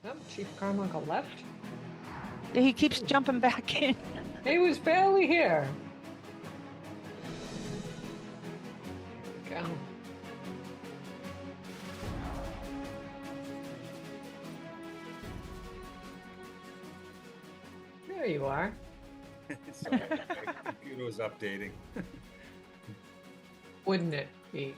Oh, Chief Carmichael left. He keeps jumping back in. He was barely here. There we go. There you are. Sorry, my computer was updating. Wouldn't it be?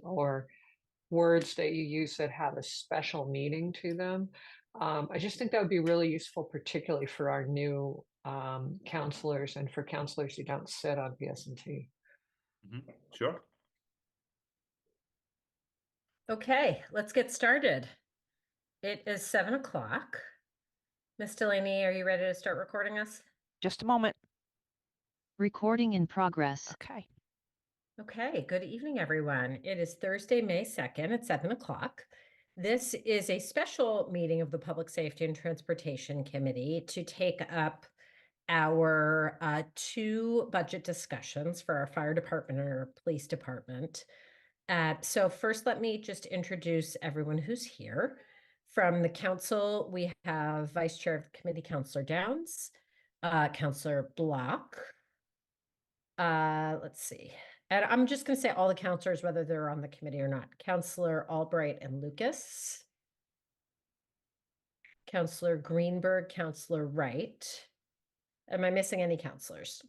Or words that you use that have a special meaning to them. I just think that would be really useful, particularly for our new counselors and for counselors who don't sit on PSNT. Sure. Okay, let's get started. It is 7 o'clock. Ms. Delaney, are you ready to start recording us? Just a moment. Recording in progress. Okay. Okay, good evening, everyone. It is Thursday, May 2nd at 7 o'clock. This is a special meeting of the Public Safety and Transportation Committee to take up our two budget discussions for our fire department and our police department. So first, let me just introduce everyone who's here. From the council, we have Vice Chair of the Committee, Councillor Downs, Councillor Block. Let's see. And I'm just going to say all the councillors, whether they're on the committee or not. Councillor Albright and Lucas. Councillor Greenberg, Councillor Wright. Am I missing any councillors?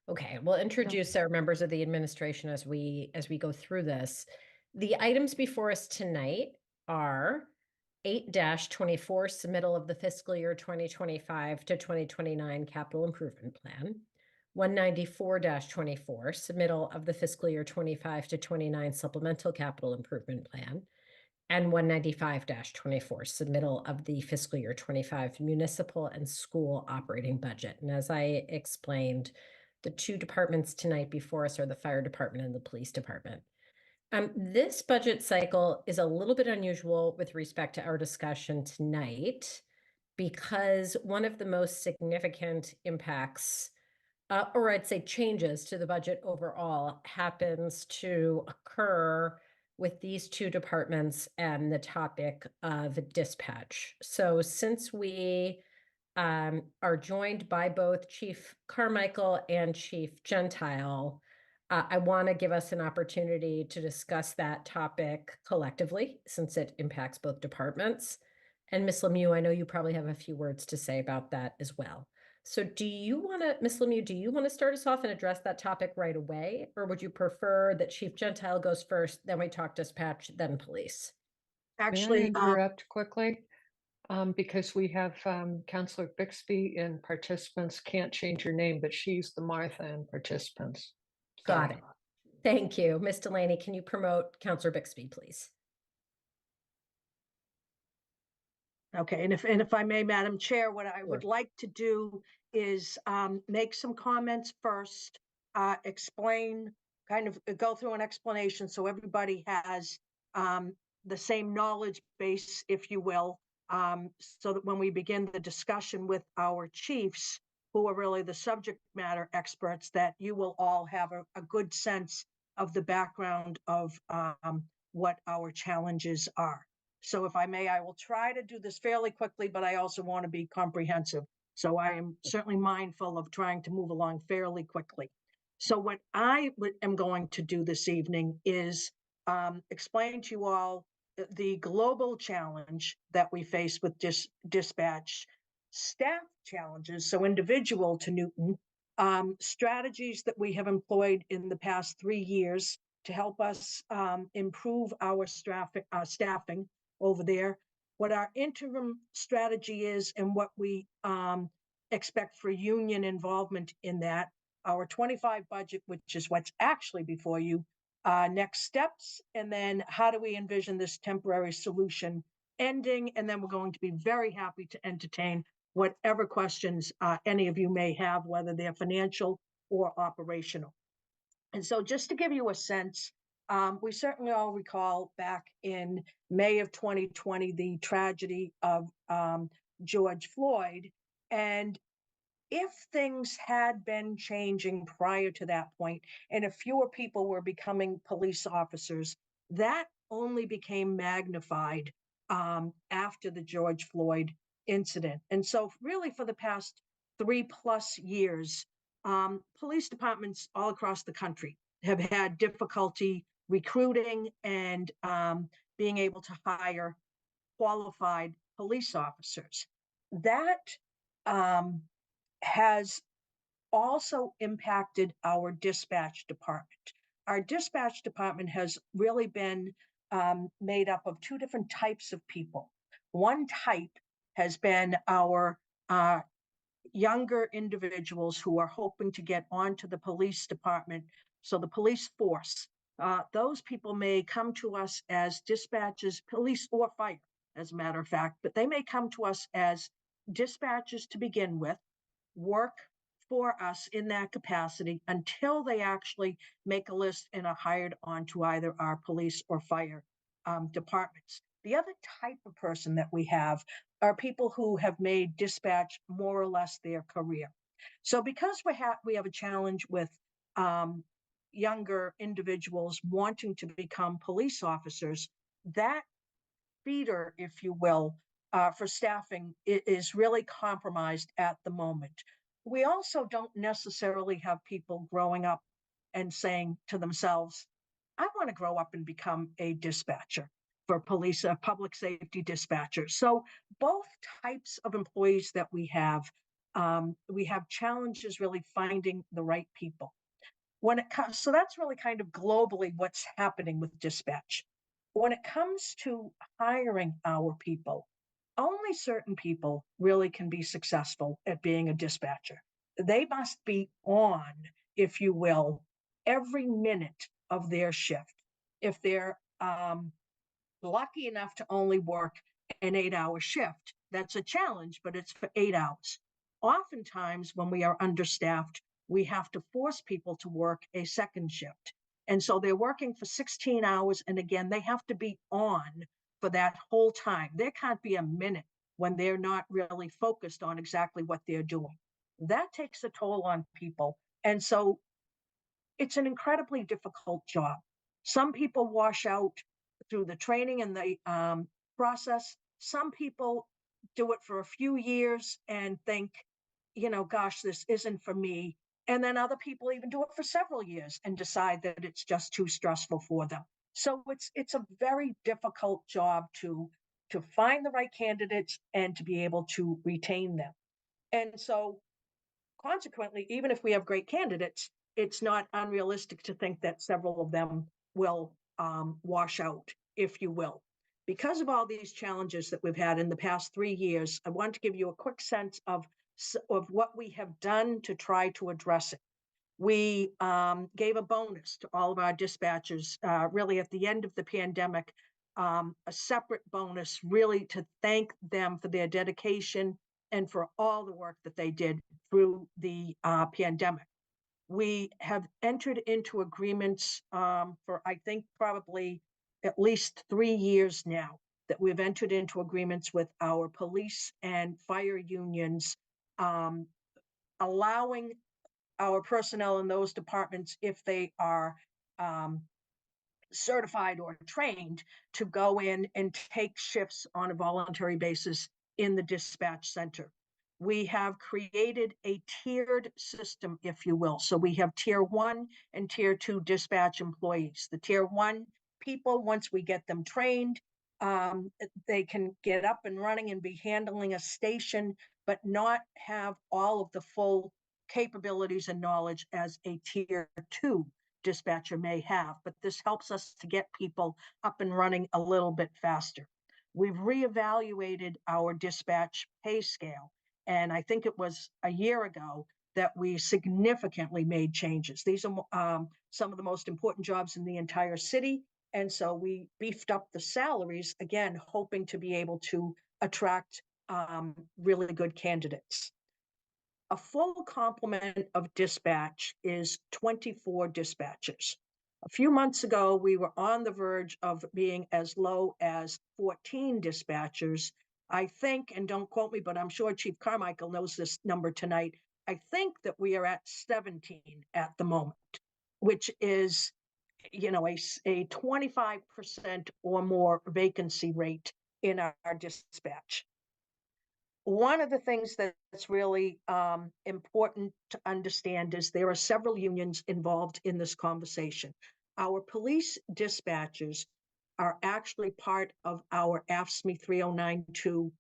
Okay, we'll introduce our members of the administration as we go through this. The items before us tonight are 8-24, submittal of the fiscal year 2025 to 2029 capital improvement plan. 194-24, submittal of the fiscal year 25 to 29 supplemental capital improvement plan. And 195-24, submittal of the fiscal year 25 municipal and school operating budget. And as I explained, the two departments tonight before us are the fire department and the police department. This budget cycle is a little bit unusual with respect to our discussion tonight, because one of the most significant impacts, or I'd say changes to the budget overall, happens to occur with these two departments and the topic of dispatch. So since we are joined by both Chief Carmichael and Chief Gentile, I want to give us an opportunity to discuss that topic collectively, since it impacts both departments. And Ms. Lemieux, I know you probably have a few words to say about that as well. So do you want to, Ms. Lemieux, do you want to start us off and address that topic right away? Or would you prefer that Chief Gentile goes first, then we talk dispatch, then police? Actually, interrupt quickly. Because we have Councillor Bixby in participants, can't change her name, but she's the Martha in participants. Got it. Thank you. Ms. Delaney, can you promote Councillor Bixby, please? Okay, and if I may, Madam Chair, what I would like to do is make some comments first, explain, kind of go through an explanation so everybody has the same knowledge base, if you will, so that when we begin the discussion with our chiefs, who are really the subject matter experts, that you will all have a good sense of the background of what our challenges are. So if I may, I will try to do this fairly quickly, but I also want to be comprehensive. So I am certainly mindful of trying to move along fairly quickly. So what I am going to do this evening is explain to you all the global challenge that we face with dispatch, staff challenges, so individual to Newton, strategies that we have employed in the past 3 years to help us improve our staffing over there, what our interim strategy is, and what we expect for union involvement in that, our 25 budget, which is what's actually before you, next steps, and then how do we envision this temporary solution ending? And then we're going to be very happy to entertain whatever questions any of you may have, whether they're financial or operational. And so just to give you a sense, we certainly all recall back in May of 2020, the tragedy of George Floyd. And if things had been changing prior to that point, and if fewer people were becoming police officers, that only became magnified after the George Floyd incident. And so really for the past 3+ years, police departments all across the country have had difficulty recruiting and being able to hire qualified police officers. That has also impacted our dispatch department. Our dispatch department has really been made up of two different types of people. One type has been our younger individuals who are hoping to get onto the police department, so the police force. Those people may come to us as dispatchers, police or fire, as a matter of fact, but they may come to us as dispatchers to begin with, work for us in that capacity until they actually make a list and are hired onto either our police or fire departments. The other type of person that we have are people who have made dispatch more or less their career. So because we have a challenge with younger individuals wanting to become police officers, that feeder, if you will, for staffing is really compromised at the moment. We also don't necessarily have people growing up and saying to themselves, I want to grow up and become a dispatcher for police, public safety dispatchers. So both types of employees that we have challenges really finding the right people. When it comes, so that's really kind of globally what's happening with dispatch. When it comes to hiring our people, only certain people really can be successful at being a dispatcher. They must be on, if you will, every minute of their shift. If they're lucky enough to only work an 8-hour shift, that's a challenge, but it's for 8 hours. Oftentimes, when we are understaffed, we have to force people to work a second shift. And so they're working for 16 hours. And again, they have to be on for that whole time. There can't be a minute when they're not really focused on exactly what they're doing. That takes a toll on people. And so it's an incredibly difficult job. Some people wash out through the training and the process. Some people do it for a few years and think, gosh, this isn't for me. And then other people even do it for several years and decide that it's just too stressful for them. So it's a very difficult job to find the right candidates and to be able to retain them. And so consequently, even if we have great candidates, it's not unrealistic to think that several of them will wash out, if you will. Because of all these challenges that we've had in the past 3 years, I want to give you a quick sense of what we have done to try to address it. We gave a bonus to all of our dispatchers, really at the end of the pandemic, a separate bonus really to thank them for their dedication and for all the work that they did through the pandemic. We have entered into agreements for, I think, probably at least 3 years now, that we've entered into agreements with our police and fire unions, allowing our personnel in those departments, if they are certified or trained, to go in and take shifts on a voluntary basis in the dispatch center. We have created a tiered system, if you will. So we have tier 1 and tier 2 dispatch employees. The tier 1 people, once we get them trained, they can get up and running and be handling a station, but not have all of the full capabilities and knowledge as a tier 2 dispatcher may have. But this helps us to get people up and running a little bit faster. We've reevaluated our dispatch pay scale. And I think it was a year ago that we significantly made changes. These are some of the most important jobs in the entire city. And so we beefed up the salaries, again, hoping to be able to attract really good candidates. A full complement of dispatch is 24 dispatchers. A few months ago, we were on the verge of being as low as 14 dispatchers. I think, and don't quote me, but I'm sure Chief Carmichael knows this number tonight. I think that we are at 17 at the moment, which is, you know, a 25% or more vacancy rate in our dispatch. One of the things that's really important to understand is there are several unions involved in this conversation. Our police dispatchers are actually part of our AFSCME 3092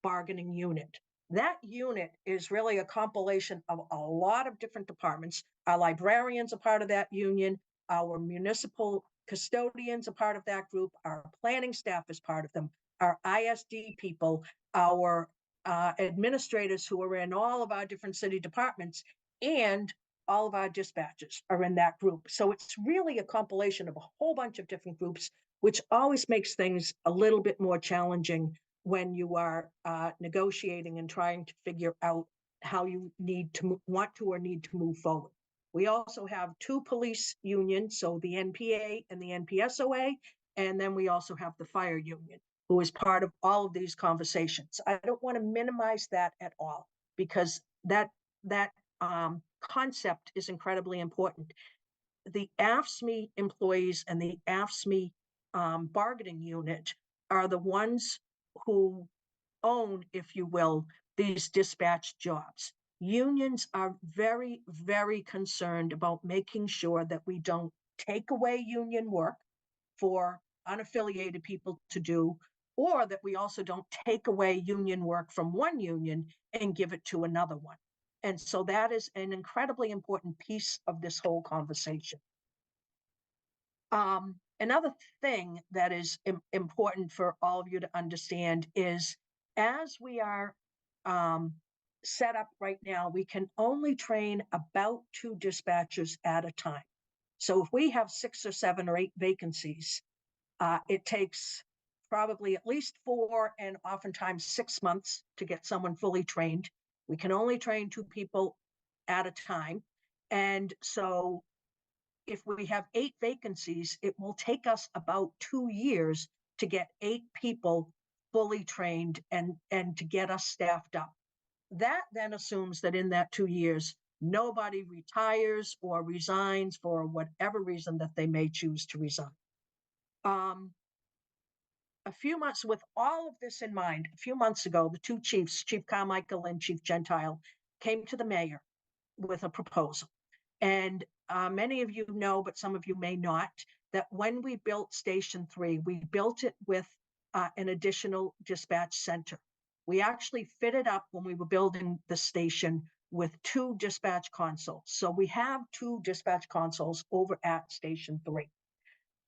bargaining unit. That unit is really a compilation of a lot of different departments. Our librarians are part of that union. Our municipal custodians are part of that group. Our planning staff is part of them. Our ISD people, our administrators who are in all of our different city departments, and all of our dispatchers are in that group. So it's really a compilation of a whole bunch of different groups, which always makes things a little bit more challenging when you are negotiating and trying to figure out how you need to want to or need to move forward. We also have two police unions, so the NPA and the NPSOA, and then we also have the fire union, who is part of all of these conversations. I don't want to minimize that at all, because that concept is incredibly important. The AFSCME employees and the AFSCME bargaining unit are the ones who own, if you will, these dispatch jobs. Unions are very, very concerned about making sure that we don't take away union work for unaffiliated people to do, or that we also don't take away union work from one union and give it to another one. And so that is an incredibly important piece of this whole conversation. Another thing that is important for all of you to understand is, as we are set up right now, we can only train about 2 dispatchers at a time. So if we have 6 or 7 or 8 vacancies, it takes probably at least 4 and oftentimes 6 months to get someone fully trained. We can only train 2 people at a time. And so if we have 8 vacancies, it will take us about 2 years to get 8 people fully trained and to get us staffed up. That then assumes that in that 2 years, nobody retires or resigns for whatever reason that they may choose to resign. A few months, with all of this in mind, a few months ago, the 2 chiefs, Chief Carmichael and Chief Gentile, came to the mayor with a proposal. And many of you know, but some of you may not, that when we built Station 3, we built it with an additional dispatch center. We actually fitted up, when we were building the station, with 2 dispatch consoles. So we have 2 dispatch consoles over at Station 3.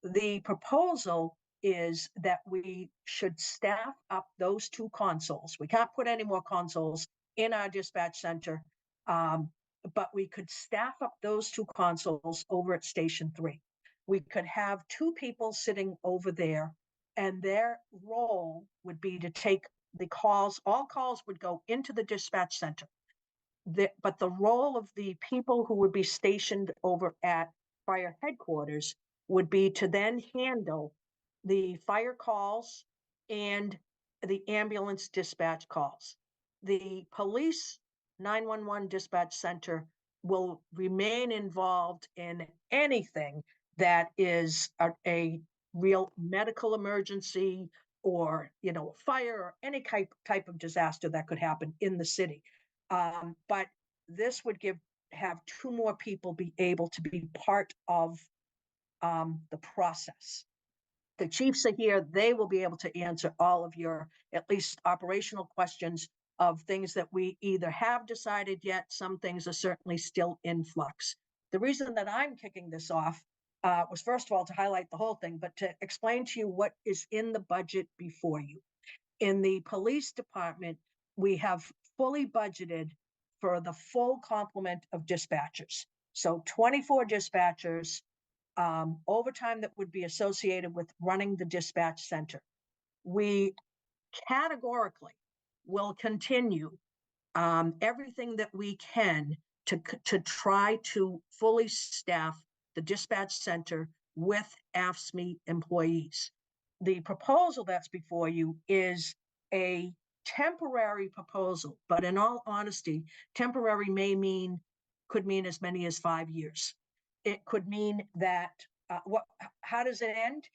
The proposal is that we should staff up those 2 consoles. We can't put any more consoles in our dispatch center, but we could staff up those 2 consoles over at Station 3. We could have 2 people sitting over there, and their role would be to take the calls. All calls would go into the dispatch center. But the role of the people who would be stationed over at fire headquarters would be to then handle the fire calls and the ambulance dispatch calls. The police 911 dispatch center will remain involved in anything that is a real medical emergency, or, you know, fire, or any type of disaster that could happen in the city. But this would have 2 more people be able to be part of the process. The chiefs are here. They will be able to answer all of your, at least operational questions of things that we either have decided yet. Some things are certainly still in flux. The reason that I'm kicking this off was, first of all, to highlight the whole thing, but to explain to you what is in the budget before you. In the police department, we have fully budgeted for the full complement of dispatchers. So 24 dispatchers, overtime that would be associated with running the dispatch center. We categorically will continue everything that we can to try to fully staff the dispatch center with AFSCME employees. The proposal that's before you is a temporary proposal, but in all honesty, temporary could mean as many as 5 years. It could mean that, how does it end?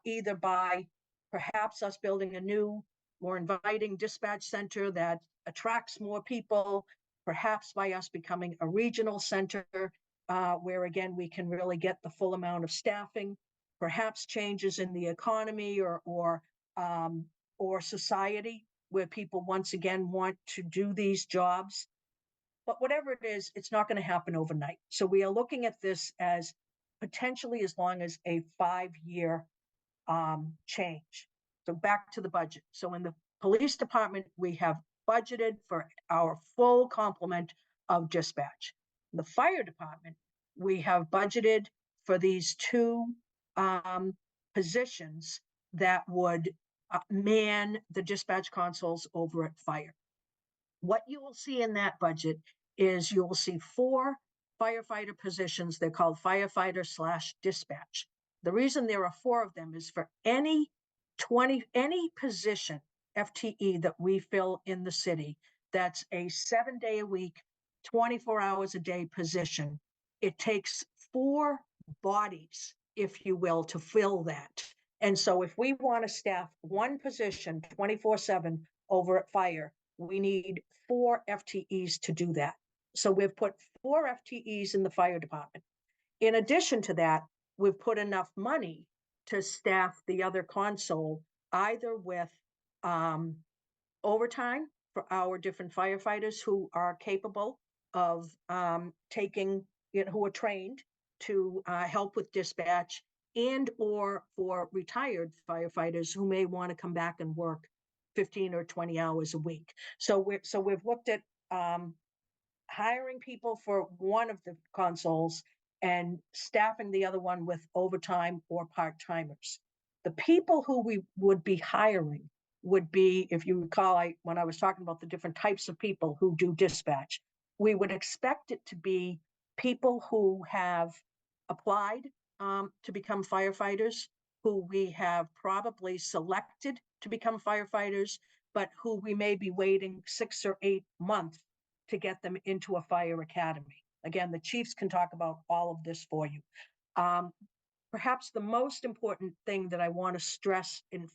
Either by perhaps us building a new, more inviting dispatch center that attracts more people, perhaps by us becoming a regional center, where again, we can really get the full amount of staffing, perhaps changes in the economy or society where people once again want to do these jobs. But whatever it is, it's not going to happen overnight. So we are looking at this as potentially as long as a 5-year change. So back to the budget. So in the police department, we have budgeted for our full complement of dispatch. In the fire department, we have budgeted for these 2 positions that would man the dispatch consoles over at fire. What you will see in that budget is you will see 4 firefighter positions. They're called firefighter/dispatch. The reason there are 4 of them is for any position, FTE, that we fill in the city, that's a 7-day a week, 24 hours a day position. It takes 4 bodies, if you will, to fill that. And so if we want to staff one position 24/7 over at fire, we need 4 FTEs to do that. So we've put 4 FTEs in the fire department. In addition to that, we've put enough money to staff the other console, either with overtime for our different firefighters who are capable of taking, who are trained to help with dispatch, and or for retired firefighters who may want to come back and work 15 or 20 hours a week. So we've looked at hiring people for one of the consoles and staffing the other one with overtime or part-timers. The people who we would be hiring would be, if you recall, when I was talking about the different types of people who do dispatch, we would expect it to be people who have applied to become firefighters, who we have probably selected to become firefighters, but who we may be waiting 6 or 8 months to get them into a fire academy. Again, the chiefs can talk about all of this for you. Perhaps the most important thing that I want to stress in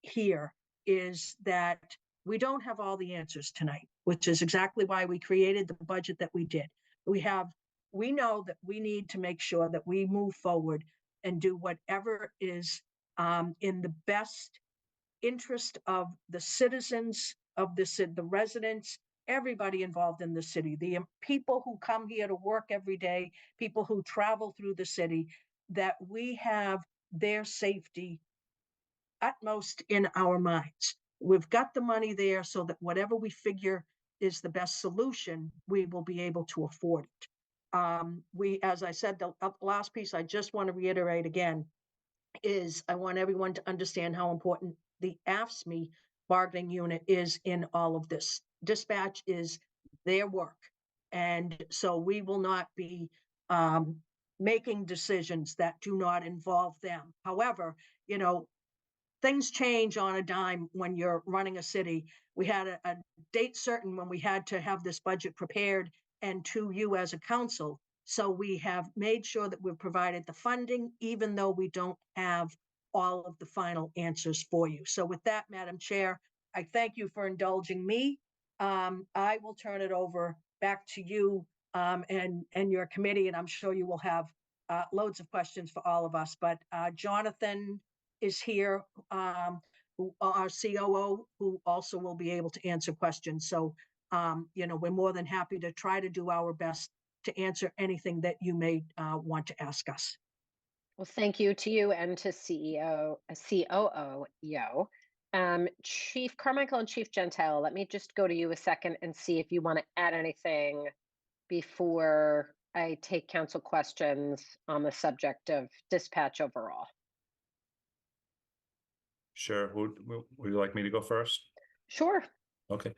here is that we don't have all the answers tonight, which is exactly why we created the budget that we did. We know that we need to make sure that we move forward and do whatever is in the best interest of the citizens of the residents, everybody involved in the city, the people who come here to work every day, people who travel through the city, that we have their safety utmost in our minds. We've got the money there so that whatever we figure is the best solution, we will be able to afford it. As I said, the last piece I just want to reiterate again is I want everyone to understand how important the AFSCME bargaining unit is in all of this. Dispatch is their work. And so we will not be making decisions that do not involve them. However, things change on a dime when you're running a city. We had a date certain when we had to have this budget prepared and to you as a council. So we have made sure that we've provided the funding, even though we don't have all of the final answers for you. So with that, Madam Chair, I thank you for indulging me. I will turn it over back to you and your committee, and I'm sure you will have loads of questions for all of us. But Jonathan is here, who our COO, who also will be able to answer questions. So, we're more than happy to try to do our best to answer anything that you may want to ask us. Well, thank you to you and to COO Yo. Chief Carmichael and Chief Gentile, let me just go to you a second and see if you want to add anything before I take council questions on the subject of dispatch overall. Sure. Would you like me to go first? Sure. Okay.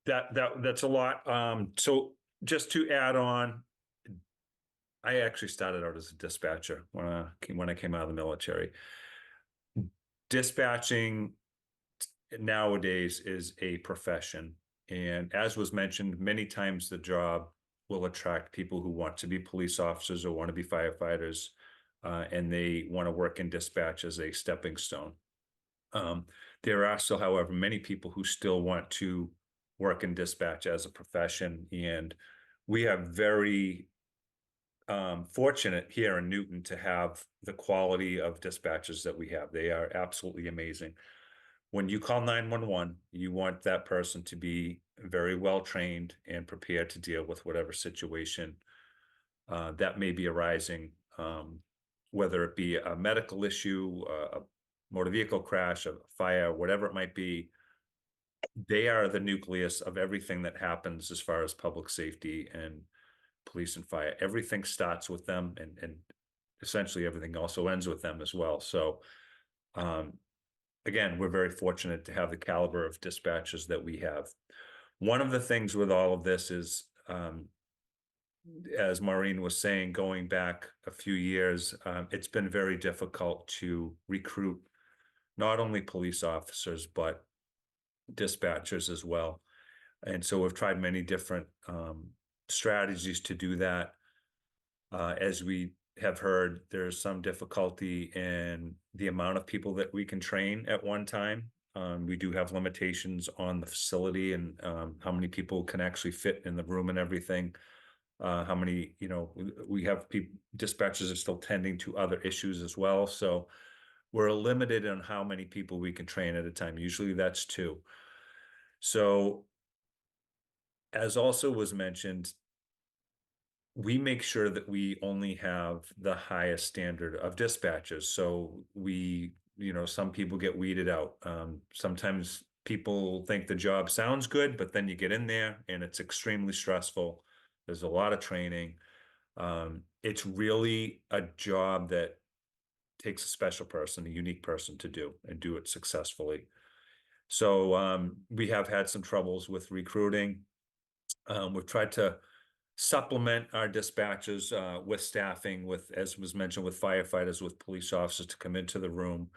That's a lot. So just to add on, I actually started out as a dispatcher when I came out of the military. Dispatching nowadays is a profession, and as was mentioned, many times the job will attract people who want to be police officers or want to be firefighters, and they want to work in dispatch as a stepping stone. There are still, however, many people who still want to work in dispatch as a profession, and we are very fortunate here in Newton to have the quality of dispatchers that we have. They are absolutely amazing. When you call 911, you want that person to be very well trained and prepared to deal with whatever situation that may be arising, whether it be a medical issue, a motor vehicle crash, a fire, whatever it might be. They are the nucleus of everything that happens as far as public safety and police and fire. Everything starts with them, and essentially everything also ends with them as well. So again, we're very fortunate to have the caliber of dispatchers that we have. One of the things with all of this is, as Maureen was saying, going back a few years, it's been very difficult to recruit not only police officers, but dispatchers as well. And so we've tried many different strategies to do that. As we have heard, there's some difficulty in the amount of people that we can train at one time. We do have limitations on the facility and how many people can actually fit in the room and everything. How many, we have dispatchers are still tending to other issues as well. So we're limited on how many people we can train at a time. Usually that's 2. So as also was mentioned, we make sure that we only have the highest standard of dispatchers. So we, some people get weeded out. Sometimes people think the job sounds good, but then you get in there and it's extremely stressful. There's a lot of training. It's really a job that takes a special person, a unique person to do and do it successfully. So we have had some troubles with recruiting. We've tried to supplement our dispatchers with staffing, with, as was mentioned, with firefighters, with police officers to come into the room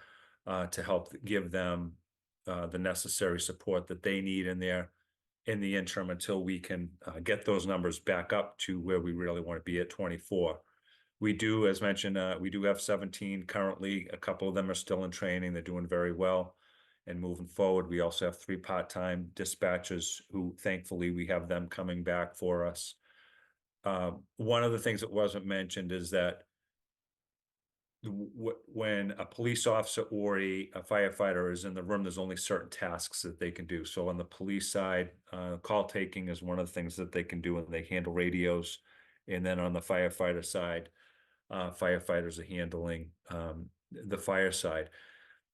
to help give them the necessary support that they need in the interim until we can get those numbers back up to where we really want to be at 24. We do, as mentioned, we do have 17 currently. A couple of them are still in training. They're doing very well and moving forward. We also have 3 part-time dispatchers who, thankfully, we have them coming back for us. One of the things that wasn't mentioned is that when a police officer or a firefighter is in the room, there's only certain tasks that they can do. So on the police side, call taking is one of the things that they can do, and they handle radios. And then on the firefighter side, firefighters are handling the fire side.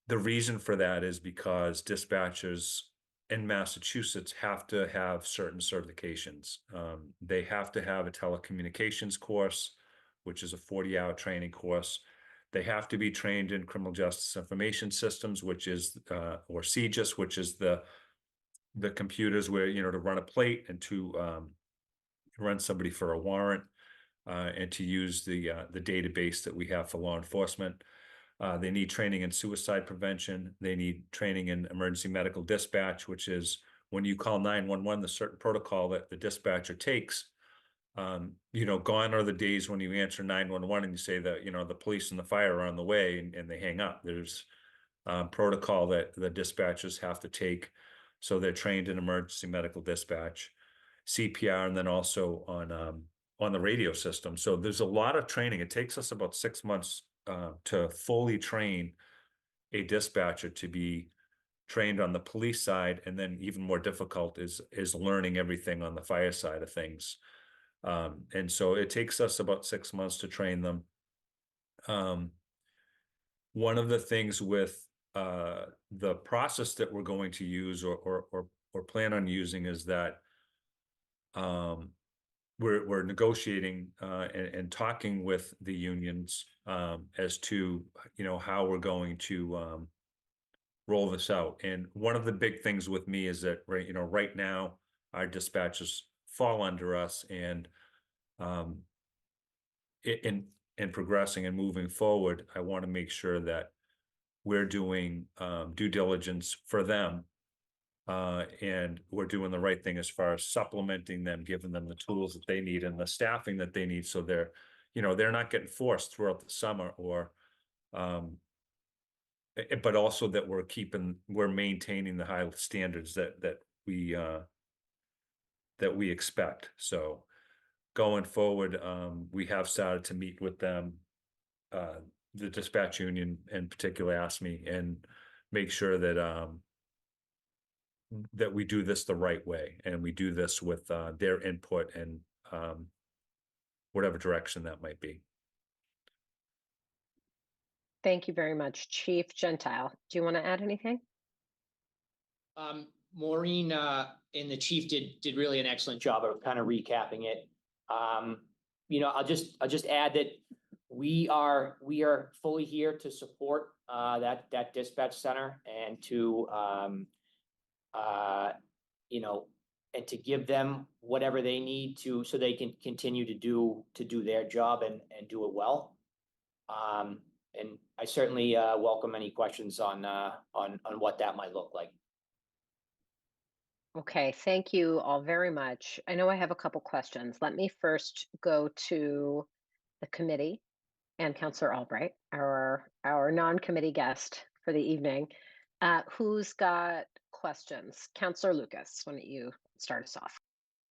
The reason for that is because dispatchers in Massachusetts have to have certain certifications. They have to have a telecommunications course, which is a 40-hour training course. They have to be trained in criminal justice information systems, which is, or CJIS, which is the computers where, to run a plate and to run somebody for a warrant, and to use the database that we have for law enforcement. They need training in suicide prevention. They need training in emergency medical dispatch, which is when you call 911, the certain protocol that the dispatcher takes. Gone are the days when you answer 911 and you say that, the police and the fire are on the way, and they hang up. There's protocol that the dispatchers have to take. So they're trained in emergency medical dispatch, CPR, and then also on the radio system. So there's a lot of training. It takes us about 6 months to fully train a dispatcher to be trained on the police side, and then even more difficult is learning everything on the fire side of things. And so it takes us about 6 months to train them. One of the things with the process that we're going to use or plan on using is that we're negotiating and talking with the unions as to, you know, how we're going to roll this out. And one of the big things with me is that, right, you know, right now our dispatchers fall under us, and in progressing and moving forward, I want to make sure that we're doing due diligence for them, and we're doing the right thing as far as supplementing them, giving them the tools that they need and the staffing that they need, so they're, you know, they're not getting forced throughout the summer, or but also that we're maintaining the high standards that we expect. So going forward, we have started to meet with them. The dispatch union in particular asked me, and make sure that that we do this the right way, and we do this with their input and whatever direction that might be. Thank you very much. Chief Gentile, do you want to add anything? Maureen and the chief did really an excellent job of kind of recapping it. You know, I'll just add that we are fully here to support that dispatch center, and to you know, and to give them whatever they need to, so they can continue to do their job and do it well. And I certainly welcome any questions on what that might look like. Okay, thank you all very much. I know I have a couple questions. Let me first go to the committee and Councillor Albright, our non-committee guest for the evening. Who's got questions? Councillor Lucas, why don't you start us off?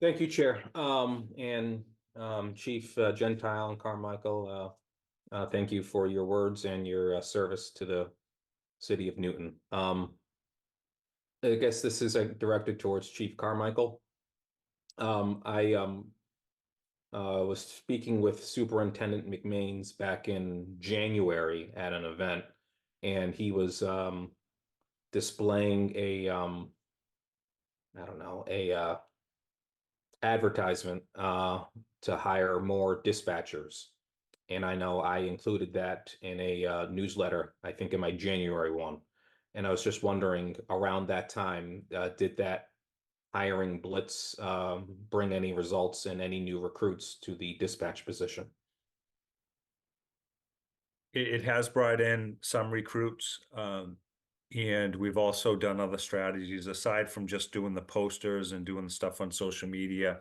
Thank you, Chair. And Chief Gentile and Carmichael, thank you for your words and your service to the city of Newton. I guess this is directed towards Chief Carmichael. I was speaking with Superintendent McMains back in January at an event, and he was displaying a I don't know, a advertisement to hire more dispatchers. And I know I included that in a newsletter, I think in my January one. And I was just wondering, around that time, did that hiring blitz bring any results and any new recruits to the dispatch position? It has brought in some recruits, and we've also done other strategies aside from just doing the posters and doing the stuff on social media.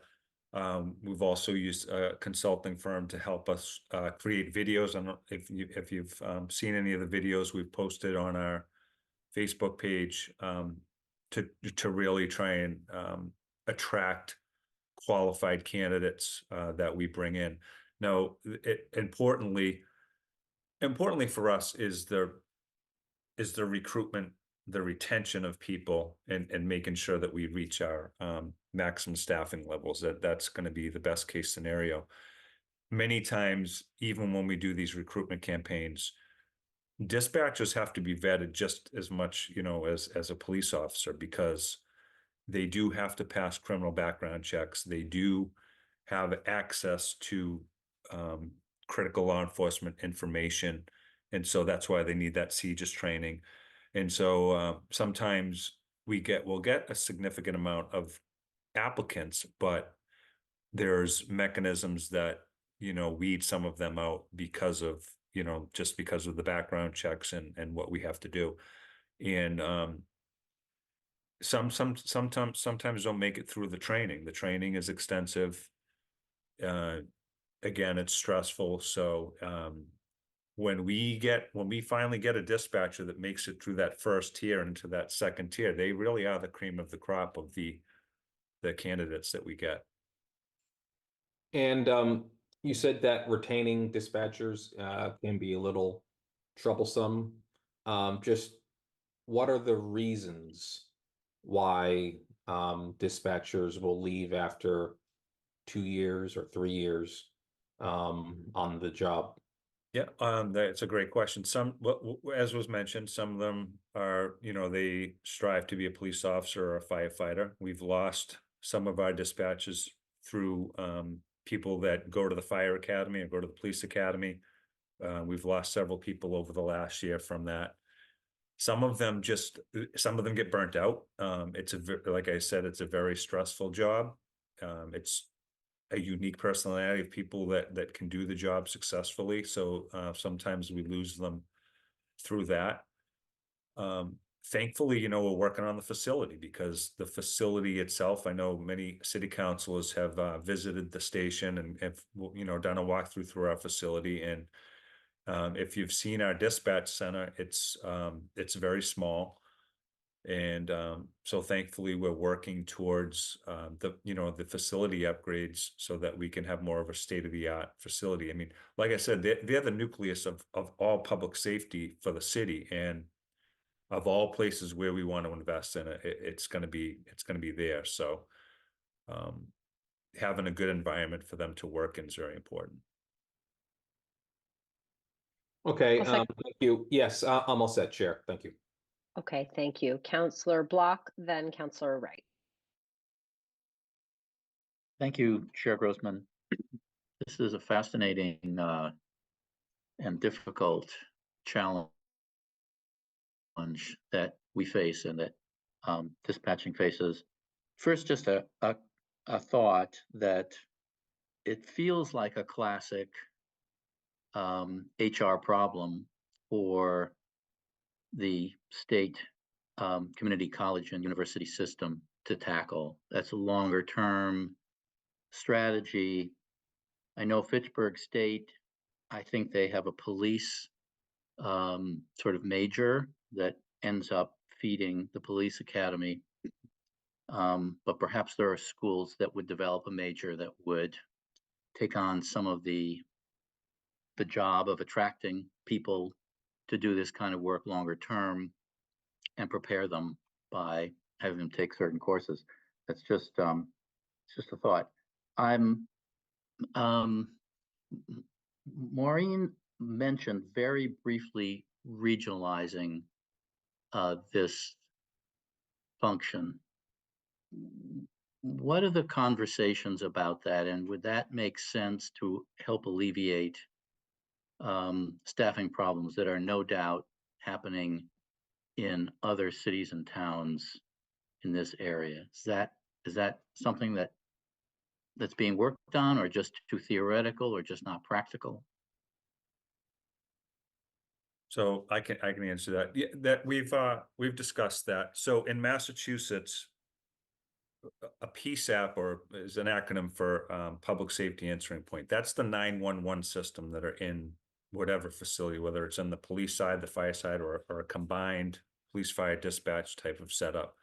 We've also used a consulting firm to help us create videos. I don't know if you've seen any of the videos we've posted on our Facebook page, to really try and attract qualified candidates that we bring in. Now, importantly for us is the recruitment, the retention of people, and making sure that we reach our maximum staffing levels. That's going to be the best case scenario. Many times, even when we do these recruitment campaigns, dispatchers have to be vetted just as much, you know, as a police officer, because they do have to pass criminal background checks. They do have access to critical law enforcement information, and so that's why they need that CJIS training. And so sometimes we'll get a significant amount of applicants, but there's mechanisms that, you know, weed some of them out because of, you know, just because of the background checks and what we have to do. And sometimes don't make it through the training. The training is extensive. Again, it's stressful. So when we finally get a dispatcher that makes it through that first tier and into that second tier, they really are the cream of the crop of the candidates that we get. And you said that retaining dispatchers can be a little troublesome. Just what are the reasons why dispatchers will leave after 2 years or 3 years on the job? Yeah, that's a great question. Some, as was mentioned, some of them are, they strive to be a police officer or a firefighter. We've lost some of our dispatches through people that go to the fire academy or go to the police academy. We've lost several people over the last year from that. Some of them get burnt out. Like I said, it's a very stressful job. It's a unique personality of people that can do the job successfully. So sometimes we lose them through that. Thankfully, we're working on the facility, because the facility itself, I know many city councilors have visited the station and have, done a walkthrough through our facility. And if you've seen our dispatch center, it's very small. And so thankfully we're working towards the facility upgrades so that we can have more of a state-of-the-art facility. I mean, like I said, they're the nucleus of all public safety for the city, and of all places where we want to invest in it, it's going to be there. So having a good environment for them to work in is very important. Okay, I'll sec- thank you. Yes, I'm all set, Chair. Thank you. Okay, thank you. Counselor Block, then Counselor Wright. Thank you, Chair Grossman. This is a fascinating and difficult challenge that we face and that dispatching faces. First, just a thought that it feels like a classic HR problem for the state community college and university system to tackle. That's a longer term strategy. I know Fitchburg State, I think they have a police sort of major that ends up feeding the police academy. But perhaps there are schools that would develop a major that would take on some of the job of attracting people to do this kind of work longer term and prepare them by having them take certain courses. That's just it's just a thought. Maureen mentioned very briefly regionalizing this function. What are the conversations about that, and would that make sense to help alleviate staffing problems that are no doubt happening in other cities and towns in this area? Is that something that's being worked on, or just too theoretical, or just not practical? So I can answer that. Yeah, that we've discussed that. So in Massachusetts, a PSAP, or is an acronym for Public Safety Answering Point. That's the 911 system that are in whatever facility, whether it's on the police side, the fire side, or a combined police fire dispatch type of setup.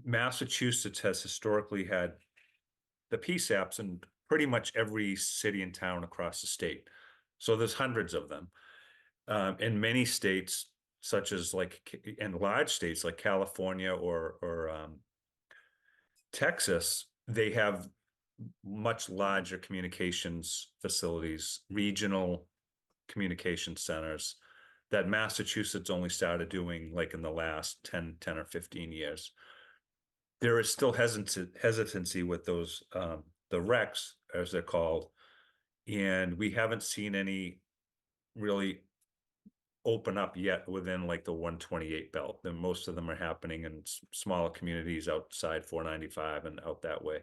Massachusetts has historically had the PSAPs in pretty much every city and town across the state. So there's hundreds of them. In many states, such as in large states like California or Texas, they have much larger communications facilities, regional communication centers, that Massachusetts only started doing like in the last 10 or 15 years. There is still hesitancy with those, the RECs, as they're called, and we haven't seen any really open up yet within like the 128 belt. And most of them are happening in smaller communities outside 495 and out that way.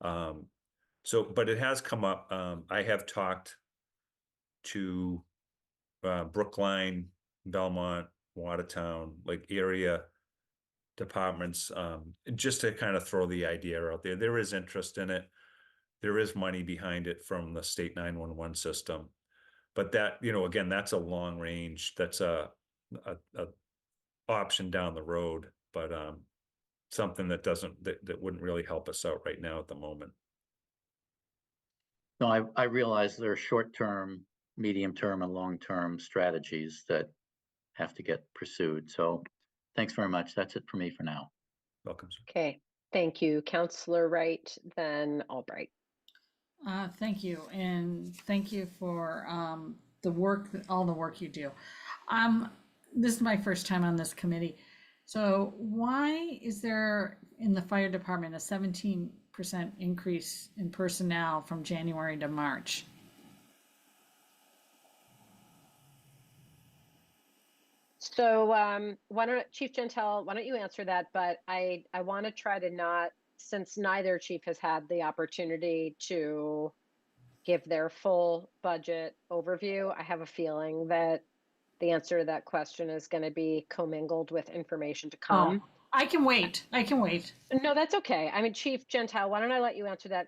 But it has come up. I have talked to Brookline, Belmont, Watertown, like area departments, just to kind of throw the idea out there. There is interest in it. There is money behind it from the state 911 system. But that, again, that's a long range. That's a option down the road, but something that wouldn't really help us out right now at the moment. No, I realize there are short-term, medium-term, and long-term strategies that have to get pursued. So thanks very much. That's it for me for now. Welcome, sir. Okay, thank you. Counselor Wright, then Albright. Thank you, and thank you for the work, all the work you do. This is my first time on this committee. So why is there in the fire department a 17% increase in personnel from January to March? So why don't Chief Gentel, why don't you answer that? But I want to try to not, since neither chief has had the opportunity to give their full budget overview, I have a feeling that the answer to that question is going to be commingled with information to come. I can wait. I can wait. No, that's okay. I mean, Chief Gentel, why don't I let you answer that,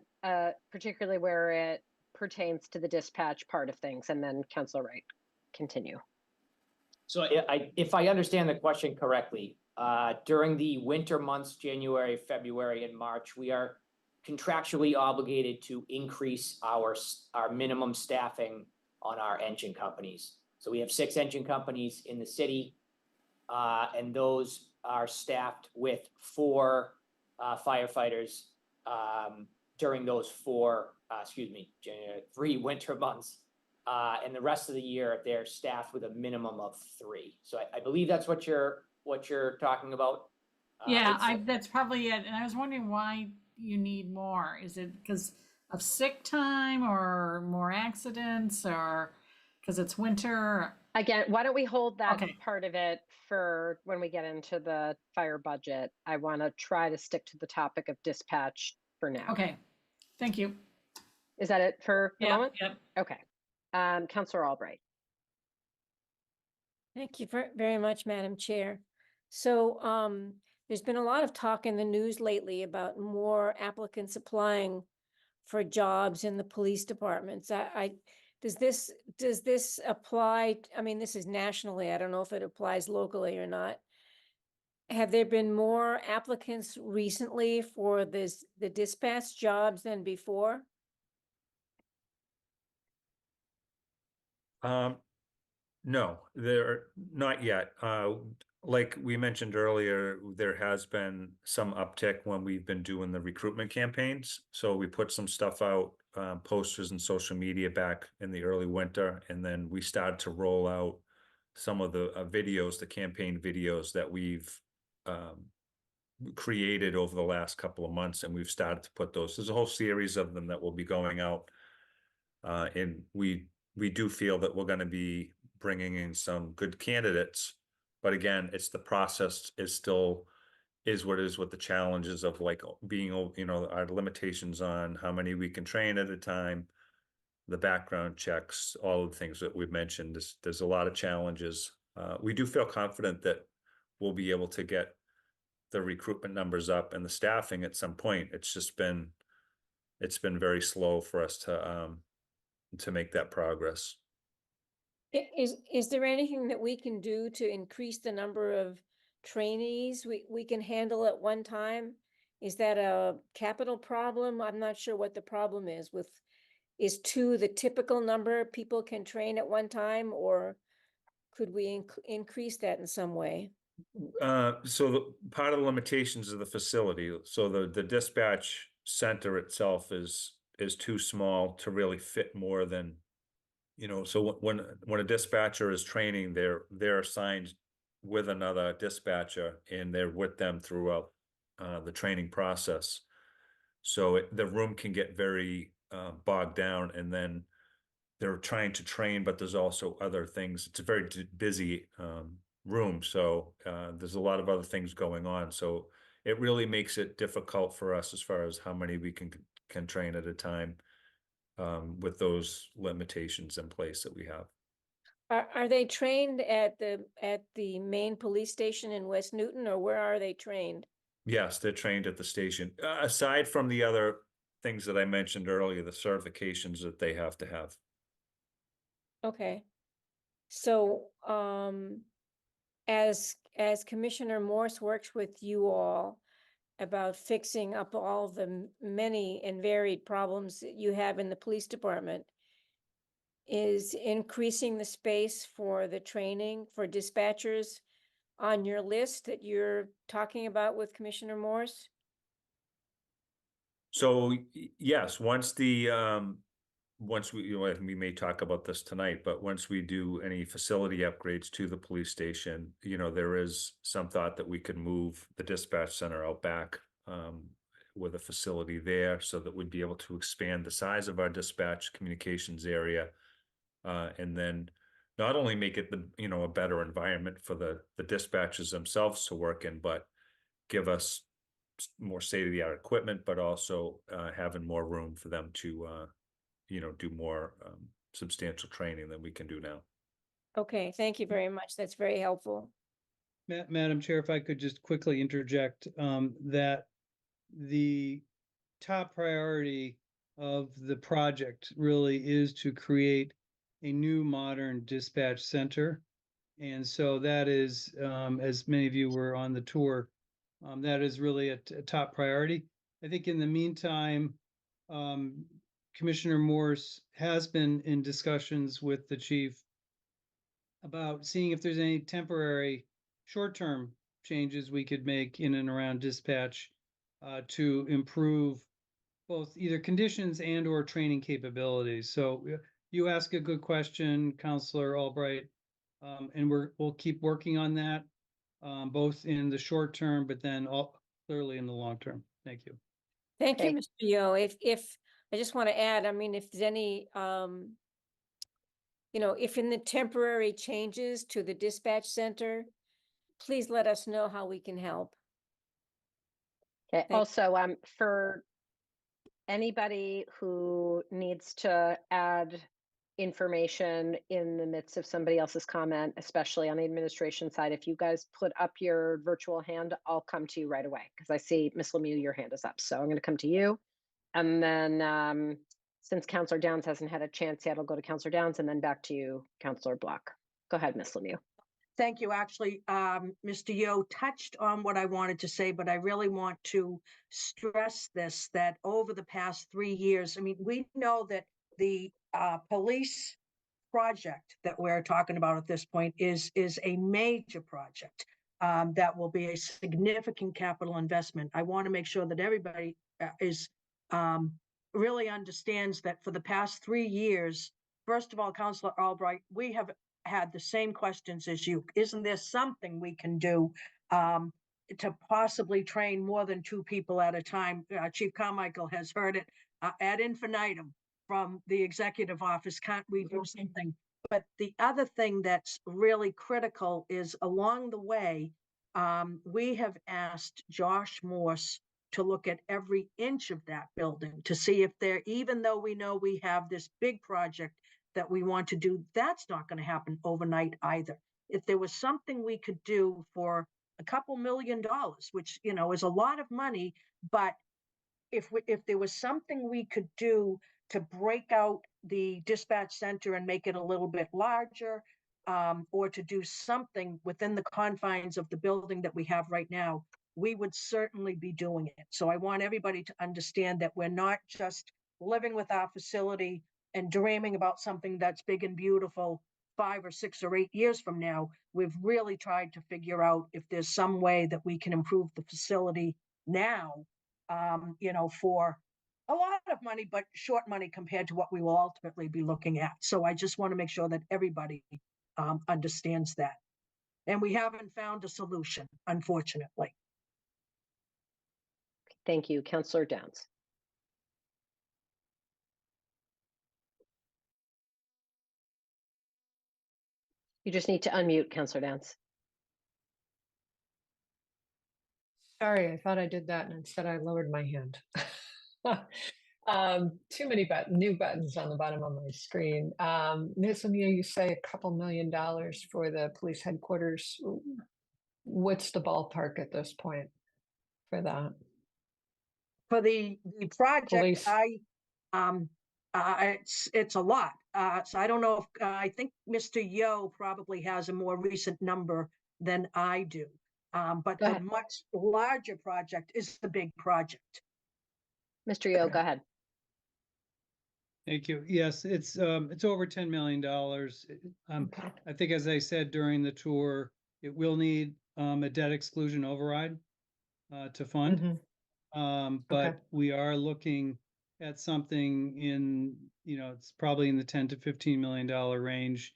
particularly where it pertains to the dispatch part of things, and then Councilor Wright, continue. So if I understand the question correctly, during the winter months, January, February, and March, we are contractually obligated to increase our minimum staffing on our engine companies. So we have 6 engine companies in the city, and those are staffed with 4 firefighters during those 3 winter months. And the rest of the year, they're staffed with a minimum of 3. So I believe that's what you're talking about. Yeah, that's probably it. And I was wondering why you need more. Is it because of sick time or more accidents or because it's winter? Again, why don't we hold that Okay. part of it for when we get into the fire budget? I want to try to stick to the topic of dispatch for now. Okay, thank you. Is that it for the moment? Yep. Okay. Councilor Albright. Thank you very much, Madam Chair. So there's been a lot of talk in the news lately about more applicants applying for jobs in the police departments. Does this apply? I mean, this is nationally. I don't know if it applies locally or not. Have there been more applicants recently for the dispatch jobs than before? No, there not yet. Like we mentioned earlier, there has been some uptick when we've been doing the recruitment campaigns. So we put some stuff out, posters and social media back in the early winter, and then we started to roll out some of the videos, the campaign videos that we've created over the last couple of months, and we've started to put those. There's a whole series of them that will be going out, and we do feel that we're going to be bringing in some good candidates, but again, it's the process is still is what it is with the challenges of like being, our limitations on how many we can train at a time, the background checks, all of the things that we've mentioned. There's a lot of challenges. We do feel confident that we'll be able to get the recruitment numbers up and the staffing at some point. It's been very slow for us to make that progress. Is there anything that we can do to increase the number of trainees we can handle at one time? Is that a capital problem? I'm not sure what the problem is with, is 2 the typical number people can train at one time, or could we increase that in some way? So part of the limitations of the facility, so the dispatch center itself is too small to really fit more than, so when a dispatcher is training, they're assigned with another dispatcher and they're with them throughout the training process. So the room can get very bogged down, and then they're trying to train, but there's also other things. It's a very busy room, so there's a lot of other things going on. So it really makes it difficult for us as far as how many we can train at a time. With those limitations in place that we have. Are they trained at the main police station in West Newton, or where are they trained? Yes, they're trained at the station. Aside from the other things that I mentioned earlier, the certifications that they have to have. Okay. So as Commissioner Morse works with you all about fixing up all the many and varied problems that you have in the police department, is increasing the space for the training for dispatchers on your list that you're talking about with Commissioner Morse? So yes, once we, and we may talk about this tonight, but once we do any facility upgrades to the police station, there is some thought that we could move the dispatch center out back, with a facility there so that we'd be able to expand the size of our dispatch communications area. And then not only make it a better environment for the dispatchers themselves to work in, but give us more state-of-the-art equipment, but also having more room for them to do more substantial training than we can do now. Okay, thank you very much. That's very helpful. Madam Chair, if I could just quickly interject, that the top priority of the project really is to create a new modern dispatch center. And so that is, as many of you were on the tour, that is really a top priority. I think in the meantime, Commissioner Morse has been in discussions with the chief about seeing if there's any temporary short-term changes we could make in and around dispatch to improve both either conditions and or training capabilities. So you ask a good question, Counselor Albright, and we'll keep working on that, both in the short term, but then clearly in the long term. Thank you. Thank you, Okay. Mr. Yo. If I just want to add, I mean, if there's any, if in the temporary changes to the dispatch center, please let us know how we can help. Okay, Thank- also, for anybody who needs to add information in the midst of somebody else's comment, especially on the administration side, if you guys put up your virtual hand, I'll come to you right away, because I see Ms. Lemieux, your hand is up. So I'm going to come to you. And then since Counselor Downs hasn't had a chance yet, I'll go to Counselor Downs and then back to you, Counselor Block. Go ahead, Ms. Lemieux. Thank you. Actually, Mr. Yo touched on what I wanted to say, but I really want to stress this, that over the past 3 years, I mean, we know that the police project that we're talking about at this point is a major project that will be a significant capital investment. I want to make sure that everybody is really understands that for the past 3 years, first of all, Councilor Albright, we have had the same questions as you. Isn't there something we can do to possibly train more than 2 people at a time? Chief Carmichael has heard it ad infinitum from the executive office. Can't we do something? But the other thing that's really critical is along the way, we have asked Josh Morse to look at every inch of that building to see if there, even though we know we have this big project that we want to do, that's not going to happen overnight either. If there was something we could do for a couple $1 million, which, is a lot of money, but if there was something we could do to break out the dispatch center and make it a little bit larger, or to do something within the confines of the building that we have right now, we would certainly be doing it. So I want everybody to understand that we're not just living with our facility and dreaming about something that's big and beautiful 5 or 6 or 8 years from now. We've really tried to figure out if there's some way that we can improve the facility now, for a lot of money, but short money compared to what we will ultimately be looking at. So I just want to make sure that everybody understands that. And we haven't found a solution, unfortunately. Thank you, Counselor Downs. You just need to unmute, Counselor Downs. Sorry, I thought I did that and instead I lowered my hand. Too many new buttons on the bottom of my screen. Ms. Lemieux, you say $2 million for the police headquarters. What's the ballpark at this point for that? For the project, Police. it's a lot. So I don't know if I think Mr. Yo probably has a more recent number than I do. But Go the ahead. much larger project is the big project. Mr. Yo, go ahead. Thank you. Yes, it's over $10 million. Okay. I think, as I said during the tour, it will need a debt exclusion override to fund. But we are looking at something in, it's probably in the 10 to $15 million range.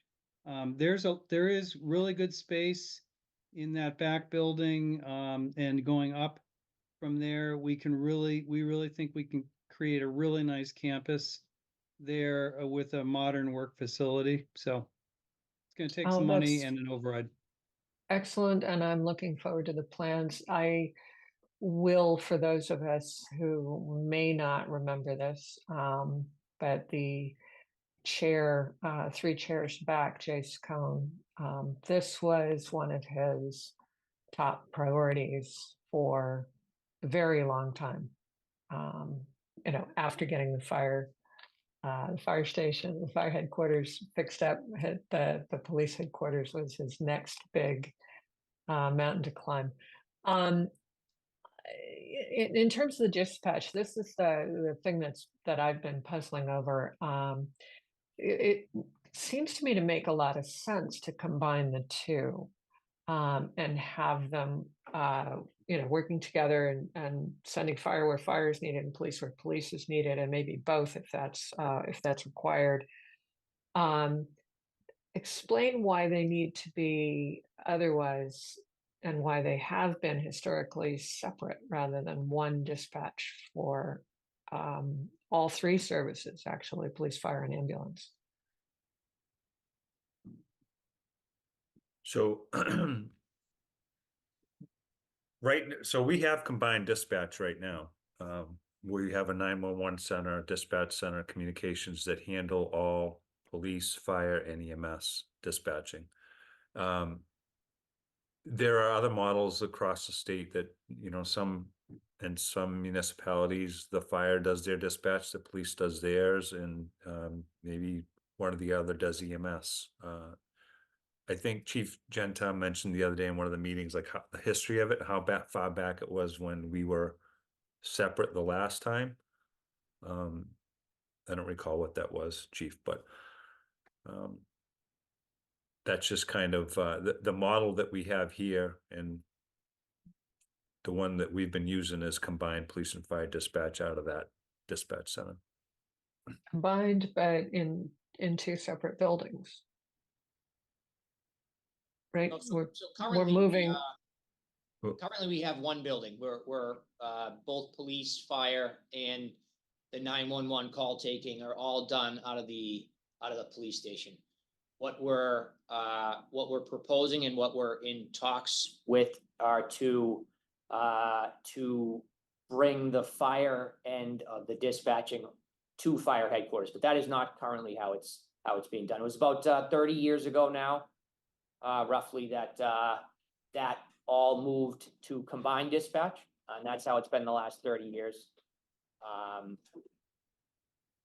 There is really good space in that back building, and going up from there, we really think we can create a really nice campus there, with a modern work facility. So it's going to take Oh, some money that's and an override. excellent, and I'm looking forward to the plans. I will, for those of us who may not remember this, but the chair, 3 chairs back, Jace Cohn, this was one of his top priorities for a very long time. After getting the fire station, the fire headquarters fixed up, the police headquarters was his next big mountain to climb. In terms of the dispatch, this is the thing that I've been puzzling over. It seems to me to make a lot of sense to combine the two, and have them, working together and sending fire where fire is needed and police where police is needed, and maybe both if that's required. Explain why they need to be otherwise, and why they have been historically separate rather than one dispatch for all 3 services, actually, police, fire, and ambulance. So so we have combined dispatch right now. We have a 911 center, dispatch center, communications that handle all police, fire, and EMS dispatching. There are other models across the state that, in some municipalities, the fire does their dispatch, the police does theirs, and maybe one or the other does EMS. I think Chief Gentile mentioned the other day in one of the meetings, like the history of it, how far back it was when we were separate the last time. I don't recall what that was, Chief, but that's just kind of the model that we have here, and the one that we've been using is combined police and fire dispatch out of that dispatch center. Combined, but in 2 separate buildings. Right, we're currently, moving. Currently, we have one building. We're both police, fire, and the 911 call taking are all done out of the police station. What we're proposing and what we're in talks with are to bring the fire end of the dispatching to fire headquarters, but that is not currently how it's being done. It was about 30 years ago now, roughly, that all moved to combined dispatch, and that's how it's been the last 30 years.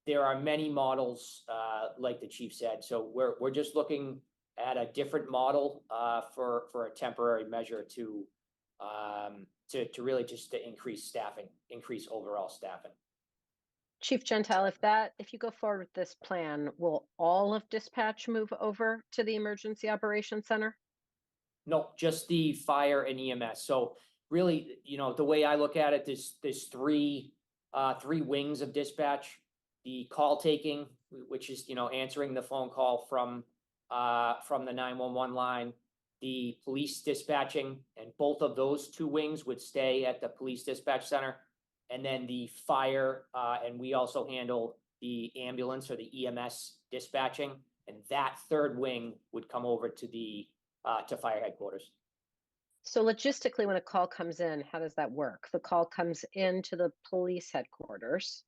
There are many models, like the chief said, so we're just looking at a different model for a temporary measure to really just to increase overall staffing. Chief Gentile, if you go forward with this plan, will all of dispatch move over to the Emergency Operations Center? No, just the fire and EMS. So really, the way I look at it, there's three wings of dispatch. The call taking, which is, answering the phone call from the 911 line, the police dispatching, and both of those 2 wings would stay at the police dispatch center. And then the fire, and we also handle the ambulance or the EMS dispatching, and that 3rd wing would come over to fire headquarters. So logistically, when a call comes in, how does that work? The call comes into the police headquarters.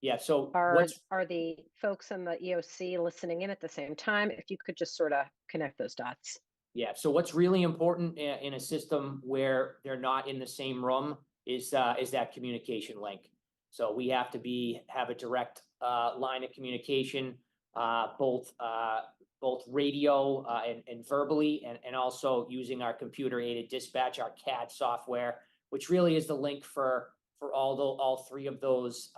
Yeah, so Are the folks in the EOC listening in at the same time? If you could just sort of connect those dots. Yeah, so what's really important in a system where they're not in the same room is that communication link. So we have to have a direct line of communication, both radio and verbally, and also using our computer-aided dispatch, our CAD software, which really is the link for all three of those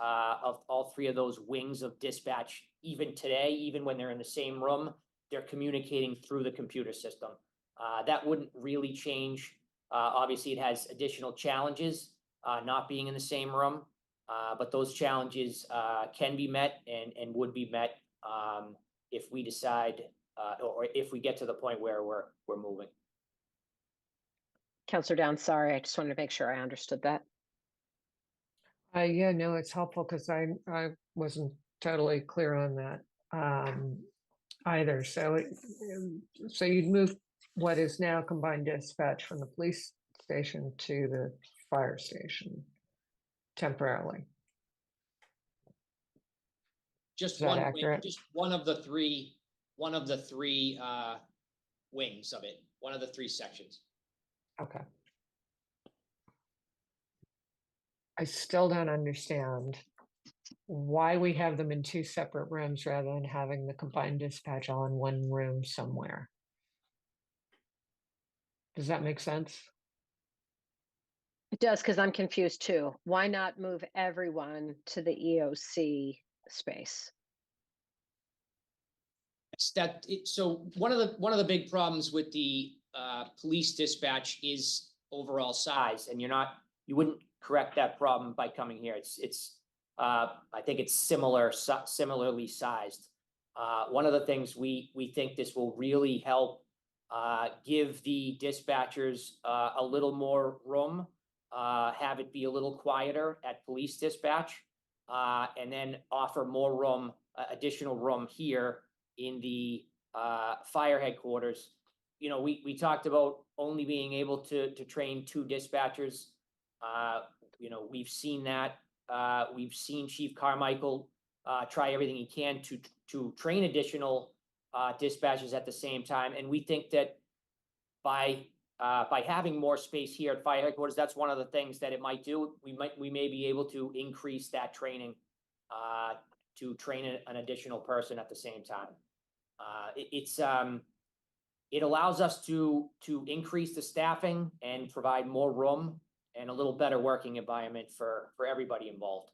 wings of dispatch. Even today, even when they're in the same room, they're communicating through the computer system. That wouldn't really change. Obviously, it has additional challenges, not being in the same room. But those challenges can be met and would be met if we decide or if we get to the point where we're moving. Counselor Downs, sorry, I just wanted to make sure I understood that. Yeah, no, it's helpful because I wasn't totally clear on that either. So so you'd move what is now combined dispatch from the police station to the fire station temporarily. Just Is that one wing, accurate? just one of the three wings of it, one of the three sections. Okay. I still don't understand why we have them in two separate rooms rather than having the combined dispatch all in one room somewhere. Does that make sense? It does, because I'm confused too. Why not move everyone to the EOC space? So one of the big problems with the police dispatch is Overall size, and you wouldn't correct that problem by coming here. I think it's similarly sized. One of the things we think this will really help give the dispatchers a little more room, have it be a little quieter at police dispatch, and then offer more room, additional room here in the fire headquarters. You know, we talked about only being able to train 2 dispatchers. You know, we've seen that. We've seen Chief Carmichael try everything he can to train additional dispatchers at the same time. And we think that by having more space here at fire headquarters, that's one of the things that it might do. We may be able to increase that training to train an additional person at the same time. It allows us to increase the staffing and provide more room and a little better working environment for everybody involved.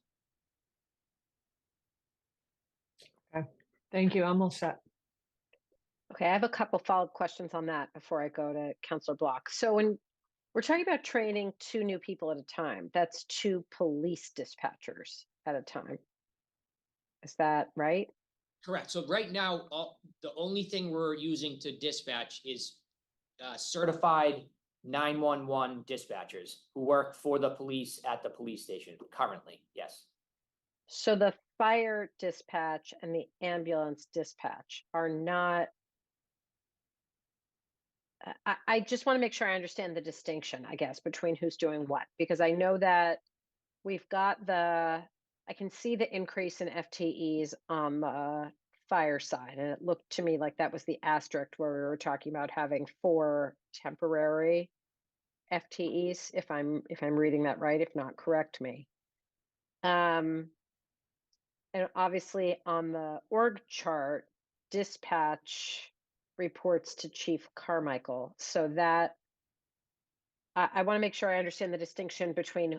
Okay, thank you. I'm all set. Okay, I have a couple follow-up questions on that before I go to Counselor Block. So when we're talking about training 2 new people at a time, that's 2 police dispatchers at a time. Is that right? correct. So right now, the only thing we're using to dispatch is Certified 911 dispatchers who work for the police at the police station currently, yes. So the fire dispatch and the ambulance dispatch are not. I just want to make sure I understand the distinction, I guess, between who's doing what, because I know that we've got I can see the increase in FTEs on the fire side, and it looked to me like that was the asterisk where we were talking about having 4 temporary FTEs, if I'm reading that right. If not, correct me. And obviously on the org chart, dispatch reports to Chief Carmichael. So that I want to make sure I understand the distinction between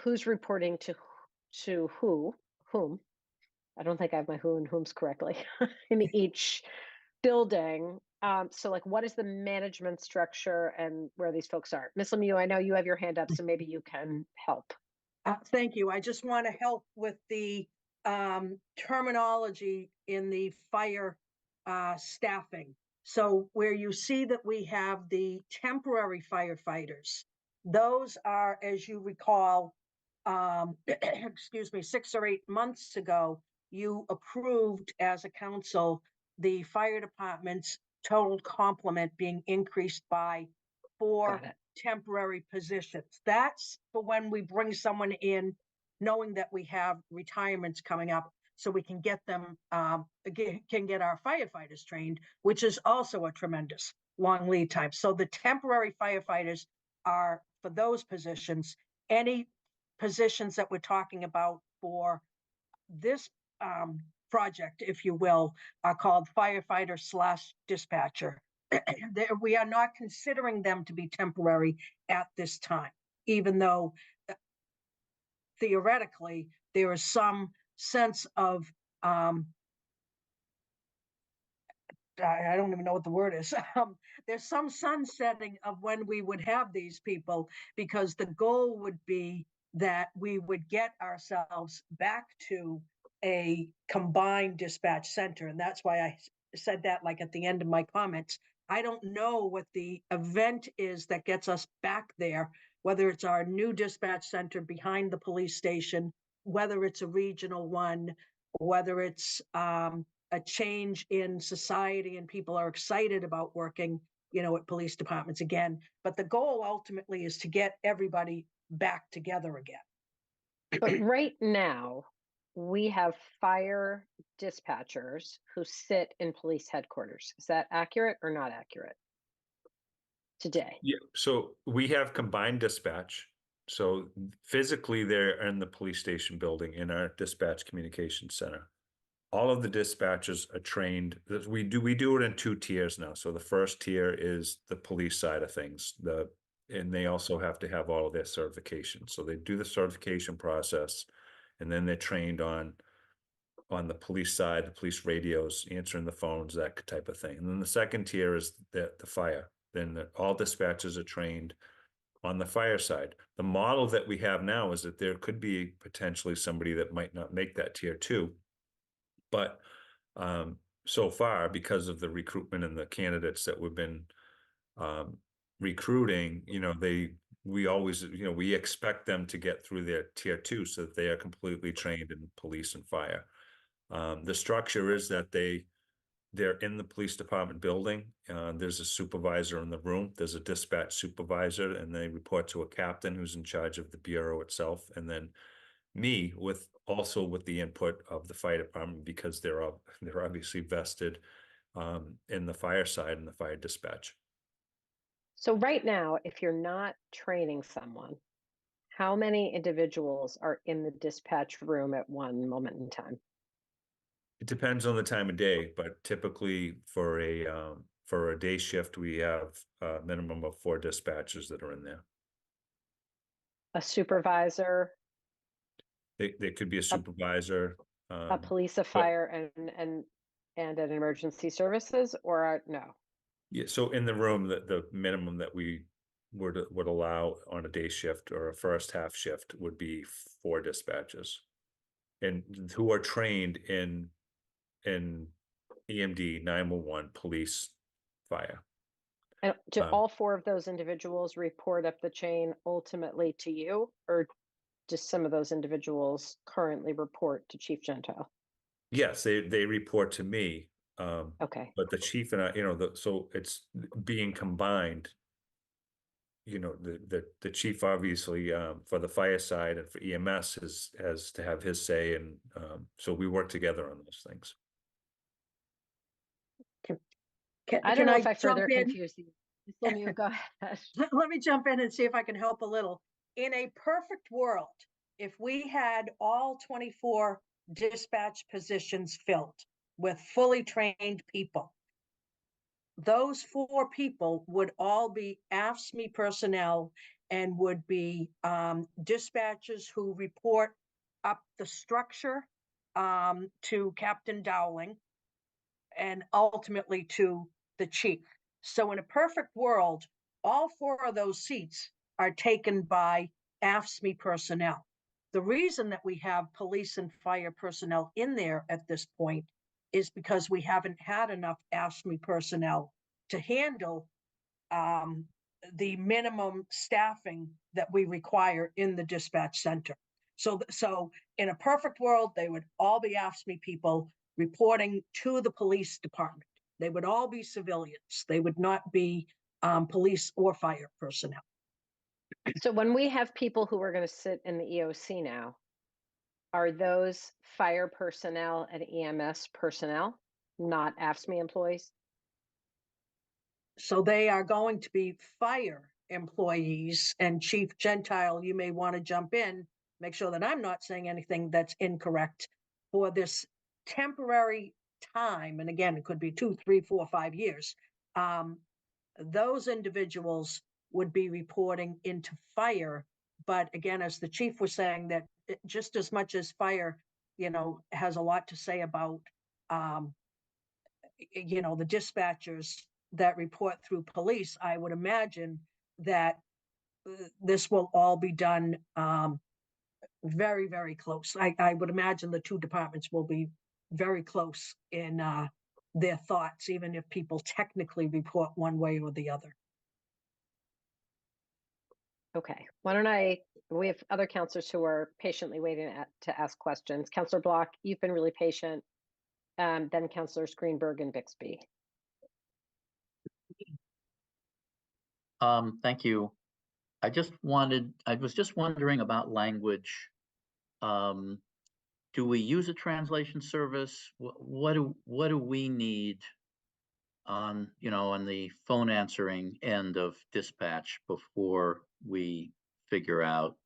who's reporting to whom. I don't think I have my who and whom's correctly in each building. So like, what is the management structure and where these folks are? Ms. Lemieux, I know you have your hand up, so maybe you can help. Thank you. I just want to help with the terminology in the fire staffing. So where you see that we have the temporary firefighters, those are, as you recall, excuse me, 6 or 8 months ago, you approved as a council the fire department's total complement being increased by 4 temporary positions. That's for when we bring someone in, knowing that we have retirements coming up, so we can get them, can get our firefighters trained, which is also a tremendous long lead time. So the temporary firefighters are for those positions. Any positions that we're talking about for this project, if you will, are called firefighter/dispatcher. We are not considering them to be temporary at this time, even though theoretically there is some sense of I don't even know what the word is. There's some sunsetting of when we would have these people, because the goal would be that we would get ourselves back to a combined dispatch center. And that's why I said that like at the end of my comments. I don't know what the event is that gets us back there, whether it's our new dispatch center behind the police station, whether it's a regional one, whether it's a change in society and people are excited about working, at police departments again. But the goal ultimately is to get everybody back together again. But right now, we have fire dispatchers who sit in police headquarters. Is that accurate or not accurate? Today? Yeah, so we have combined dispatch. So physically they're in the police station building in our dispatch communication center. All of the dispatchers are trained. We do it in 2 tiers now. So the first tier is the police side of things. And they also have to have all of their certification. So they do the certification process, and then they're trained on the police side, the police radios, answering the phones, that type of thing. And then the second tier is the fire. Then all dispatchers are trained on the fire side. The model that we have now is that there could be potentially somebody that might not make that tier 2. But so far, because of the recruitment and the candidates that we've been recruiting, we always, we expect them to get through their tier 2 so that they are completely trained in police and fire. The structure is that they're in the police department building. There's a supervisor in the room. There's a dispatch supervisor, and they report to a captain who's in charge of the bureau itself. And then me with the input of the fire department, because they're obviously vested in the fire side and the fire dispatch. So right now, if you're not training someone, how many individuals are in the dispatch room at one moment in time? It depends on the time of day, but typically for a day shift, we have a minimum of 4 dispatchers that are in there. A supervisor, They could be a supervisor. a police, a fire, and an emergency services, or no? Yeah, so in the room, the minimum that we would allow on a day shift or a first half shift would be 4 dispatchers, and who are trained in EMD, 911, police, fire. And do all 4 of those individuals report up the chain ultimately to you, or just some of those individuals currently report to Chief Gentile? Yes, they report to me. Okay. But the chief and I, so it's being combined. The chief obviously for the fire side and for EMS has to have his say, and so we work together on those things. I don't know if I jump further in? confuse you. Lemieux, go ahead. Let me jump in and see if I can help a little. In a perfect world, if we had all 24 dispatch positions filled with fully trained people, those 4 people would all be AFSCME personnel and would be dispatchers who report up the structure to Captain Dowling and ultimately to the chief. So in a perfect world, all 4 of those seats are taken by AFSCME personnel. The reason that we have police and fire personnel in there at this point is because we haven't had enough AFSCME personnel to handle the minimum staffing that we require in the dispatch center. So in a perfect world, they would all be AFSCME people reporting to the police department. They would all be civilians. They would not be police or fire personnel. So when we have people who are going to sit in the EOC now, are those fire personnel and EMS personnel, not AFSCME employees? So they are going to be fire employees, and Chief Gentile, you may want to jump in, make sure that I'm not saying anything that's incorrect for this temporary time. And again, it could be 2, 3, 4, 5 years. Those individuals would be reporting into fire. But again, as the chief was saying, that just as much as fire, has a lot to say about, you know, the dispatchers that report through police, I would imagine that this will all be done very, very close. I would imagine the two departments will be very close in their thoughts, even if people technically report one way or the other. Okay, we have other counselors who are patiently waiting to ask questions. Counselor Block, you've been really patient. Then Counselors Greenberg and Bixby. Thank you. I was just wondering about language. Do we use a translation service? What do we need on, on the phone answering end of dispatch before we figure out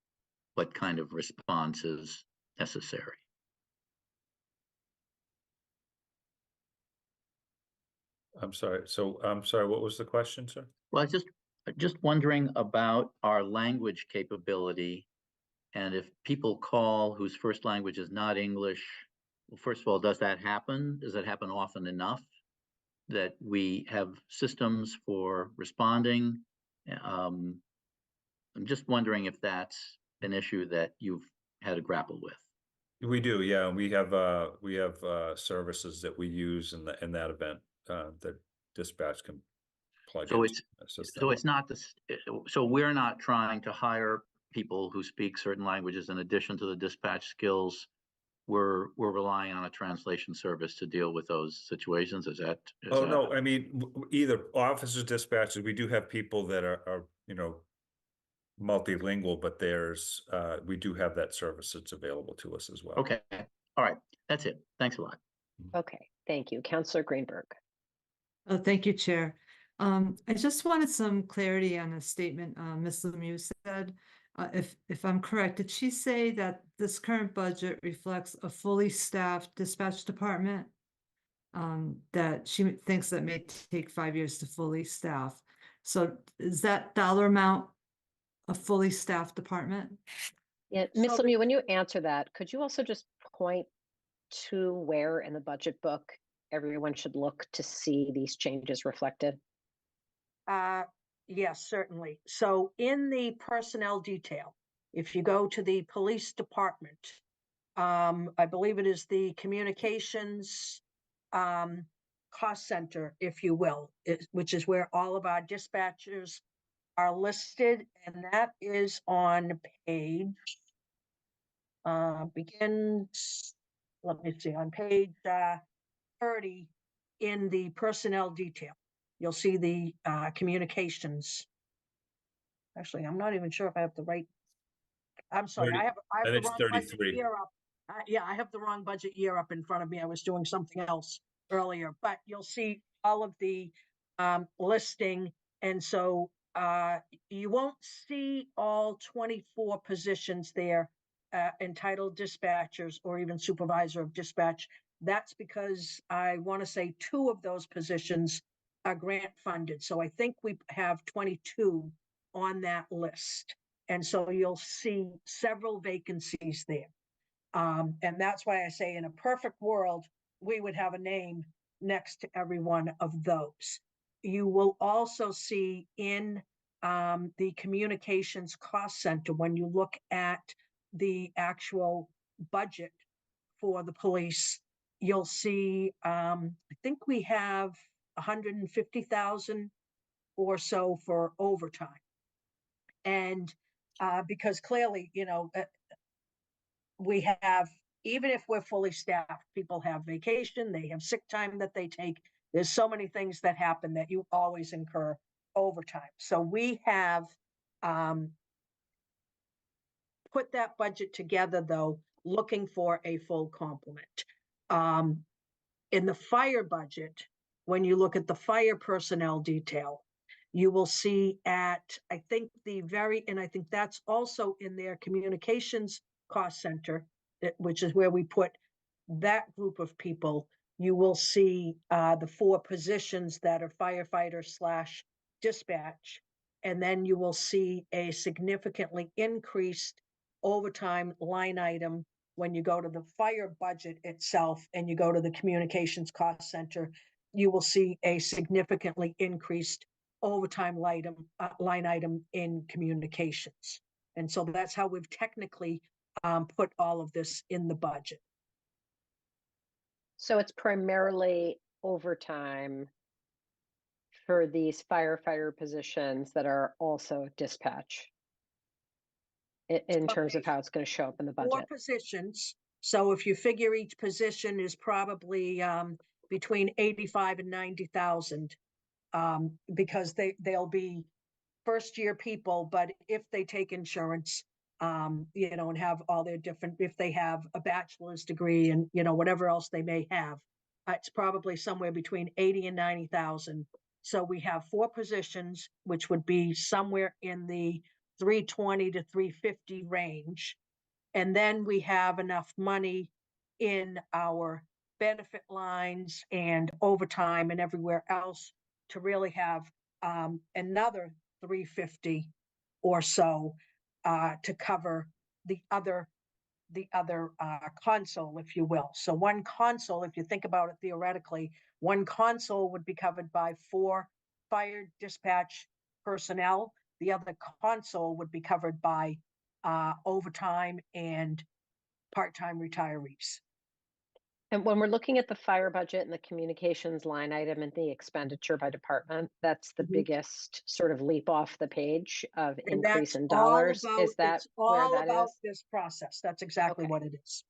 what kind of response is necessary? I'm sorry. So I'm sorry, what was the question, sir? Well, just wondering about our language capability. And if people call whose first language is not English, well, first of all, does that happen? Does that happen often enough that we have systems for responding? I'm just wondering if that's an issue that you've had to grapple with. We do, yeah. We have services that we use in that event that dispatch can plug So into. it's not this. So we're not trying to hire people who speak certain languages in addition to the dispatch skills. We're relying on a translation service to deal with those situations. Is that? No, I mean, either officers, dispatchers, we do have people that are multilingual, but we do have that service that's available to us as well. Okay. All right. That's it. Thanks a lot. Okay, thank you. Counselor Greenberg. Oh, thank you, Chair. I just wanted some clarity on a statement Ms. Lemieux said. If I'm correct, did she say that this current budget reflects a fully staffed dispatch department? That she thinks that may take 5 years to fully staff. So is that dollar amount a fully staffed department? Yeah, Ms. Lemieux, when you answer that, could you also just point to where in the budget book everyone should look to see these changes reflected? Yes, certainly. So in the personnel detail, if you go to the police department, I believe it is the communications cost center, if you will, which is where all of our dispatchers are listed, and that is on page begins, let me see, on page 30 in the personnel detail. You'll see the communications. Actually, I'm not even sure if I have the right. I'm sorry, 30, I have I the think it's wrong budget 33. year up. Yeah, I have the wrong budget year up in front of me. I was doing something else earlier, but you'll see all of the listing. And so you won't see all 24 positions there entitled dispatchers or even supervisor of dispatch. That's because I want to say 2 of those positions are grant funded. So I think we have 22 on that list. And so you'll see several vacancies there. And that's why I say in a perfect world, we would have a name next to every one of those. You will also see in the communications cost center, when you look at the actual budget for the police, you'll see, I think we have 150,000 or so for overtime. And because clearly, we have, even if we're fully staffed, people have vacation, they have sick time that they take. There's so many things that happen that you always incur overtime. So we have put that budget together, though, looking for a full complement. In the fire budget, when you look at the fire personnel detail, you will see at, I think and I think that's also in their communications cost center, which is where we put that group of people. You will see the 4 positions that are firefighter / dispatch, and then you will see a significantly increased overtime line item when you go to the fire budget itself and you go to the communications cost center. you will see a significantly increased overtime line item in communications. And so that's how we've technically put all of this in the budget. So it's primarily overtime for these firefighter positions that are also dispatch in terms of Okay. how it's going to show up in the 4 budget. positions. So if you figure each position is probably between 85 and 90,000, because they'll be first year people, but if they take insurance, you know, and have all their different, if they have a bachelor's degree and, you know, whatever else they may have, it's probably somewhere between 80 and 90,000. So we have 4 positions, which would be somewhere in the 320 to 350 range. And then we have enough money in our benefit lines and overtime and everywhere else to really have another 350 or so to cover the other console, if you will. So one console, if you think about it theoretically, one console would be covered by 4 fire dispatch personnel. The other console would be covered by overtime and part-time retirees. And when we're looking at the fire budget and the communications line item and the expenditure by department, that's the biggest sort of leap off the page of And increase that's in all dollars. about, Is that it's where all that about is? this process. That's exactly Okay. what it is.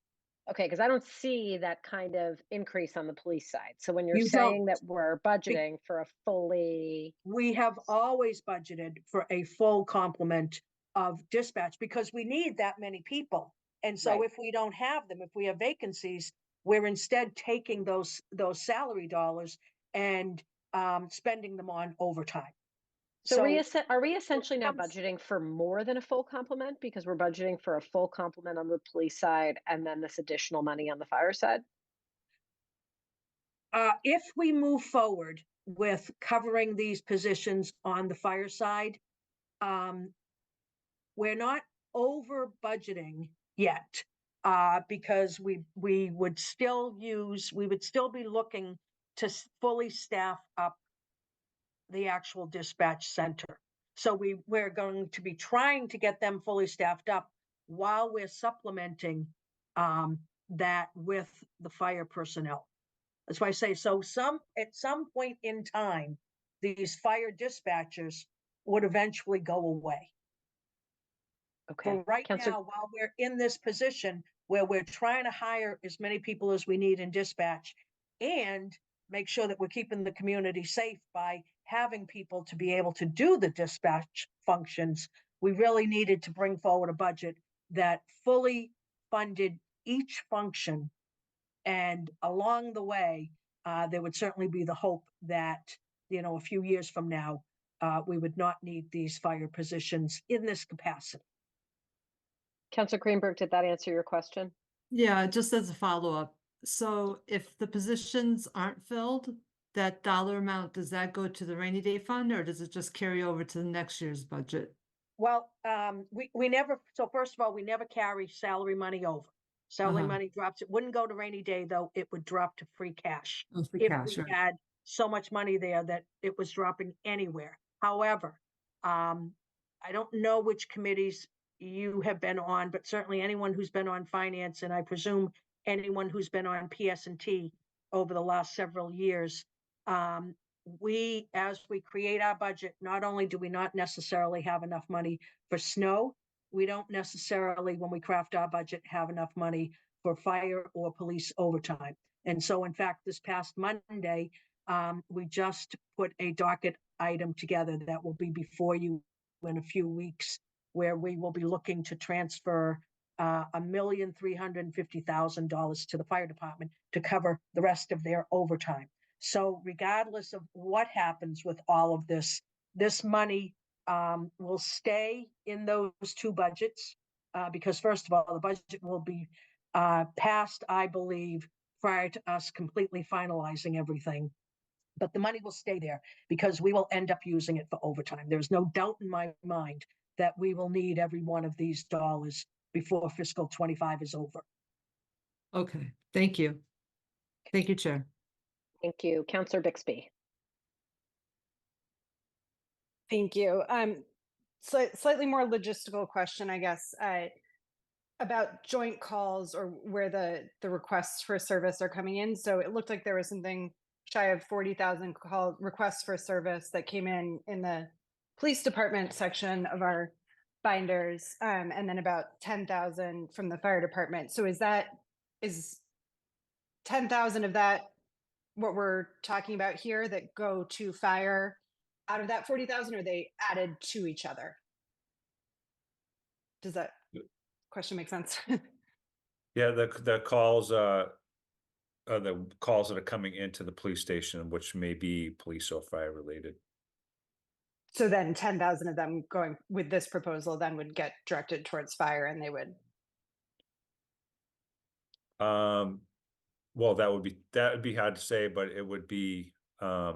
Okay, because I don't see that kind of increase on the police side. So when you're You saying don't. that we're budgeting for a fully, We have always budgeted for a full complement of dispatch because we need that many people. And so Right. if we don't have them, if we have vacancies, we're instead taking those salary dollars and spending them on overtime. so are we essentially now becomes- budgeting for more than a full complement? Because we're budgeting for a full complement on the police side and then this additional money on the fire side? If we move forward with covering these positions on the fire side, we're not over budgeting yet, because we would still be looking to fully staff up the actual dispatch center. So we're going to be trying to get them fully staffed up while we're supplementing that with the fire personnel. That's why I say, so at some point in time, these fire dispatchers would eventually go away. Okay. But right Counselor- now, while we're in this position where we're trying to hire as many people as we need in dispatch and make sure that we're keeping the community safe by having people to be able to do the dispatch functions, we really needed to bring forward a budget that fully funded each function. And along the way, there would certainly be the hope that, you know, a few years from now, we would not need these fire positions in this capacity. Counselor Greenberg, did that answer your question? Yeah, just as a follow-up. So if the positions aren't filled, that dollar amount, does that go to the rainy day fund or does it just carry over to the next year's budget? Well, we never, so first of all, we never carry salary money over. Salary money drops. It wouldn't go to rainy day, though. It would drop to free cash. Oh, free If cash, we right. had so much money there that it was dropping anywhere. However, I don't know which committees you have been on, but certainly anyone who's been on finance, and I presume anyone who's been on PS&T over the last several years, as we create our budget, not only do we not necessarily have enough money for snow, we don't necessarily, when we craft our budget, have enough money for fire or police overtime. And so, in fact, this past Monday, we just put a docket item together that will be before you in a few weeks, where we will be looking to transfer $1,350,000 to the fire department to cover the rest of their overtime. So regardless of what happens with all of this, this money will stay in those 2 budgets because first of all, the budget will be passed, I believe, prior to us completely finalizing everything. But the money will stay there because we will end up using it for overtime. There's no doubt in my mind that we will need every one of these dollars before fiscal 25 is over. Okay, thank you. Thank you, Chair. Thank you. Counselor Bixby. Thank you. Slightly more logistical question, I guess, about joint calls or where the requests for service are coming in. So it looked like there was something shy of 40,000 call requests for service that came in the police department section of our binders, and then about 10,000 from the fire department. So is 10,000 of that what we're talking about here that go to fire out of that 40,000, or are they added to each other? Does that question make sense? Yeah, the calls are the calls that are coming into the police station, which may be police or fire related. So then 10,000 of them going with this proposal then would get directed towards fire, and they would. Well, that would be hard to say, but it would be, I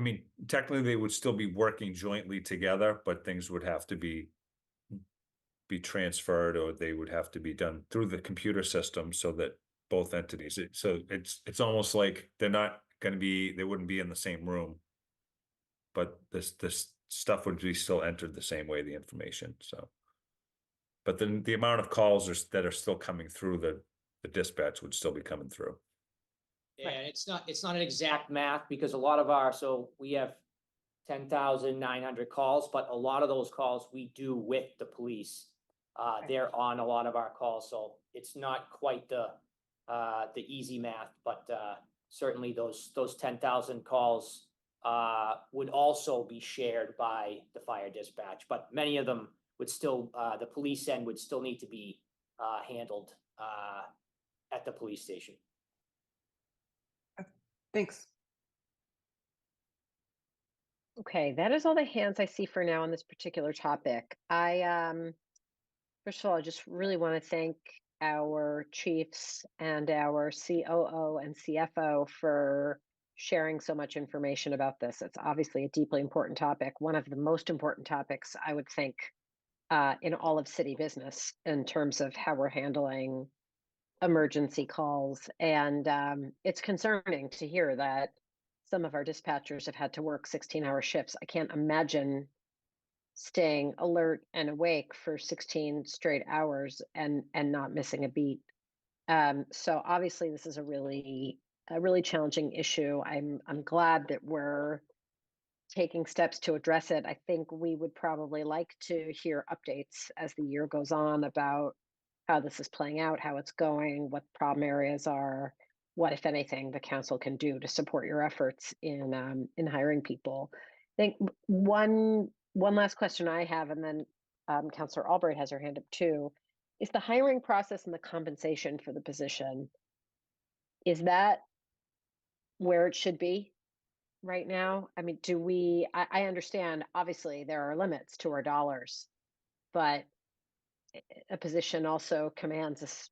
mean, technically they would still be working jointly together, but things would have to be transferred, or they would have to be done through the computer system so that both entities, so it's almost like they're not going to be, they wouldn't be in the same room, but this stuff would be still entered the same way, the information. So, but then the amount of calls that are still coming through the dispatch would still be coming through. Yeah, and it's not an exact math, because a lot of so we have 10,900 calls, but a lot of those calls we do with the police. They're on a lot of our calls, so it's not quite the easy math, but certainly those 10,000 calls would also be shared by the fire dispatch, but many of them would still, the police end would still need to be handled at the police station. Thanks. Okay, that is all the hands I see for now on this particular topic. First of all, I just really want to thank our chiefs and our COO and CFO for sharing so much information about this. It's obviously a deeply important topic, one of the most important topics, I would think, in all of city business in terms of how we're handling emergency calls. And it's concerning to hear that some of our dispatchers have had to work 16-hour shifts. I can't imagine staying alert and awake for 16 straight hours and not missing a beat. So obviously this is a really challenging issue. I'm glad that we're taking steps to address it. I think we would probably like to hear updates as the year goes on about how this is playing out, how it's going, what the problem areas are, what, if anything, the council can do to support your efforts in hiring people. I think one last question I have, and then Councillor Albright has her hand up too, is the hiring process and the compensation for the position. Is that where it should be right now? I mean, I understand, obviously, there are limits to our dollars, but a position also commands this,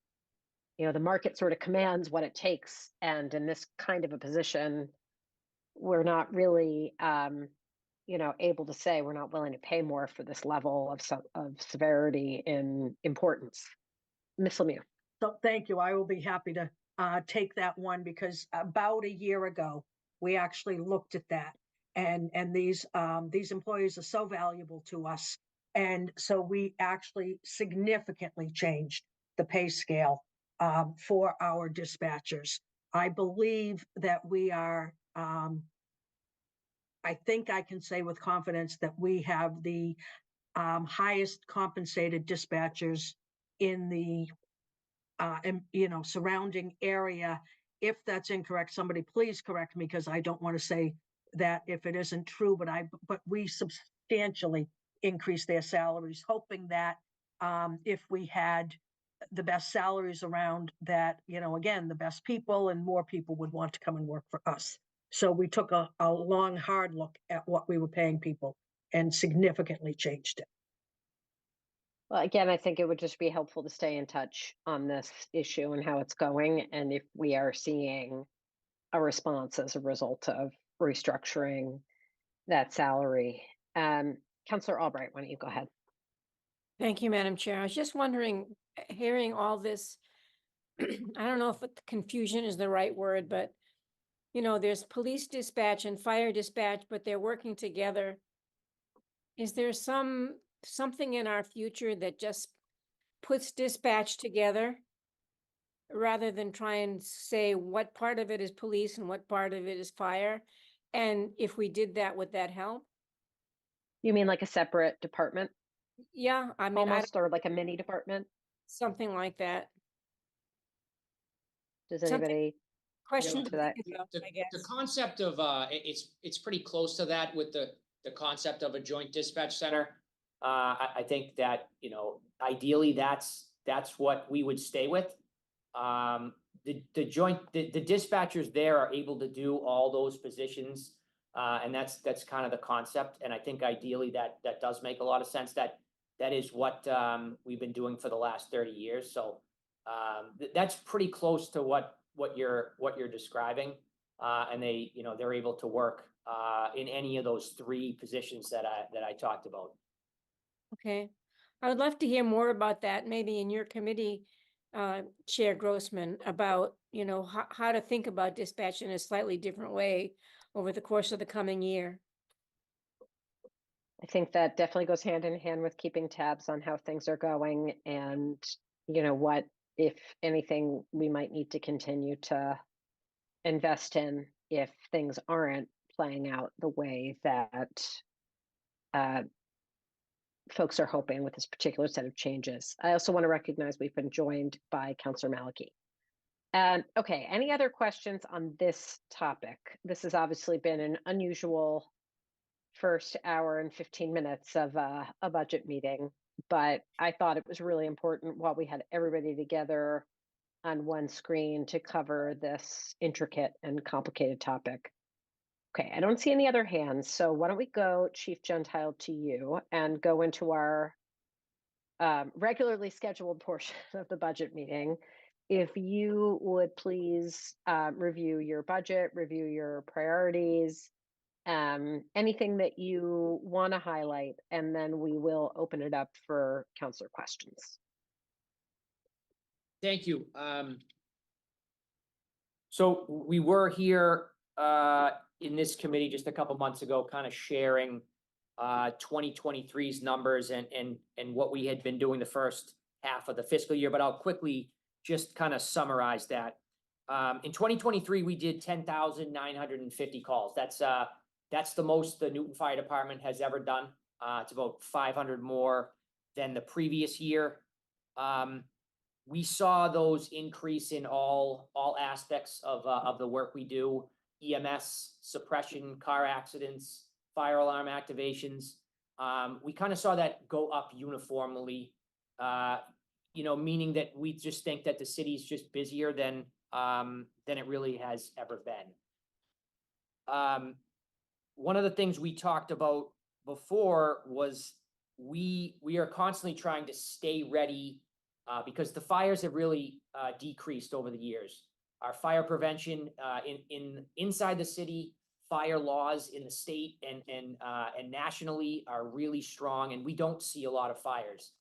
the market sort of commands what it takes. And in this kind of a position, we're not really, able to say we're not willing to pay more for this level of severity in importance. Ms. Lemieux. So thank you. I will be happy to take that one, because about a year ago, we actually looked at that. And these employees are so valuable to us. And so we actually significantly changed the pay scale for our dispatchers. I believe that we are, I think I can say with confidence that we have the highest compensated dispatchers in the surrounding area. If that's incorrect, somebody please correct me, because I don't want to say that if it isn't true, but we substantially increased their salaries, hoping that if we had the best salaries around, that, again, the best people and more people would want to come and work for us. So we took a long, hard look at what we were paying people and significantly changed it. Well, again, I think it would just be helpful to stay in touch on this issue and how it's going, and if we are seeing a response as a result of restructuring that salary. Councillor Albright, why don't you go ahead? Thank you, Madam Chair. I was just wondering, hearing all this I don't know if confusion is the right word, but there's police dispatch and fire dispatch, but they're working together. Is there something in our future that just puts dispatch together rather than try and say what part of it is police and what part of it is fire? And if we did that, would that help? You mean like a separate department, Yeah, I mean, almost, or like a mini department? something like that. Does Something- anybody? Question to to that. think about, I The guess. concept of, it's pretty close to that with the concept of a joint dispatch center. I think that, ideally, that's what we would stay with. The dispatchers there are able to do all those positions. And that's kind of the concept. And I think ideally that does make a lot of sense. That is what we've been doing for the last 30 years. So that's pretty close to what you're describing. And they're able to work in any of those three positions that I talked about. Okay, I would love to hear more about that, maybe in your committee, Chair Grossman, about, how to think about dispatch in a slightly different way over the course of the coming year. I think that definitely goes hand in hand with keeping tabs on how things are going and, what, if anything, we might need to continue to invest in if things aren't playing out the way that folks are hoping with this particular set of changes. I also want to recognize we've been joined by Councillor Malachy. Okay, any other questions on this topic? This has obviously been an unusual first hour and 15 minutes of a budget meeting, but I thought it was really important while we had everybody together on one screen to cover this intricate and complicated topic. Okay, I don't see any other hands, so why don't we go, Chief Gentile, to you and go into our regularly scheduled portion of the budget meeting. If you would please review your budget, review your priorities, anything that you want to highlight, and then we will open it up for councilor questions. Thank you. So we were here in this committee just a couple months ago, kind of sharing 2023's numbers and what we had been doing the first half of the fiscal year, but I'll quickly just kind of summarize that. In 2023, we did 10,950 calls. That's the most the Newton Fire Department has ever done. It's about 500 more than the previous year. We saw those increase in all aspects of the work we do: EMS, suppression, car accidents, fire alarm activations. We kind of saw that go up uniformly, meaning that we just think that the city's just busier than it really has ever been. One of the things we talked about before was we are constantly trying to stay ready because the fires have really decreased over the years. Our fire prevention inside the city, fire laws in the state and nationally are really strong, and we don't see a lot of fires.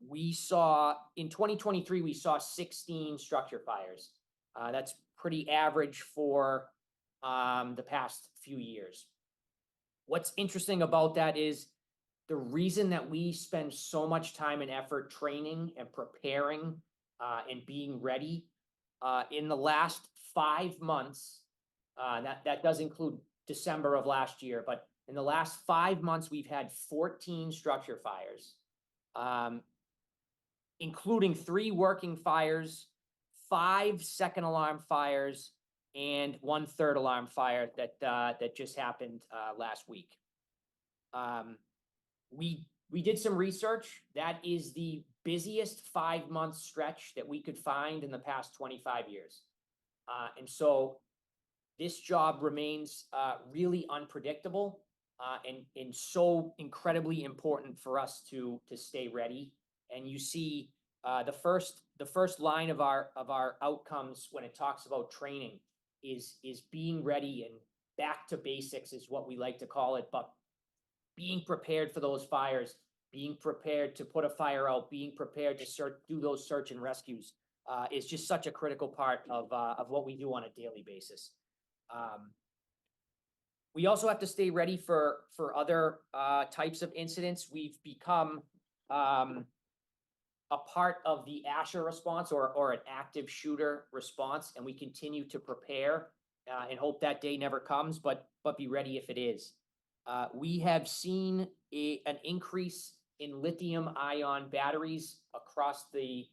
We saw in 2023, we saw 16 structure fires. That's pretty average for the past few years. What's interesting about that is the reason that we spend so much time and effort training and preparing and being ready in the last 5 months, that does include December of last year, but in the last 5 months, we've had 14 structure fires, including 3 working fires, 5 second alarm fires, and 1 third alarm fire that just happened last week. We did some research. That is the busiest 5-month stretch that we could find in the past 25 years. And so this job remains really unpredictable and so incredibly important for us to stay ready. And you see the first line of our outcomes when it talks about training is being ready, and back to basics is what we like to call it, but being prepared for those fires, being prepared to put a fire out, being prepared to do those search and rescues. is just such a critical part of what we do on a daily basis. We also have to stay ready for other types of incidents. We've become a part of the ASHA response or an active shooter response, and we continue to prepare and hope that day never comes, but be ready if it is. We have seen an increase in lithium-ion batteries across the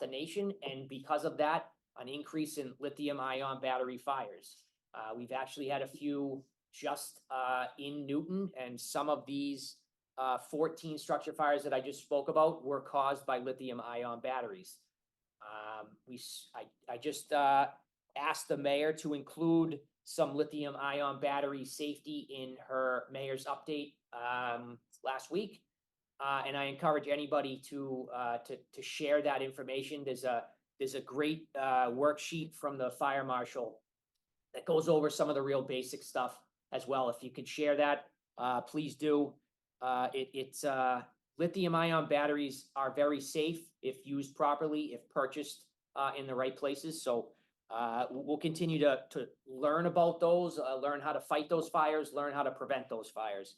nation, and because of that, an increase in lithium-ion battery fires. We've actually had a few just in Newton, and some of these 14 structure fires that I just spoke about were caused by lithium-ion batteries. I just asked the mayor to include some lithium-ion battery safety in her mayor's update last week, and I encourage anybody to share that information. There's a great worksheet from the fire marshal that goes over some of the real basic stuff as well. If you could share that, please do. Lithium-ion batteries are very safe if used properly, if purchased in the right places. So we'll continue to learn about those, learn how to fight those fires, learn how to prevent those fires.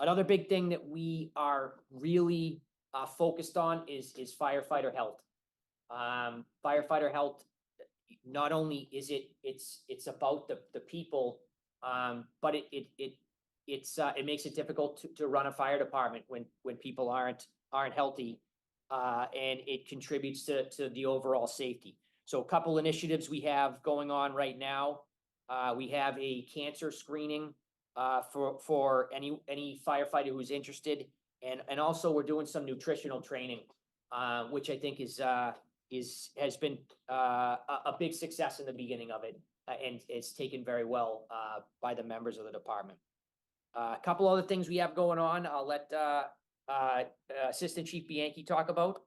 Another big thing that we are really focused on is firefighter health. Firefighter health, not only is it's about the people, but it makes it difficult to run a fire department when people aren't healthy, and it contributes to the overall safety. So a couple initiatives we have going on right now. We have a cancer screening for any firefighter who's interested, and also we're doing some nutritional training, which I think has been a big success in the beginning of it, and it's taken very well by the members of the department. A couple other things we have going on, I'll let Assistant Chief Bianchi talk about.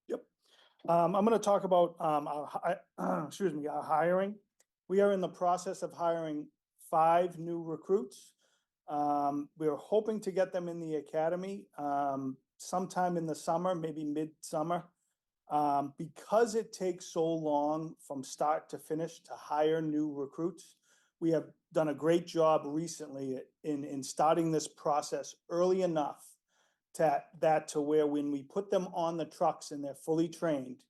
Yep. I'm going to talk about our hiring. We are in the process of hiring 5 new recruits. We are hoping to get them in the academy sometime in the summer, maybe mid-summer. Because it takes so long from start to finish to hire new recruits, we have done a great job recently in starting this process early enough to where when we put them on the trucks and they're fully trained,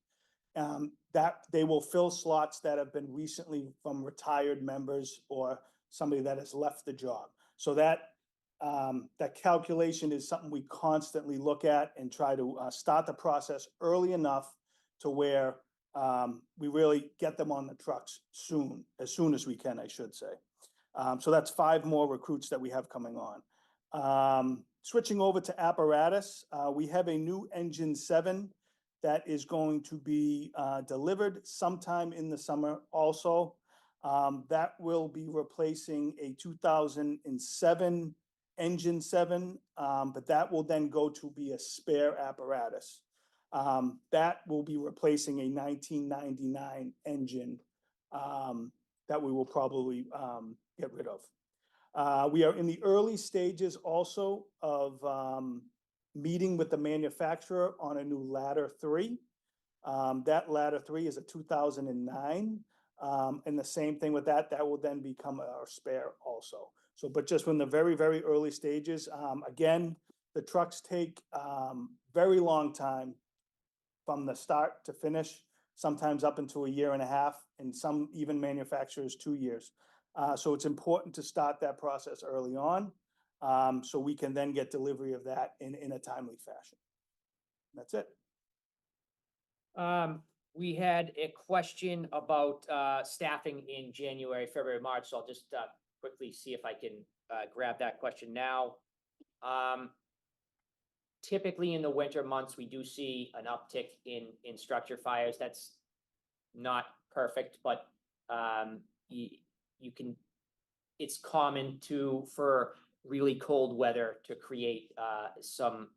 that they will fill slots that have been recently from retired members or somebody that has left the job. So that calculation is something we constantly look at and try to start the process early enough to where we really get them on the trucks as soon as we can, I should say. So that's 5 more recruits that we have coming on. Switching over to apparatus, we have a new Engine 7 that is going to be delivered sometime in the summer also. That will be replacing a 2007 Engine 7, but that will then go to be a spare apparatus. That will be replacing a 1999 engine that we will probably get rid of. We are in the early stages also of meeting with the manufacturer on a new Ladder 3. That Ladder 3 is a 2009. And the same thing with that will then become our spare also. So, but just from the very, very early stages, again, the trucks take very long time from the start to finish, sometimes up into 1.5 years, and some even manufacturers 2 years. So it's important to start that process early on, so we can then get delivery of that in a timely fashion. That's it. We had a question about staffing in January, February, March, so I'll just quickly see if I can grab that question now. Typically in the winter months, we do see an uptick in structure fires. That's not perfect, but it's common for really cold weather to create some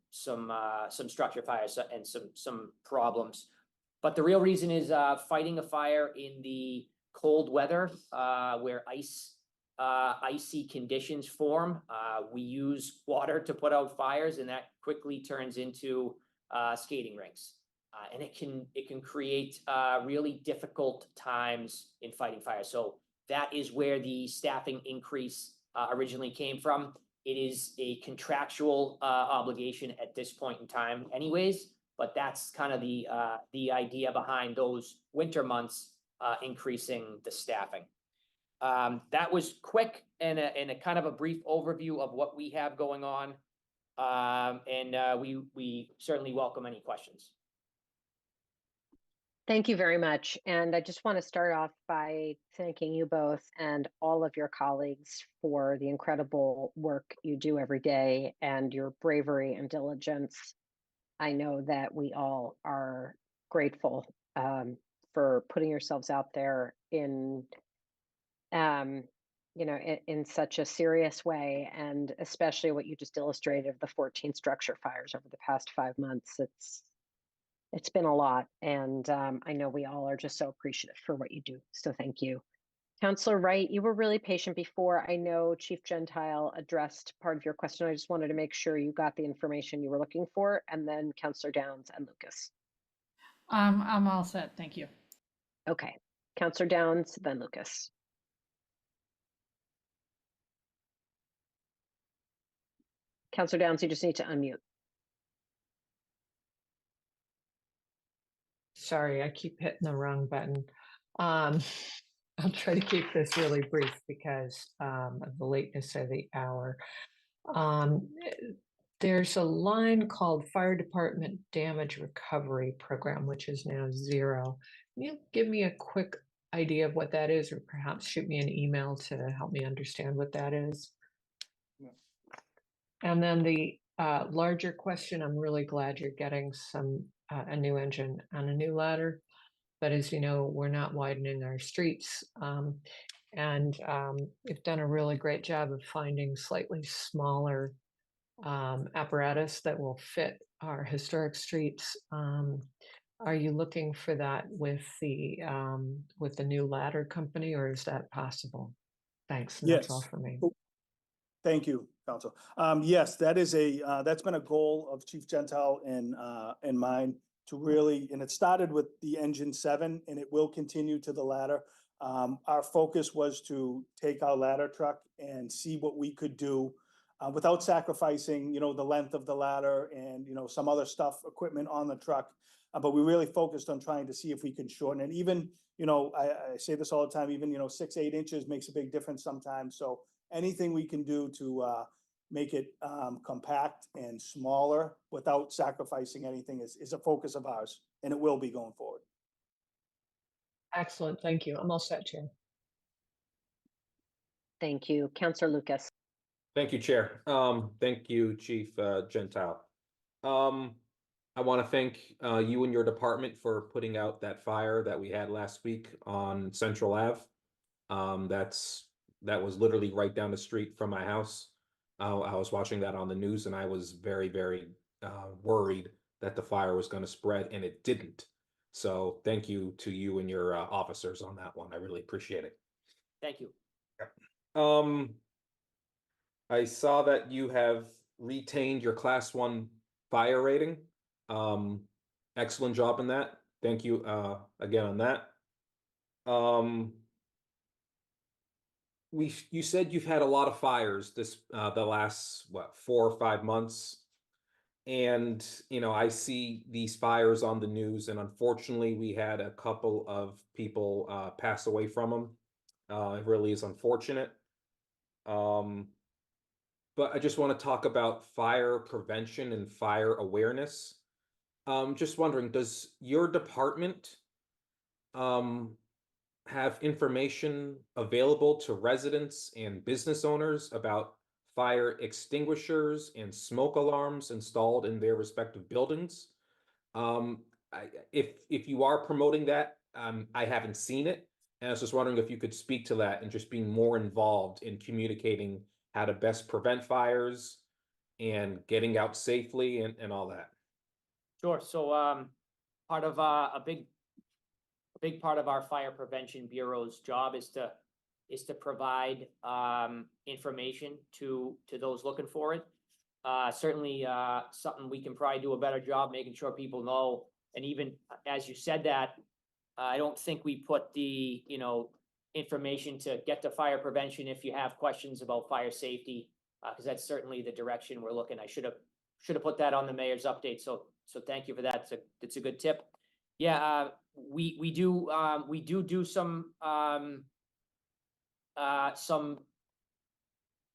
structure fires and some problems. But the real reason is fighting a fire in the cold weather where icy conditions form. We use water to put out fires, and that quickly turns into skating rinks. And it can create really difficult times in fighting fire. So that is where the staffing increase originally came from. It is a contractual obligation at this point in time anyways, but that's kind of the idea behind those winter months increasing the staffing. That was quick and a kind of a brief overview of what we have going on. And we certainly welcome any questions. Thank you very much. And I just want to start off by thanking you both and all of your colleagues for the incredible work you do every day and your bravery and diligence. I know that we all are grateful for putting yourselves out there in, in such a serious way, and especially what you just illustrated of the 14 structure fires over the past 5 months. It's been a lot, and I know we all are just so appreciative for what you do. So thank you. Councillor Wright, you were really patient before. I know Chief Gentile addressed part of your question. I just wanted to make sure you got the information you were looking for, and then Councillor Downs and Lucas. I'm all set. Thank you. Okay, Councillor Downs, then Lucas. Councillor Downs, you just need to unmute. Sorry, I keep hitting the wrong button. I'll try to keep this really brief because of the lateness of the hour. There's a line called Fire Department Damage Recovery Program, which is now 0. Can you give me a quick idea of what that is, or perhaps shoot me an email to help me understand what that is? Yeah. And then the larger question, I'm really glad you're getting a new engine and a new ladder. But as you know, we're not widening our streets. And we've done a really great job of finding slightly smaller apparatus that will fit our historic streets. Are you looking for that with the new ladder company, or is that possible? Thanks. And that's all Yes. for me. Thank you, Council. Yes, that is that's been a goal of Chief Gentile and mine to really, and it started with the engine 7 and it will continue to the ladder. Our focus was to take our ladder truck and see what we could do without sacrificing, the length of the ladder and, some other stuff, equipment on the truck. But we really focused on trying to see if we can shorten it. Even, I say this all the time, even, 6-8 inches makes a big difference sometimes. So anything we can do to make it compact and smaller without sacrificing anything is a focus of ours, and it will be going forward. Excellent. Thank you. I'm all set, Chair. Thank you. Councillor Lucas. Thank you, Chair. Thank you, Chief Gentile. I want to thank you and your department for putting out that fire that we had last week on Central Ave. That was literally right down the street from my house. I was watching that on the news, and I was very, very worried that the fire was going to spread, and it didn't. So thank you to you and your officers on that one. I really appreciate it. Thank you. I saw that you have retained your Class 1 fire rating. Excellent job in that. Thank you again on that. You said you've had a lot of fires the last 4 or 5 months, and I see these fires on the news, and unfortunately we had a couple of people pass away from them. It really is unfortunate. But I just want to talk about fire prevention and fire awareness. Just wondering, does your department have information available to residents and business owners about fire extinguishers and smoke alarms installed in their respective buildings? If you are promoting that, I haven't seen it, and I was just wondering if you could speak to that and just being more involved in communicating how to best prevent fires and getting out safely and all that. Sure. So part of a big part of our Fire Prevention Bureau's job is to provide information to those looking for it. Certainly something we can probably do a better job making sure people know And even as you said that, I don't think we put the, information to get to fire prevention if you have questions about fire safety, because that's certainly the direction we're looking. I should have put that on the mayor's update. So thank you for that. It's a good tip. Yeah, we do some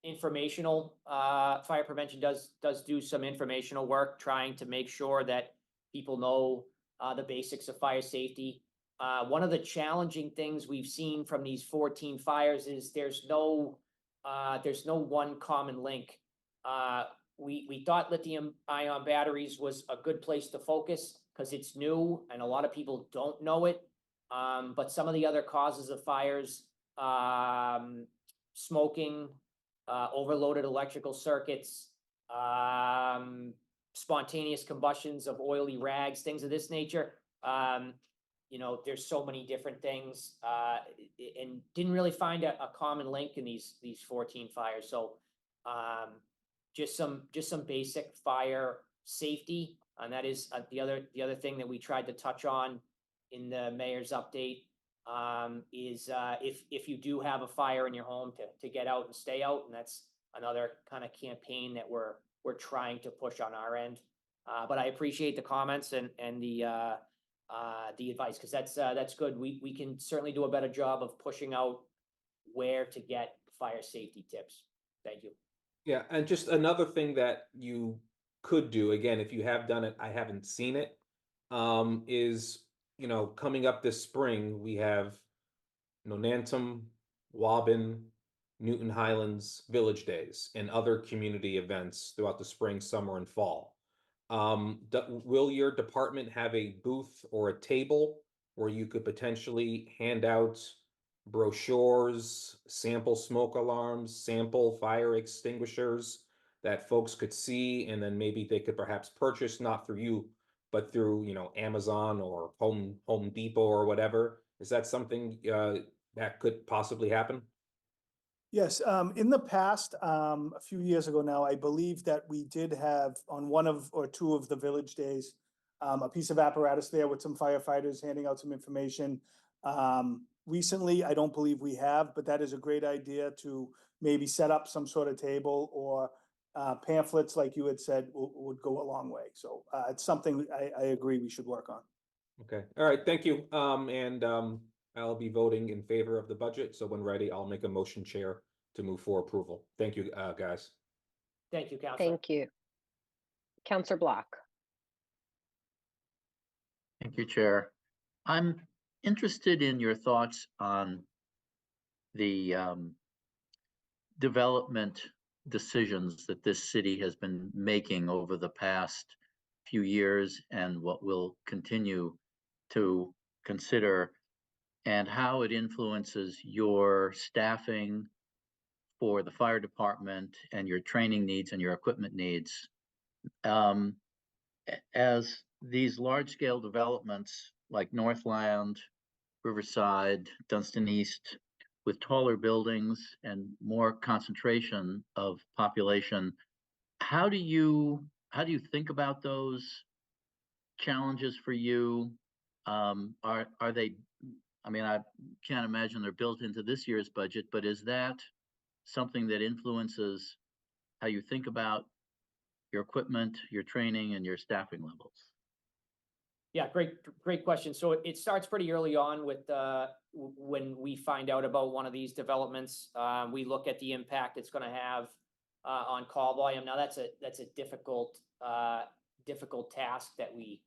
informational, fire prevention does do some informational work, trying to make sure that people know the basics of fire safety. One of the challenging things we've seen from these 14 fires is there's no one common link. We thought lithium ion batteries was a good place to focus because it's new and a lot of people don't know it. But some of the other causes of fires, smoking, overloaded electrical circuits, spontaneous combustions of oily rags, things of this nature. There's so many different things, and didn't really find a common link in these 14 fires. So, just some basic fire safety, and that is the other thing that we tried to touch on in the mayor's update, is if you do have a fire in your home, to get out and stay out, and that's another kind of campaign that we're trying to push on our end. But I appreciate the comments and the advice, because that's good. We can certainly do a better job of pushing out where to get fire safety tips. Thank you. Yeah, and just another thing that you could do, again, if you have done it, I haven't seen it, is, coming up this spring, we have, Nantum, Waban, Newton Highlands Village Days, and other community events throughout the spring, summer, and fall. Will your department have a booth or a table where you could potentially hand out brochures, sample smoke alarms, sample fire extinguishers that folks could see, and then maybe they could perhaps purchase, not through you, but through, Amazon or Home Depot or whatever? Is that something that could possibly happen? Yes, in the past, a few years ago now, I believe that we did have on one or two of the village days, a piece of apparatus there with some firefighters handing out some information. Recently, I don't believe we have, but that is a great idea to maybe set up some sort of table, or pamphlets, like you had said, would go a long way. So it's something I agree we should work on. Okay, all right, thank you. I'll be voting in favor of the budget, so when ready, I'll make a motion, Chair, to move for approval. Thank you, guys. Thank you, Counselor. Thank you. Counselor Block. Thank you, Chair. I'm interested in your thoughts on the development decisions that this city has been making over the past few years, and what we'll continue to consider, and how it influences your staffing for the fire department and your training needs and your equipment needs. As these large-scale developments like Northland, Riverside, Dunstan East, with taller buildings and more concentration of population, how do you think about those challenges for you? Are they, I mean, I can't imagine they're built into this year's budget, but is that something that influences how you think about your equipment, your training, and your staffing levels? Yeah, great question. So it starts pretty early on with when we find out about one of these developments. We look at the impact it's going to have on call volume. Now that's a difficult task that we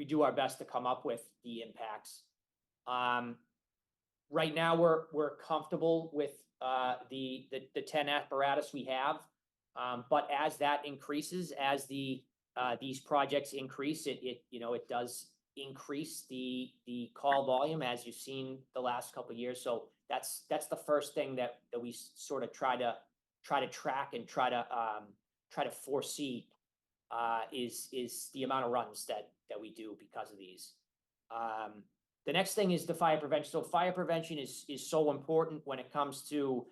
do our best to come up with the impacts. Right now we're comfortable with the 10 apparatus we have, but as that increases, as these projects increase, it does increase the call volume, as you've seen the last couple of years. So that's the first thing that we sort of try to track and try to foresee, is the amount of runs that we do because of these. The next thing is the fire prevention. So fire prevention is so important when it comes to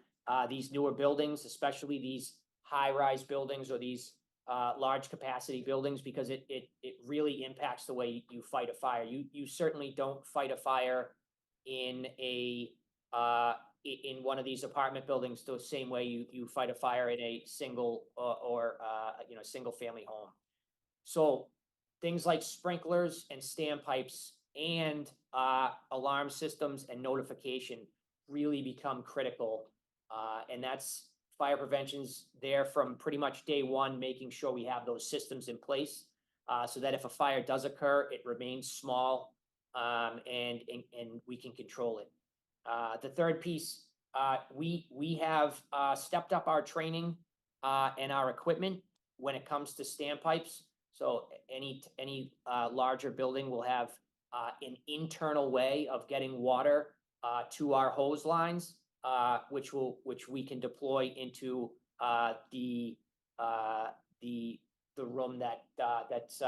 these newer buildings, especially these high-rise buildings or these large capacity buildings because it really impacts the way you fight a fire. You certainly don't fight a fire in in one of these apartment buildings the same way you fight a fire in a single or single family home. So things like sprinklers and standpipes and alarm systems and notification really become critical. And that's fire prevention's there from pretty much day one, making sure we have those systems in place so that if a fire does occur, it remains small and we can control it. The third piece, we have stepped up our training and our equipment when it comes to standpipes. So any larger building will have an internal way of getting water to our hose lines, which we can deploy into the room that's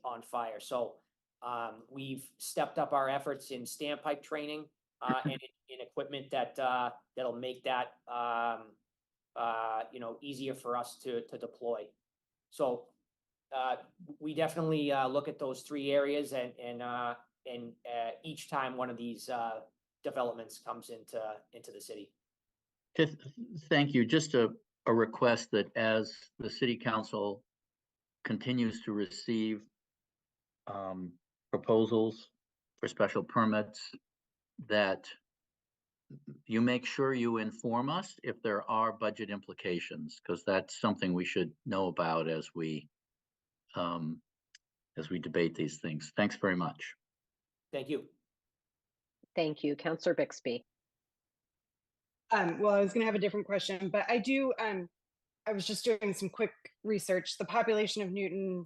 on fire. So we've stepped up our efforts in standpipe training and in equipment that'll make that easier for us to deploy. So we definitely look at those three areas and each time one of these developments comes into the city. Thank you. Just a request that as the city council continues to receive proposals for special permits, that you make sure you inform us if there are budget implications, because that's something we should know about as we debate these things. Thanks very much. Thank you. Thank you. Councillor Bixby. Well, I was going to have a different question, but I do, I was just doing some quick research. The population of Newton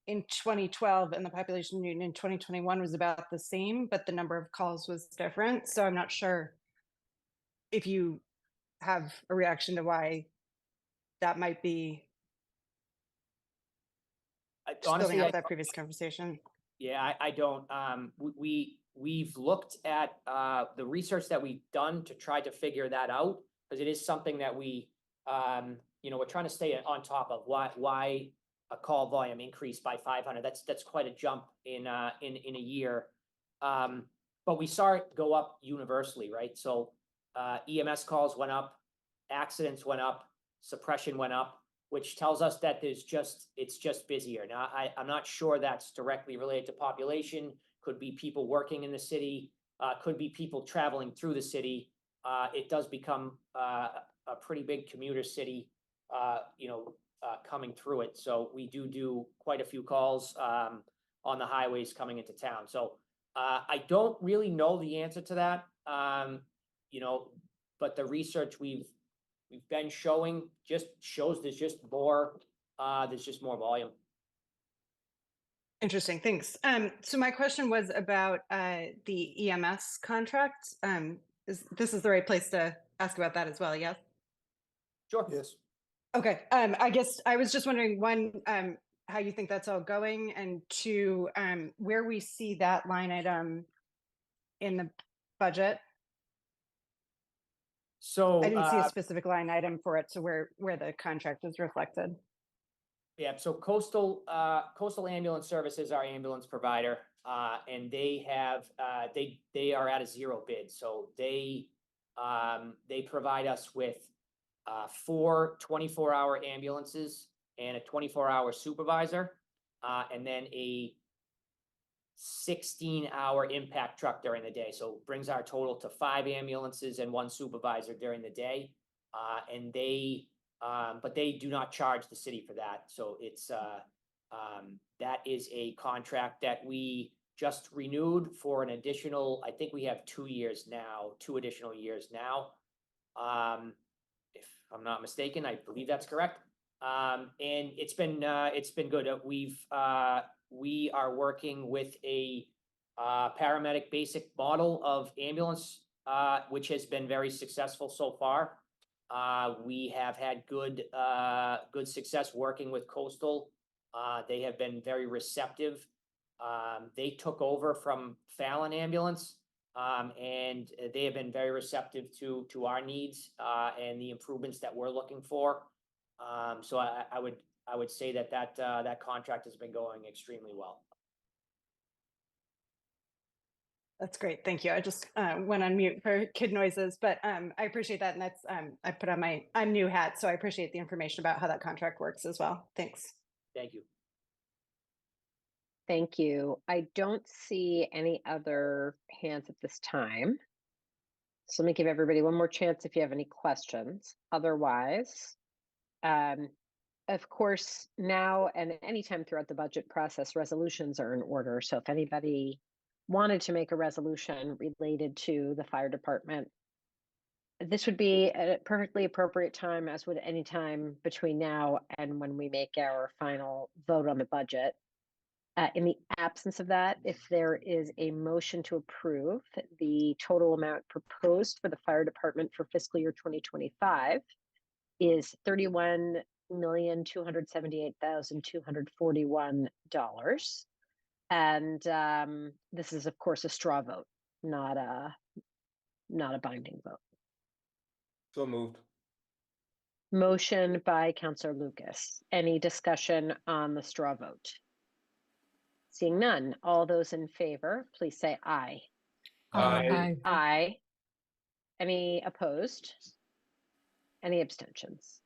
in 2012 and the population of Newton in 2021 was about the same, but the number of calls was different. So I'm not sure if you have a reaction to why that might be. Just Honestly, building out that previous conversation. Yeah, I don't. We've looked at the research that we've done to try to figure that out, because it is something that we're trying to stay on top of. Why a call volume increased by 500? That's quite a jump in a year. But we saw it go up universally, right? So EMS calls went up, accidents went up, suppression went up, which tells us that it's just busier. Now, I'm not sure that's directly related to population. Could be people working in the city, could be people traveling through the city. It does become a pretty big commuter city, coming through it. So we do quite a few calls on the highways coming into town. So I don't really know the answer to that, but the research we've been showing just shows there's just more volume. Interesting, thanks. So my question was about the EMS contract. This is the right place to ask about that as well, yes? Sure. Yes. Okay, I guess I was just wondering, one, how you think that's all going, and two, where we see that line item in the budget. So I didn't see a specific line item for it, so where the contract is reflected. Yeah, so Coastal Ambulance Services, our ambulance provider, and they have they are at a zero bid. So they provide us with 4 24-hour ambulances and a 24-hour supervisor, and then a 16-hour impact truck during the day. So brings our total to 5 ambulances and 1 supervisor during the day. And but they do not charge the city for that. So it's that is a contract that we just renewed for an additional, I think we have 2 years now, 2 additional years now. If I'm not mistaken, I believe that's correct. And it's been good. We are working with a paramedic basic model of ambulance, which has been very successful so far. We have had good success working with Coastal. They have been very receptive. They took over from Fallon Ambulance, and they have been very receptive to our needs and the improvements that we're looking for. So I I would say that contract has been going extremely well. That's great. Thank you. I just went on mute for kid noises, but I appreciate that. And that's I put on my I'm new hat, so I appreciate the information about how that contract works as well. Thanks. Thank you. Thank you. I don't see any other hands at this time. So let me give everybody one more chance if you have any questions. Otherwise, of course, now and anytime throughout the budget process, resolutions are in order. So if anybody wanted to make a resolution related to the fire department, this would be a perfectly appropriate time, as would any time between now and when we make our final vote on the budget. In the absence of that, if there is a motion to approve the total amount proposed for the fire department for fiscal year 2025 is $31,278,241. And this is, of course, a straw vote, not a binding vote. So moved. Motion by Councillor Lucas. Any discussion on the straw vote? Seeing none, all those in favor, please say aye. Aye. Aye. Any opposed? Any abstentions?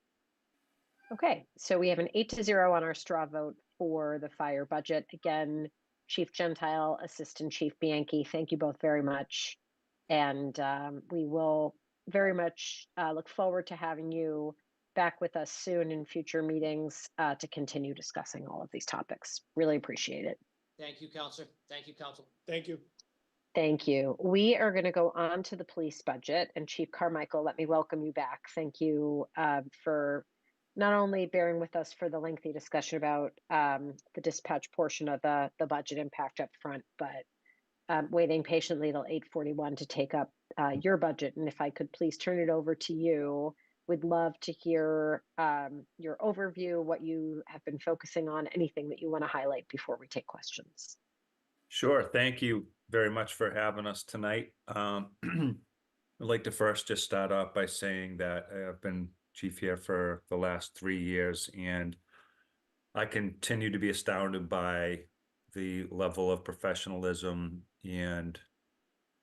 Okay, so we have an 8-0 on our straw vote for the fire budget. Again, Chief Gentile, Assistant Chief Bianchi, thank you both very much. And we will very much look forward to having you back with us soon in future meetings to continue discussing all of these topics. Really appreciate it. Thank you, Counselor. Thank you, Council. Thank you. Thank you. We are going to go on to the police budget, and Chief Carmichael, let me welcome you back. Thank you for not only bearing with us for the lengthy discussion about the dispatch portion of the budget impact up front, but waiting patiently till 8:41 to take up your budget. And if I could please turn it over to you, we'd love to hear your overview, what you have been focusing on, anything that you want to highlight before we take questions. Sure. Thank you very much for having us tonight. I'd like to first just start off by saying that I've been chief here for the last 3 years, and I continue to be astounded by the level of professionalism and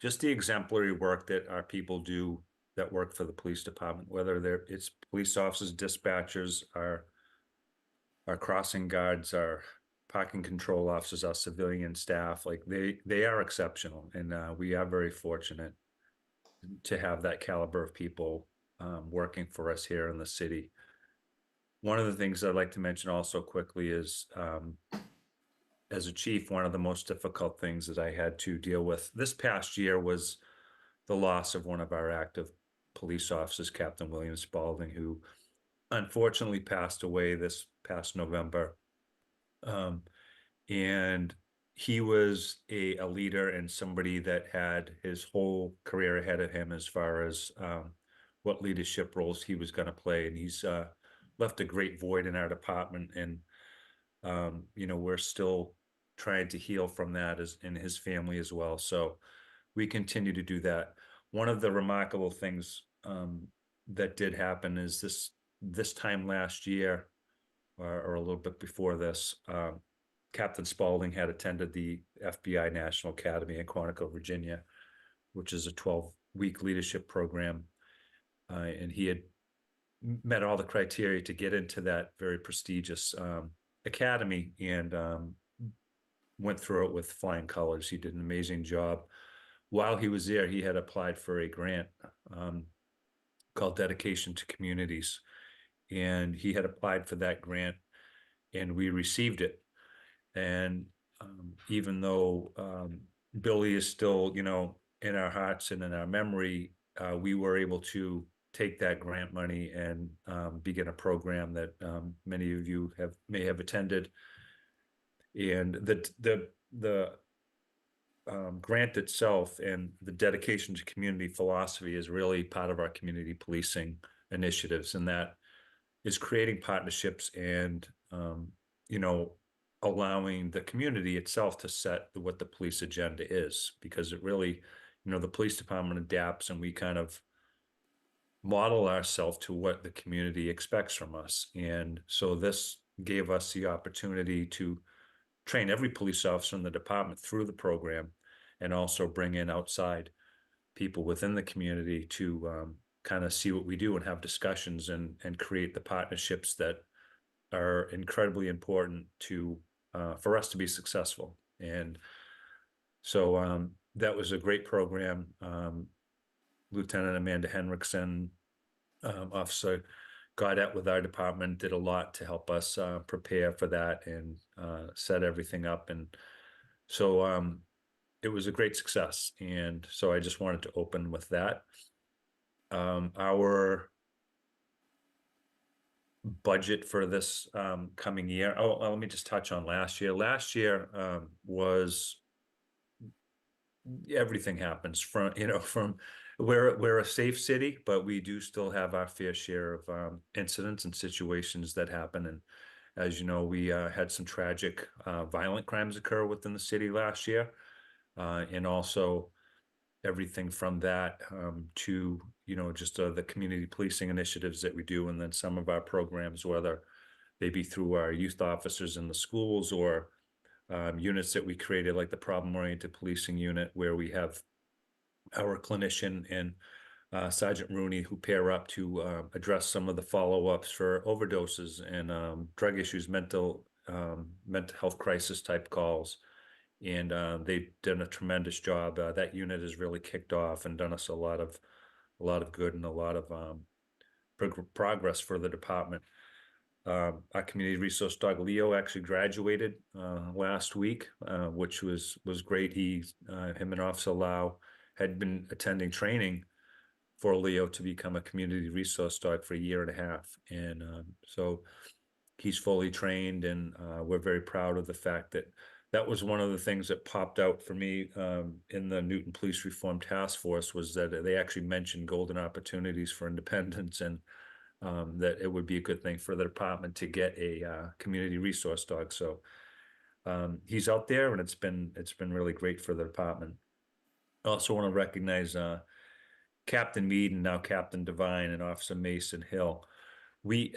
just the exemplary work that our people do that work for the police department, whether it's police officers, dispatchers, our crossing guards, our parking control officers, our civilian staff. Like they are exceptional, and we are very fortunate to have that caliber of people working for us here in the city. One of the things I'd like to mention also quickly is, as a chief, one of the most difficult things that I had to deal with this past year was the loss of one of our active police officers, Captain William Spalding, who unfortunately passed away this past November. And he was a leader and somebody that had his whole career ahead of him as far as what leadership roles he was going to play. And he's left a great void in our department. And, we're still trying to heal from that in his family as well. So we continue to do that. One of the remarkable things that did happen is this time last year, or a little bit before this, Captain Spalding had attended the FBI National Academy in Quantico, Virginia, which is a 12-week leadership program. And he had met all the criteria to get into that very prestigious academy, and went through it with flying colors. He did an amazing job. While he was there, he had applied for a grant called Dedication to Communities. And he had applied for that grant, and we received it. And even though Billy is still, in our hearts and in our memory, we were able to take that grant money and begin a program that many of you may have attended. And the grant itself and the dedication to community philosophy is really part of our community policing initiatives, and that is creating partnerships and allowing the community itself to set what the police agenda is, because it really, the police department adapts, and we kind of model ourselves to what the community expects from us. And so this gave us the opportunity to train every police officer in the department through the program, and also bring in outside people within the community to kind of see what we do and have discussions and create the partnerships that are incredibly important to for us to be successful. And so that was a great program. Lieutenant Amanda Henriksen, Officer Gaudette with our department, did a lot to help us prepare for that and set everything up. And so it was a great success. And so I just wanted to open with that. Our budget for this coming year. Oh, let me just touch on last year. Last year was, everything happens from, from we're a safe city, but we do still have our fair share of incidents and situations that happen. And as you know, we had some tragic violent crimes occur within the city last year. And also everything from that to, just the community policing initiatives that we do. And then some of our programs, whether they be through our youth officers in the schools or units that we created, like the problem-oriented policing unit, where we have our clinician and Sergeant Rooney who pair up to address some of the follow-ups for overdoses and drug issues, mental health crisis type calls. And they've done a tremendous job. That unit has really kicked off and done us a lot of good and a lot of progress for the department. Our community resource dog Leo actually graduated last week, which was great. Him and Officer Lau had been attending training for Leo to become a community resource dog for 1.5 years. And so he's fully trained, and we're very proud of the fact that was one of the things that popped out for me in the Newton Police Reform Task Force, was that they actually mentioned golden opportunities for independence, and that it would be a good thing for the department to get a community resource dog. So he's out there, and it's been really great for the department. I also want to recognize Captain Mead and now Captain Devine and Officer Mason Hill. The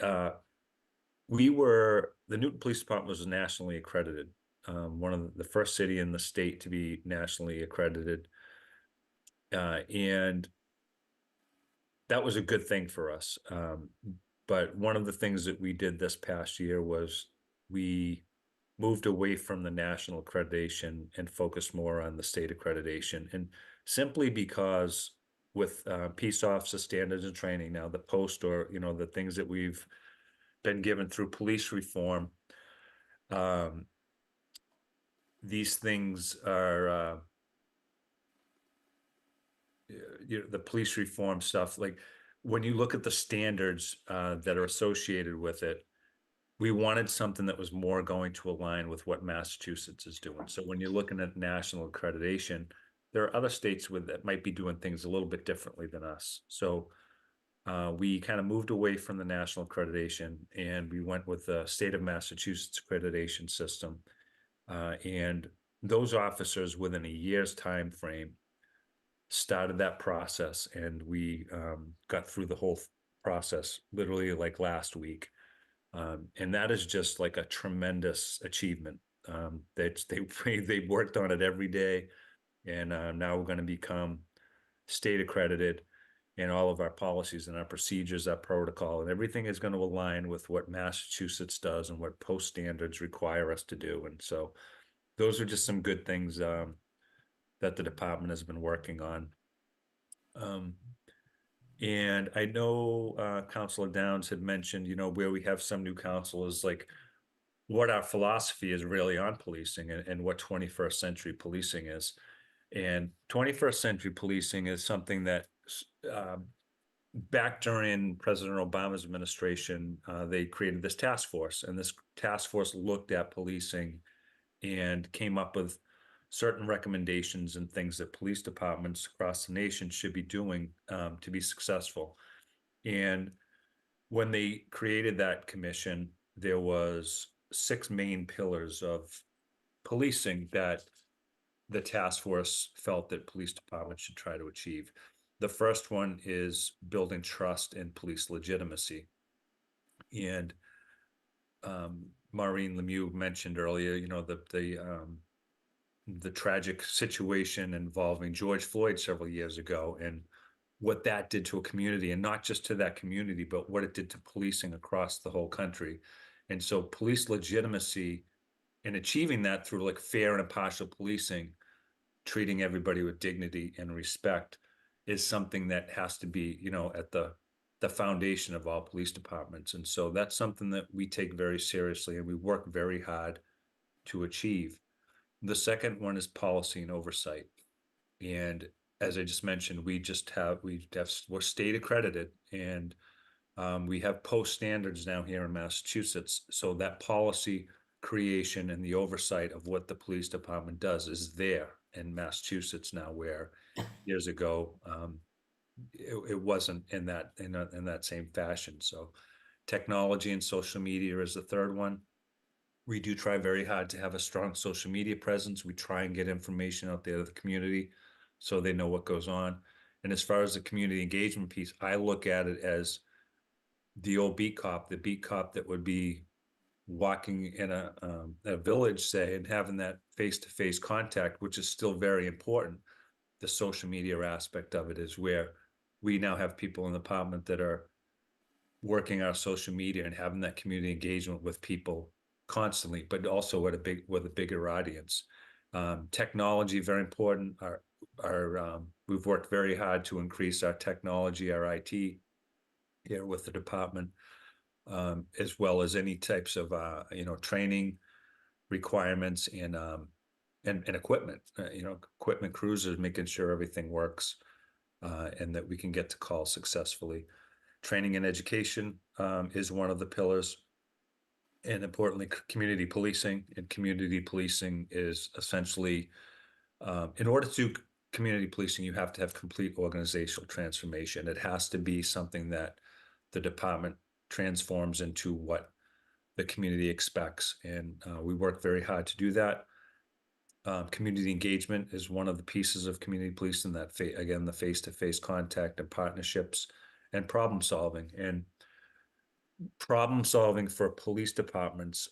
Newton Police Department was nationally accredited. One of the first city in the state to be nationally accredited. And that was a good thing for us. But one of the things that we did this past year was we moved away from the national accreditation and focused more on the state accreditation. And simply because with peace officer standards and training now, the post, or, the things that we've been given through police reform, these things are, the police reform stuff, like when you look at the standards that are associated with it, we wanted something that was more going to align with what Massachusetts is doing. So when you're looking at national accreditation, there are other states that might be doing things a little bit differently than us. So we kind of moved away from the national accreditation, and we went with the state of Massachusetts accreditation system. And those officers, within 1 year's time frame, started that process, and we got through the whole process literally like last week. And that is just like a tremendous achievement. They worked on it every day, and now we're going to become state accredited, and all of our policies and our procedures, our protocol, and everything is going to align with what Massachusetts does and what post standards require us to do. And so those are just some good things that the department has been working on. And I know Councilor Downs had mentioned, where we have some new counselors, like what our philosophy is really on policing and what 21st century policing is. And 21st century policing is something that back during President Obama's administration, they created this task force, and this task force looked at policing and came up with certain recommendations and things that police departments across the nation should be doing to be successful. And when they created that commission, there was 6 main pillars of policing that the task force felt that police departments should try to achieve. The first one is building trust in police legitimacy. And Maureen Lemieux mentioned earlier, you know, the tragic situation involving George Floyd several years ago, and what that did to a community, and not just to that community, but what it did to policing across the whole country. And so police legitimacy and achieving that through like fair and impartial policing, treating everybody with dignity and respect, is something that has to be, you know, at the foundation of all police departments. And so that's something that we take very seriously and we work very hard to achieve. The second one is policy and oversight. And as I just mentioned, we're state accredited, and we have post standards now here in Massachusetts. So that policy creation and the oversight of what the police department does is there in Massachusetts now, where years ago it wasn't in that same fashion. So technology and social media is the third one. We do try very hard to have a strong social media presence. We try and get information out there to the community so they know what goes on. And as far as the community engagement piece, I look at it as the old beat cop, the beat cop that would be walking in a village, say, and having that face-to-face contact, which is still very important. The social media aspect of it is where we now have people in the department that are working our social media and having that community engagement with people constantly, but also with a bigger audience. Technology, very important. We've worked very hard to increase our technology, our IT here with the department, as well as any types of training requirements and equipment. Equipment cruisers, making sure everything works and that we can get to calls successfully. Training and education is one of the pillars. And importantly, community policing. And community policing is essentially, in order to do community policing, you have to have complete organizational transformation. It has to be something that the department transforms into what the community expects. And we work very hard to do that. Community engagement is one of the pieces of community policing, that again, the face-to-face contact and partnerships and problem solving. And problem solving for police departments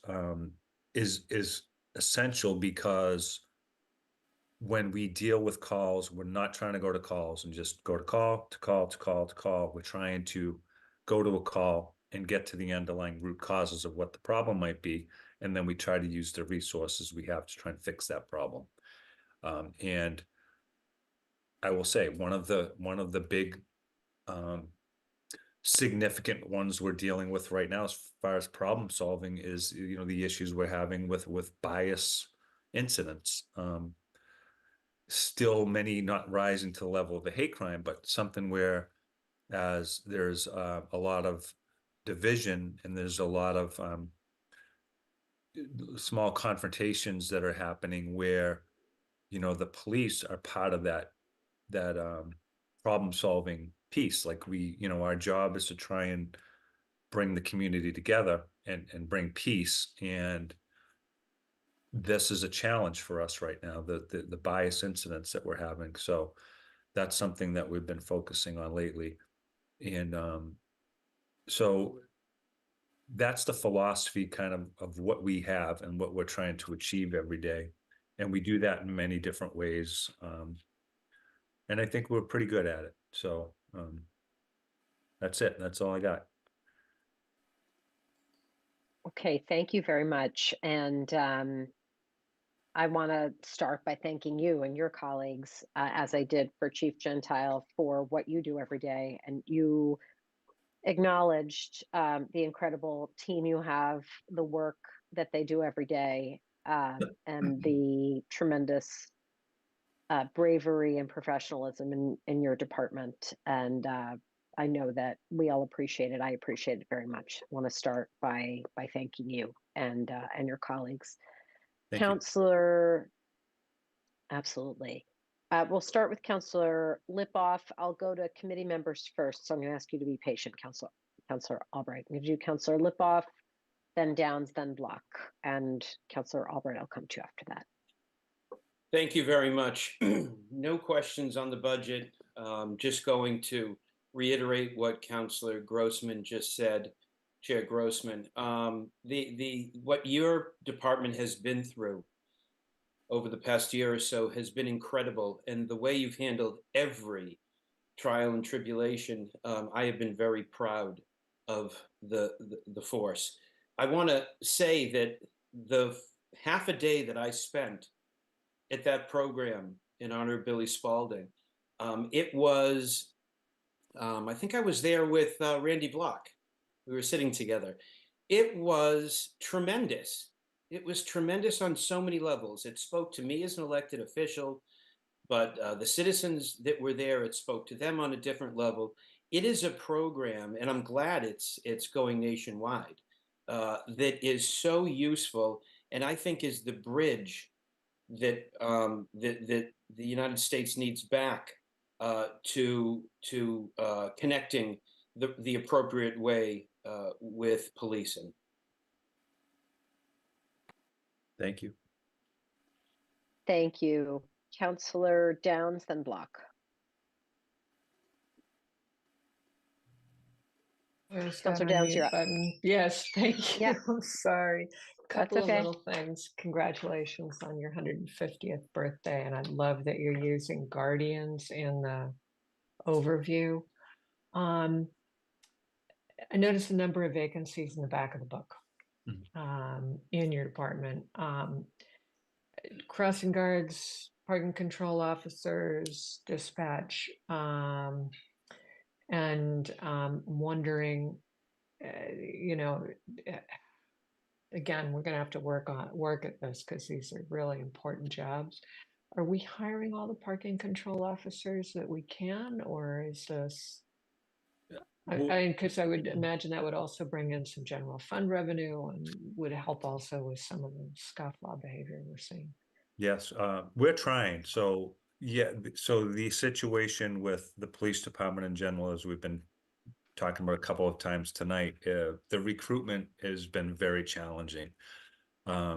is essential, because when we deal with calls, we're not trying to go to calls and just go to call to call to call to call. We're trying to go to a call and get to the underlying root causes of what the problem might be. And then we try to use the resources we have to try and fix that problem. And I will say one of the big significant ones we're dealing with right now as far as problem solving is, the issues we're having with bias incidents. Still many not rising to the level of a hate crime, but something where as there's a lot of division and there's a lot of small confrontations that are happening where, the police are part of that problem solving piece. Like our job is to try and bring the community together and bring peace. And this is a challenge for us right now, the bias incidents that we're having. So that's something that we've been focusing on lately. And so that's the philosophy kind of what we have and what we're trying to achieve every day. And we do that in many different ways. And I think we're pretty good at it. So that's it. That's all I got. Okay, thank you very much. And I want to start by thanking you and your colleagues, as I did for Chief Gentile, for what you do every day. And you acknowledged the incredible team you have, the work that they do every day, and the tremendous bravery and professionalism in your department. And I know that we all appreciate it. I appreciate it very much. I want to start by thanking you and your colleagues. Thank you. Counselor, absolutely. We'll start with Counselor Lipoff. I'll go to committee members first, so I'm going to ask you to be patient, Counselor Albright. I'm going to do Counselor Lipoff, then Downs, then Block, and Counselor Albright, I'll come to you after that. Thank you very much. No questions on the budget. Just going to reiterate what Counselor Grossman just said. Chair Grossman. What your department has been through over the past year or so has been incredible. And the way you've handled every trial and tribulation, I have been very proud of the force. I want to say that the half a day that I spent at that program in honor of Billy Spalding, it was, I think I was there with Randy Block. We were sitting together. It was tremendous. It was tremendous on so many levels. It spoke to me as an elected official, but the citizens that were there, it spoke to them on a different level. It is a program, and I'm glad it's going nationwide, that is so useful, and I think is the bridge that that the United States needs back to connecting the appropriate way with policing. Thank you. Thank you. Counselor Downs, then Block. Where's that Counselor Downs, unmute you're up. button? Yes, thank you. Yeah. I'm sorry. Couple of okay. little things. Congratulations on your 150th birthday. And I love that you're using Guardians in the overview. I noticed a number of vacancies in the back of the book in your department. Crossing guards, parking control officers, dispatch, and wondering, you know, again, we're going to have to work at this because these are really important jobs. Are we hiring all the parking control officers that we can, or is this? Because I would imagine that would also bring in some general fund revenue and would help also with some of the scofflaw behavior we're seeing. Yes, we're trying. So yeah, so the situation with the police department in general, as we've been talking about a couple of times tonight, the recruitment has been very challenging.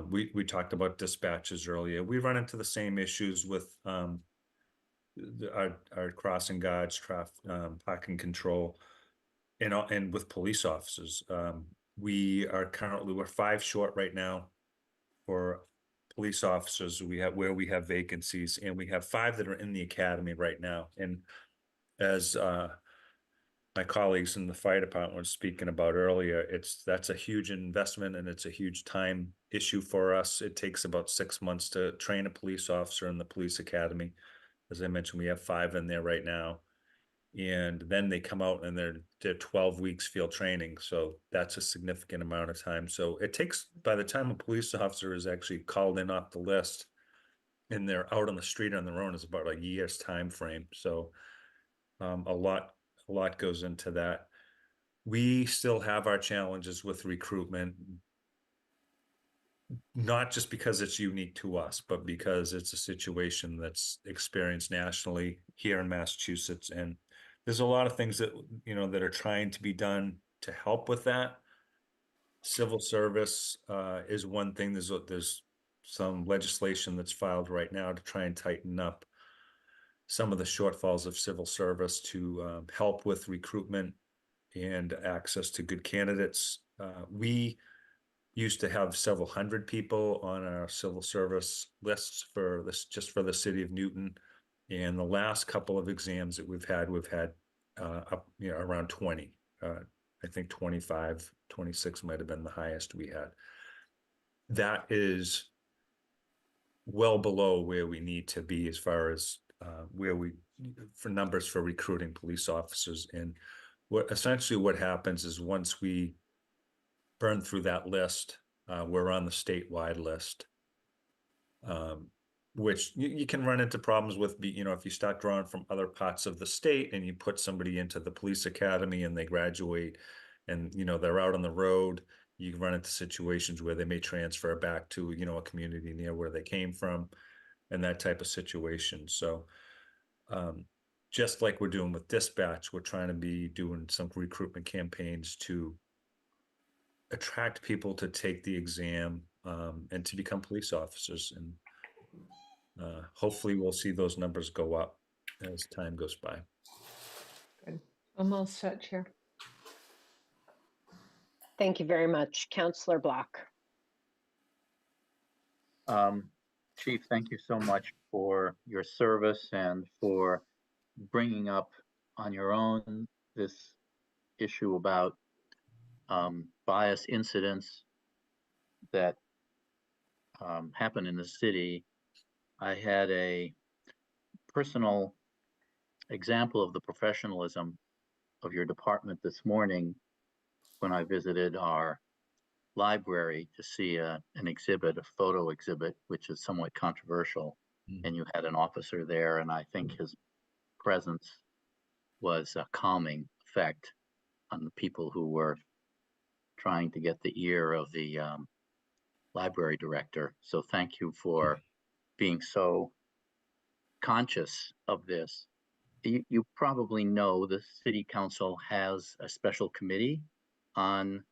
We talked about dispatches earlier. We run into the same issues with our crossing guards, parking control, and with police officers. We're 5 short right now for police officers. We have vacancies, and we have 5 that are in the academy right now. And as my colleagues in the fire department were speaking about earlier, that's a huge investment, and it's a huge time issue for us. It takes about 6 months to train a police officer in the police academy. As I mentioned, we have 5 in there right now. And then they come out and they're 12 weeks field training. So that's a significant amount of time. So it takes, by the time a police officer is actually called in off the list and they're out on the street on their own, is about a year's time frame. So a lot goes into that. We still have our challenges with recruitment, not just because it's unique to us, but because it's a situation that's experienced nationally here in Massachusetts. And there's a lot of things that, that are trying to be done to help with that. Civil service is one thing. There's some legislation that's filed right now to try and tighten up some of the shortfalls of civil service to help with recruitment and access to good candidates. We used to have several hundred people on our civil service lists just for the city of Newton. And the last couple of exams that we've had up, around 20. I think 25, 26 might have been the highest we had. That is well below where we need to be as far as for numbers for recruiting police officers. And essentially what happens is once we burn through that list, we're on the statewide list. Which you can run into problems with, if you start drawing from other parts of the state and you put somebody into the police academy and they graduate and, they're out on the road, you can run into situations where they may transfer back to, a community near where they came from and that type of situation. So just like we're doing with dispatch, we're trying to be doing some recruitment campaigns to attract people to take the exam and to become police officers. And hopefully we'll see those numbers go up as time goes by. Good. I'm all set, Chair. Thank you very much. Counselor Block. Chief, thank you so much for your service and for bringing up on your own this issue about bias incidents that happen in the city. I had a personal example of the professionalism of your department this morning when I visited our library to see an exhibit, a photo exhibit, which is somewhat controversial. And you had an officer there, and I think his presence was a calming effect on the people who were trying to get the ear of the library director. So thank you for being so conscious of this. You probably know the city council has a special committee on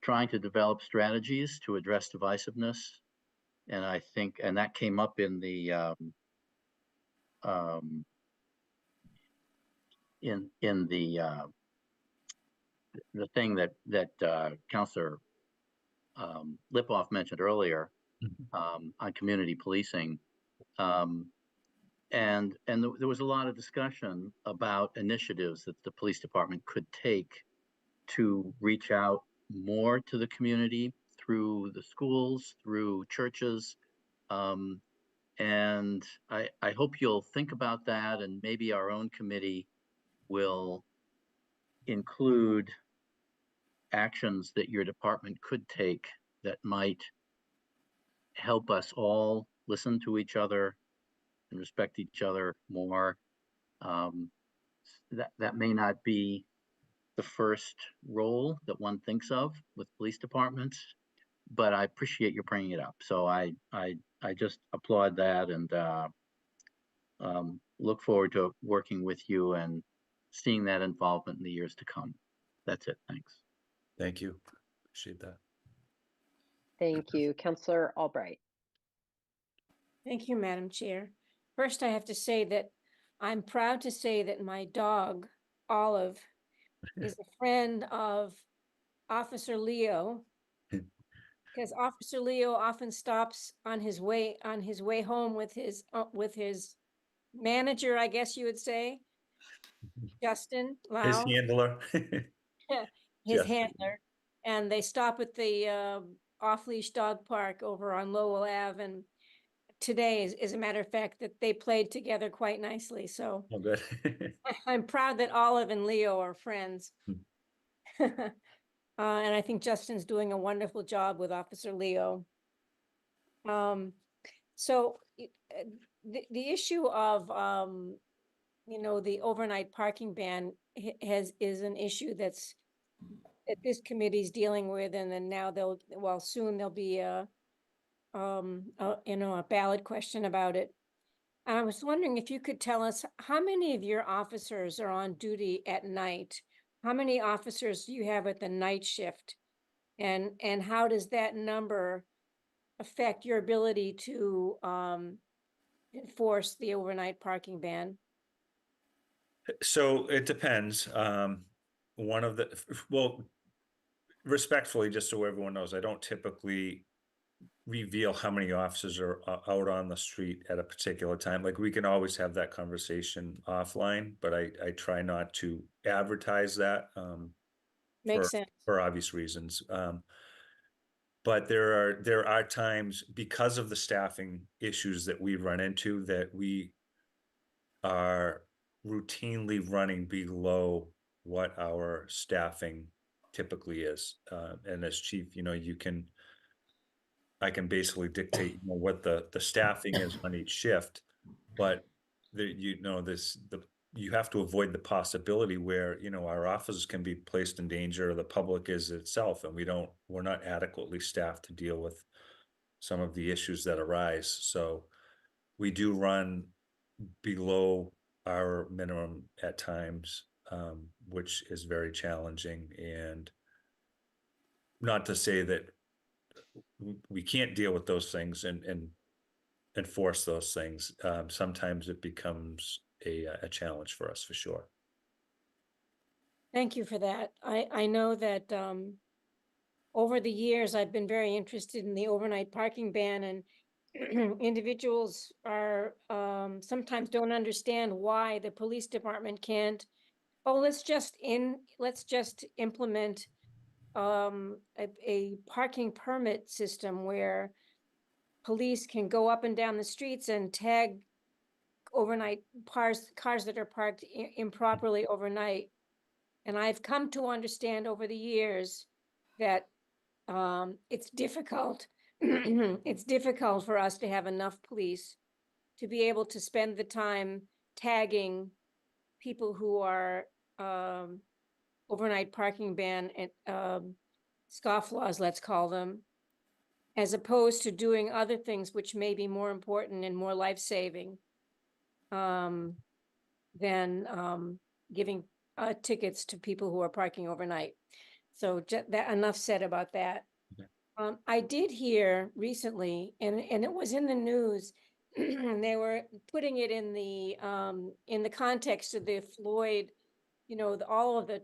trying to develop strategies to address divisiveness. And I think, and that came up in the the thing that Councilor Lipoff mentioned earlier on community policing. And there was a lot of discussion about initiatives that the police department could take to reach out more to the community through the schools, through churches. And I hope you'll think about that, and maybe our own committee will include actions that your department could take that might help us all listen to each other and respect each other more. That may not be the first role that one thinks of with police departments, but I appreciate you bringing it up. So I just applaud that, and look forward to working with you and seeing that involvement in the years to come. That's it. Thanks. Thank you. Appreciate that. Thank you. Counselor Albright. Thank you, Madam Chair. First, I have to say that I'm proud to say that my dog, Olive, is a friend of Officer Leo, because Officer Leo often stops on his way home with his manager, I guess you would say, Justin His Lau, handler. his Justin. handler, and they stop at the off-leash dog park over on Lowell Ave. And today, as a matter of fact, that they played together quite nicely. So Oh, good. I'm proud that Olive and Leo are friends. And I think Justin's doing a wonderful job with Officer Leo. So the issue of, the overnight parking ban is an issue that this committee's dealing with, and then now soon there'll be a ballot question about it. I was wondering if you could tell us how many of your officers are on duty at night? How many officers do you have at the night shift? And how does that number affect your ability to enforce the overnight parking ban? So it depends. Well, respectfully, just so everyone knows, I don't typically reveal how many officers are out on the street at a particular time. Like, we can always have that conversation offline, but I try not to advertise that Makes sense. for obvious reasons. But there are times, because of the staffing issues that we run into, that we are routinely running below what our staffing typically is. And as chief, I can basically dictate what the staffing is on each shift, but you have to avoid the possibility where, our officers can be placed in danger, or the public is itself, and we're not adequately staffed to deal with some of the issues that arise. So we do run below our minimum at times, which is very challenging. And not to say that we can't deal with those things and enforce those things. Sometimes it becomes a challenge for us, for sure. Thank you for that. I know that over the years, I've been very interested in the overnight parking ban, and individuals are sometimes don't understand why the police department can't. Oh, let's just implement a parking permit system where police can go up and down the streets and tag overnight cars that are parked improperly overnight. And I've come to understand over the years that it's difficult. It's difficult for us to have enough police to be able to spend the time tagging people who are overnight parking ban and scofflaws, let's call them, as opposed to doing other things which may be more important and more life-saving than giving tickets to people who are parking overnight. So that enough said about that. I did hear recently, and it was in the news, and they were putting it in the context of the Floyd, all of the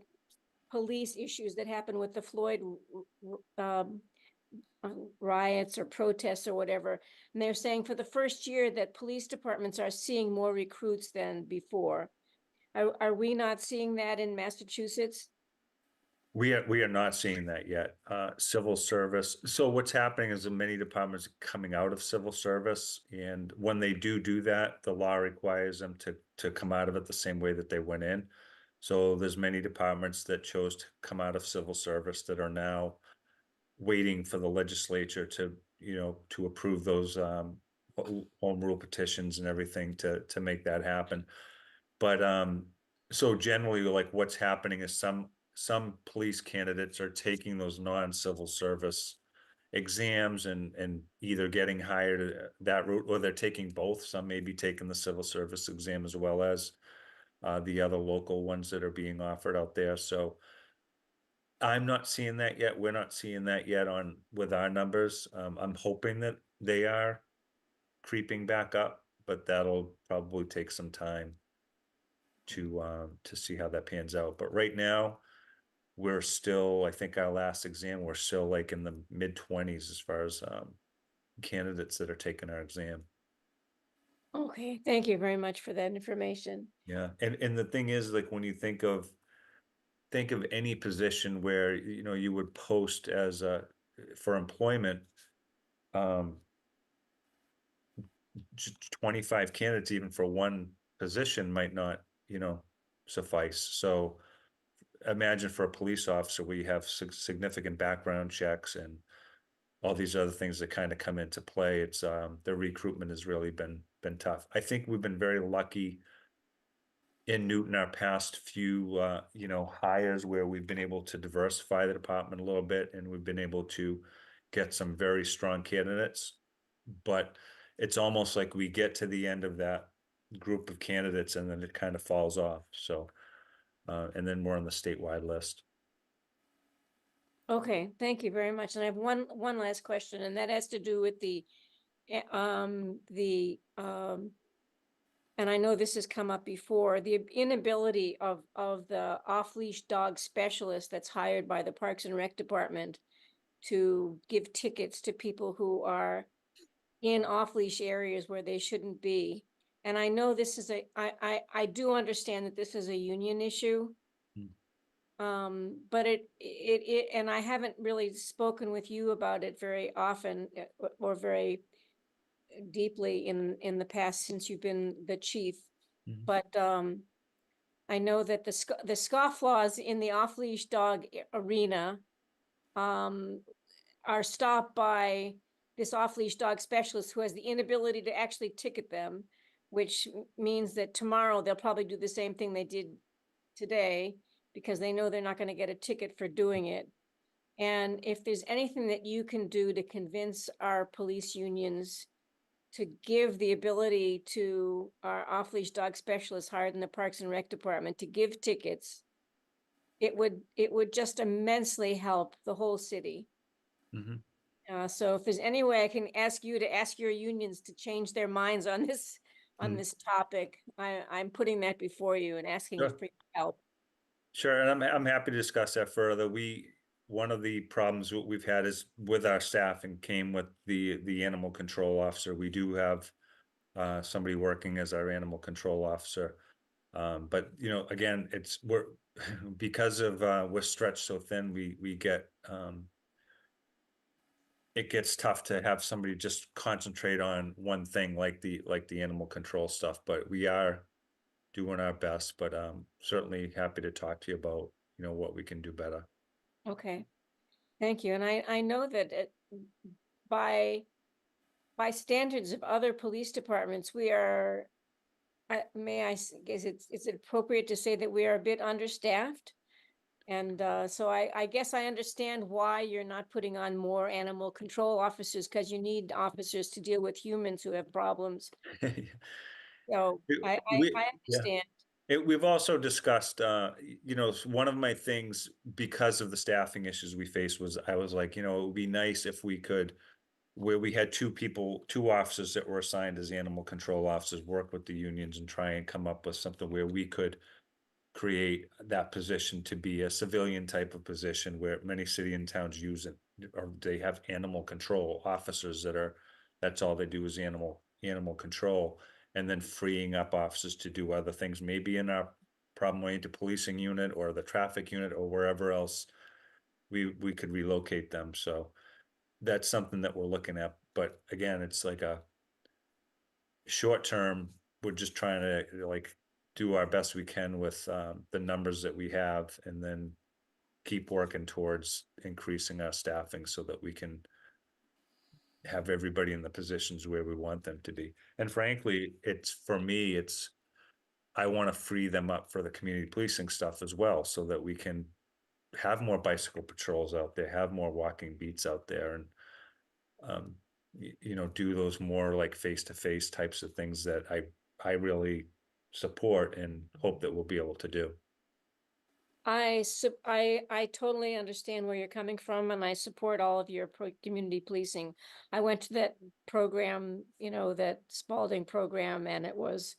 police issues that happened with the Floyd riots or protests or whatever. And they're saying for the first year that police departments are seeing more recruits than before. Are we not seeing that in Massachusetts? We are not seeing that yet. Civil service. So what's happening is that many departments are coming out of civil service, and when they do that, the law requires them to come out of it the same way that they went in. So there's many departments that chose to come out of civil service that are now waiting for the legislature to approve those home rule petitions and everything to make that happen. But so generally, like, what's happening is some police candidates are taking those non-civil service exams and either getting hired that route, or they're taking both. Some may be taking the civil service exam as well as the other local ones that are being offered out there. So I'm not seeing that yet. We're not seeing that yet with our numbers. I'm hoping that they are creeping back up, but that'll probably take some time to see how that pans out. But right now, we're still, I think our last exam, we're still like in the mid-20s as far as candidates that are taking our exam. Okay, thank you very much for that information. Yeah, and the thing is, like, when you think of any position where you would post as for employment, 25 candidates even for one position might not suffice. So imagine for a police officer, we have significant background checks and all these other things that kind of come into play. It's the recruitment has really been tough. I think we've been very lucky in Newton our past few hires, where we've been able to diversify the department a little bit, and we've been able to get some very strong candidates. But it's almost like we get to the end of that group of candidates and then it kind of falls off. So and then we're on the statewide list. Okay, thank you very much. And I have one last question, and that has to do with and I know this has come up before, the inability of the off-leash dog specialist that's hired by the Parks and Rec Department to give tickets to people who are in off-leash areas where they shouldn't be. And I know this is I do understand that this is a union issue. But it and I haven't really spoken with you about it very often or very deeply in the past since you've been the chief. But I know that the scofflaws in the off-leash dog arena are stopped by this off-leash dog specialist who has the inability to actually ticket them, which means that tomorrow they'll probably do the same thing they did today, because they know they're not going to get a ticket for doing it. And if there's anything that you can do to convince our police unions to give the ability to our off-leash dog specialists hired in the Parks and Rec Department to give tickets, it would just immensely help the whole city. So if there's any way I can ask you to ask your unions to change their minds on this topic, I'm putting that before you and asking Sure. for your help. Sure, and I'm happy to discuss that further. One of the problems we've had is with our staff and came with the animal control officer. We do have somebody working as our animal control officer. But you know, again, we're because of we're stretched so thin, we get it gets tough to have somebody just concentrate on one thing like the animal control stuff. But we are doing our best, but certainly happy to talk to you about, you know, what we can do better. Okay, thank you. And I know that by standards of other police departments, we are, is it appropriate to say that we are a bit understaffed? And so I guess I understand why you're not putting on more animal control officers, because you need officers to deal with humans who have problems. So I Yeah. understand. We've also discussed, you know, one of my things because of the staffing issues we faced was I was like, you know, it would be nice if we could, where we had two officers that were assigned as animal control officers, work with the unions and try and come up with something where we could create that position to be a civilian type of position where many city and towns use it, or they have animal control officers that's all they do is animal control, and then freeing up officers to do other things, maybe in our problem-oriented policing unit or the traffic unit or wherever else we could relocate them. So that's something that we're looking at. But again, it's like a short term, we're just trying to like do our best we can with the numbers that we have, and then keep working towards increasing our staffing so that we can have everybody in the positions where we want them to be. And frankly, for me, I want to free them up for the community policing stuff as well, so that we can have more bicycle patrols out there, have more walking beats out there, and you know, do those more like face-to-face types of things that I really support and hope that we'll be able to do. I totally understand where you're coming from, and I support all of your community policing. I went to that program, you know, that Spalding program, and it was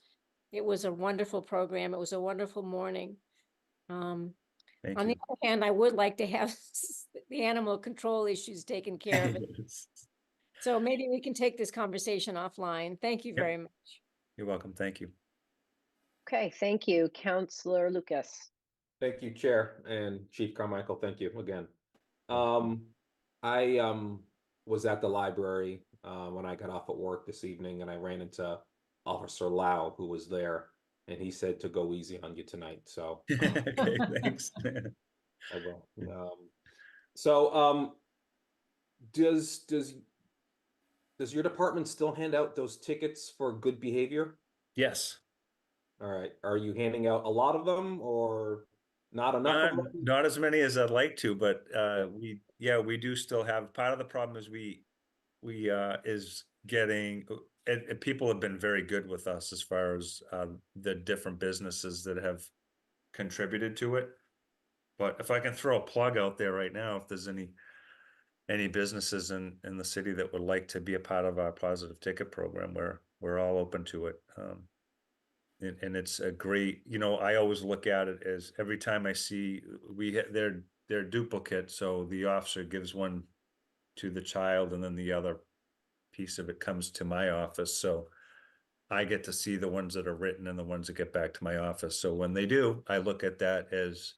a wonderful program. It was a wonderful morning. Thank On the you. other hand, I would like to have the animal control issues taken care of. So maybe we can take this conversation offline. Thank you Yep. very much. You're welcome. Thank you. Okay, thank you. Counselor Lucas. Thank you, Chair, and Chief Carmichael, thank you again. I was at the library when I got off at work this evening, and I ran into Officer Lau, who was there, and he said to go easy on you tonight. So Okay, thanks. I will. Does your department still hand out those tickets for good behavior? Yes. All right. Are you handing out a lot of them, or not enough of them? Not as many as I'd like to, but we do still have, part of the problem is we is getting, and people have been very good with us as far as the different businesses that have contributed to it. But if I can throw a plug out there right now, if there's any businesses in the city that would like to be a part of our positive ticket program, we're all open to it. And it's a great, you know, I always look at it as every time I see they're duplicate. So the officer gives one to the child, and then the other piece of it comes to my office. So I get to see the ones that are written and the ones that get back to my office. So when they do, I look at that as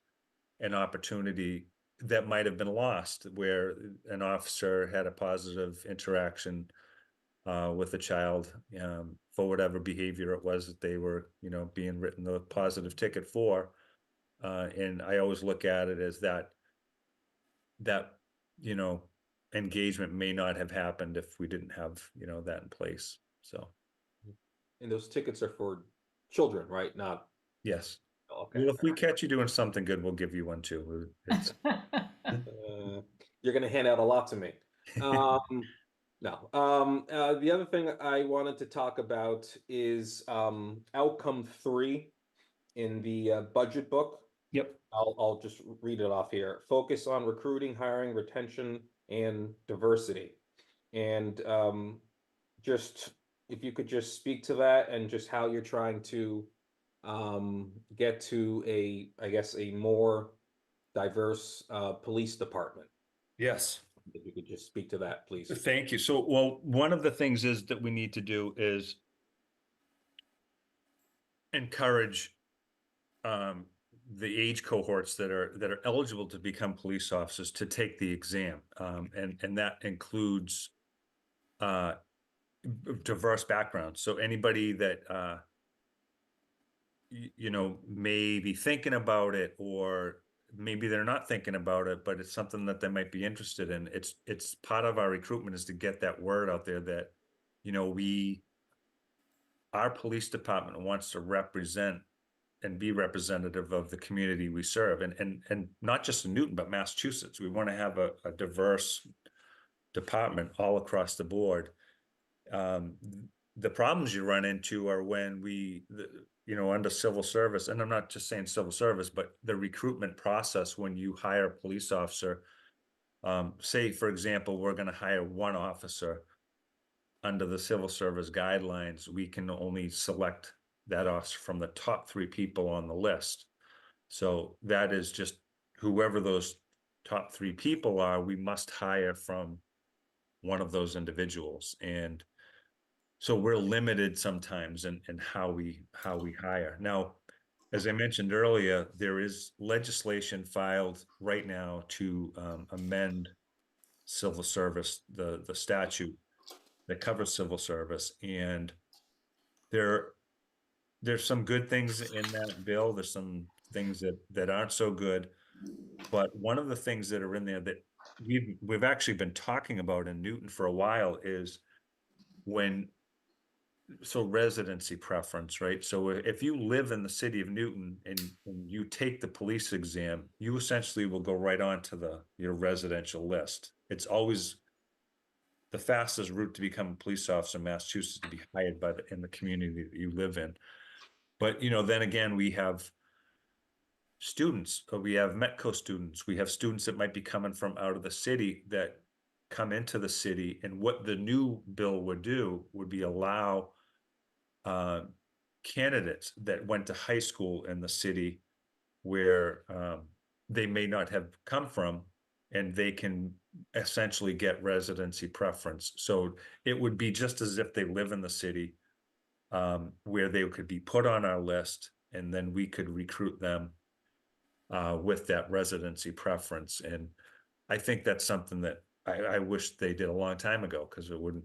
an opportunity that might have been lost, where an officer had a positive interaction with a child for whatever behavior it was that they were, you know, being written the positive ticket for. And I always look at it as that, you know, engagement may not have happened if we didn't have, you know, that in place. So. And those tickets are for children, right? Not. Yes. Okay. Well, if we catch you doing something good, we'll give you one too. You're going to hand out a lot to me. No. The other thing I wanted to talk about is outcome 3 in the budget book. Yep. I'll just read it off here. Focus on recruiting, hiring, retention, and diversity. And just if you could just speak to that and just how you're trying to get to I guess, a more diverse police department? Yes. If you could just speak to that, please. Thank you. So, well, one of the things is that we need to do is encourage the age cohorts that are eligible to become police officers to take the exam, and that includes diverse backgrounds. So anybody that you know, may be thinking about it, or maybe they're not thinking about it, but it's something that they might be interested in. It's part of our recruitment is to get that word out there that, you know, our police department wants to represent and be representative of the community we serve, and not just in Newton, but Massachusetts. We want to have a diverse department all across the board. The problems you run into are when you know, under civil service, and I'm not just saying civil service, but the recruitment process when you hire a police officer. Say, for example, we're going to hire one officer. Under the civil service guidelines, we can only select that officer from the top 3 people on the list. So that is just whoever those top 3 people are, we must hire from one of those individuals. And so we're limited sometimes in how we hire. Now, as I mentioned earlier, there is legislation filed right now to amend civil service, the statute that covers civil service, and there's some good things in that bill. There's some things that aren't so good, but one of the things that are in there that we've actually been talking about in Newton for a while is residency preference, right? So if you live in the city of Newton and you take the police exam, you essentially will go right on to your residential list. It's always the fastest route to become a police officer in Massachusetts, to be hired in the community that you live in. But, you know, then again, we have students, we have Metco students, we have students that might be coming from out of the city that come into the city. And what the new bill would do would be allow candidates that went to high school in the city where they may not have come from, and they can essentially get residency preference. So it would be just as if they live in the city, where they could be put on our list, and then we could recruit them with that residency preference. And I think that's something that I wish they did a long time ago, because it would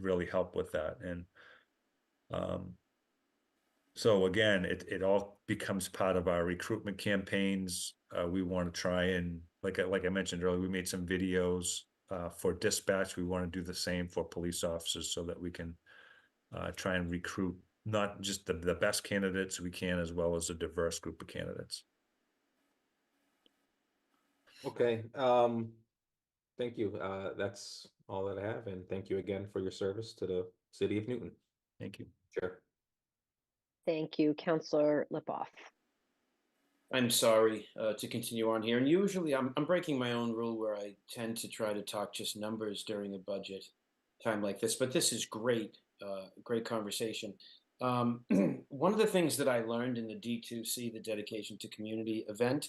really help with that. And so again, it all becomes part of our recruitment campaigns. We want to try and, like I mentioned earlier, we made some videos for dispatch. We want to do the same for police officers, so that we can try and recruit not just the best candidates we can, as well as a diverse group of candidates. Okay, thank you. That's all that I have, and thank you again for your service to the city of Newton. Thank you. Sure. Thank you, Counselor Lipoff. I'm sorry to continue on here. And usually I'm breaking my own rule where I tend to try to talk just numbers during a budget time like this. But this is great, great conversation. One of the things that I learned in the D2C, the Dedication to Community event,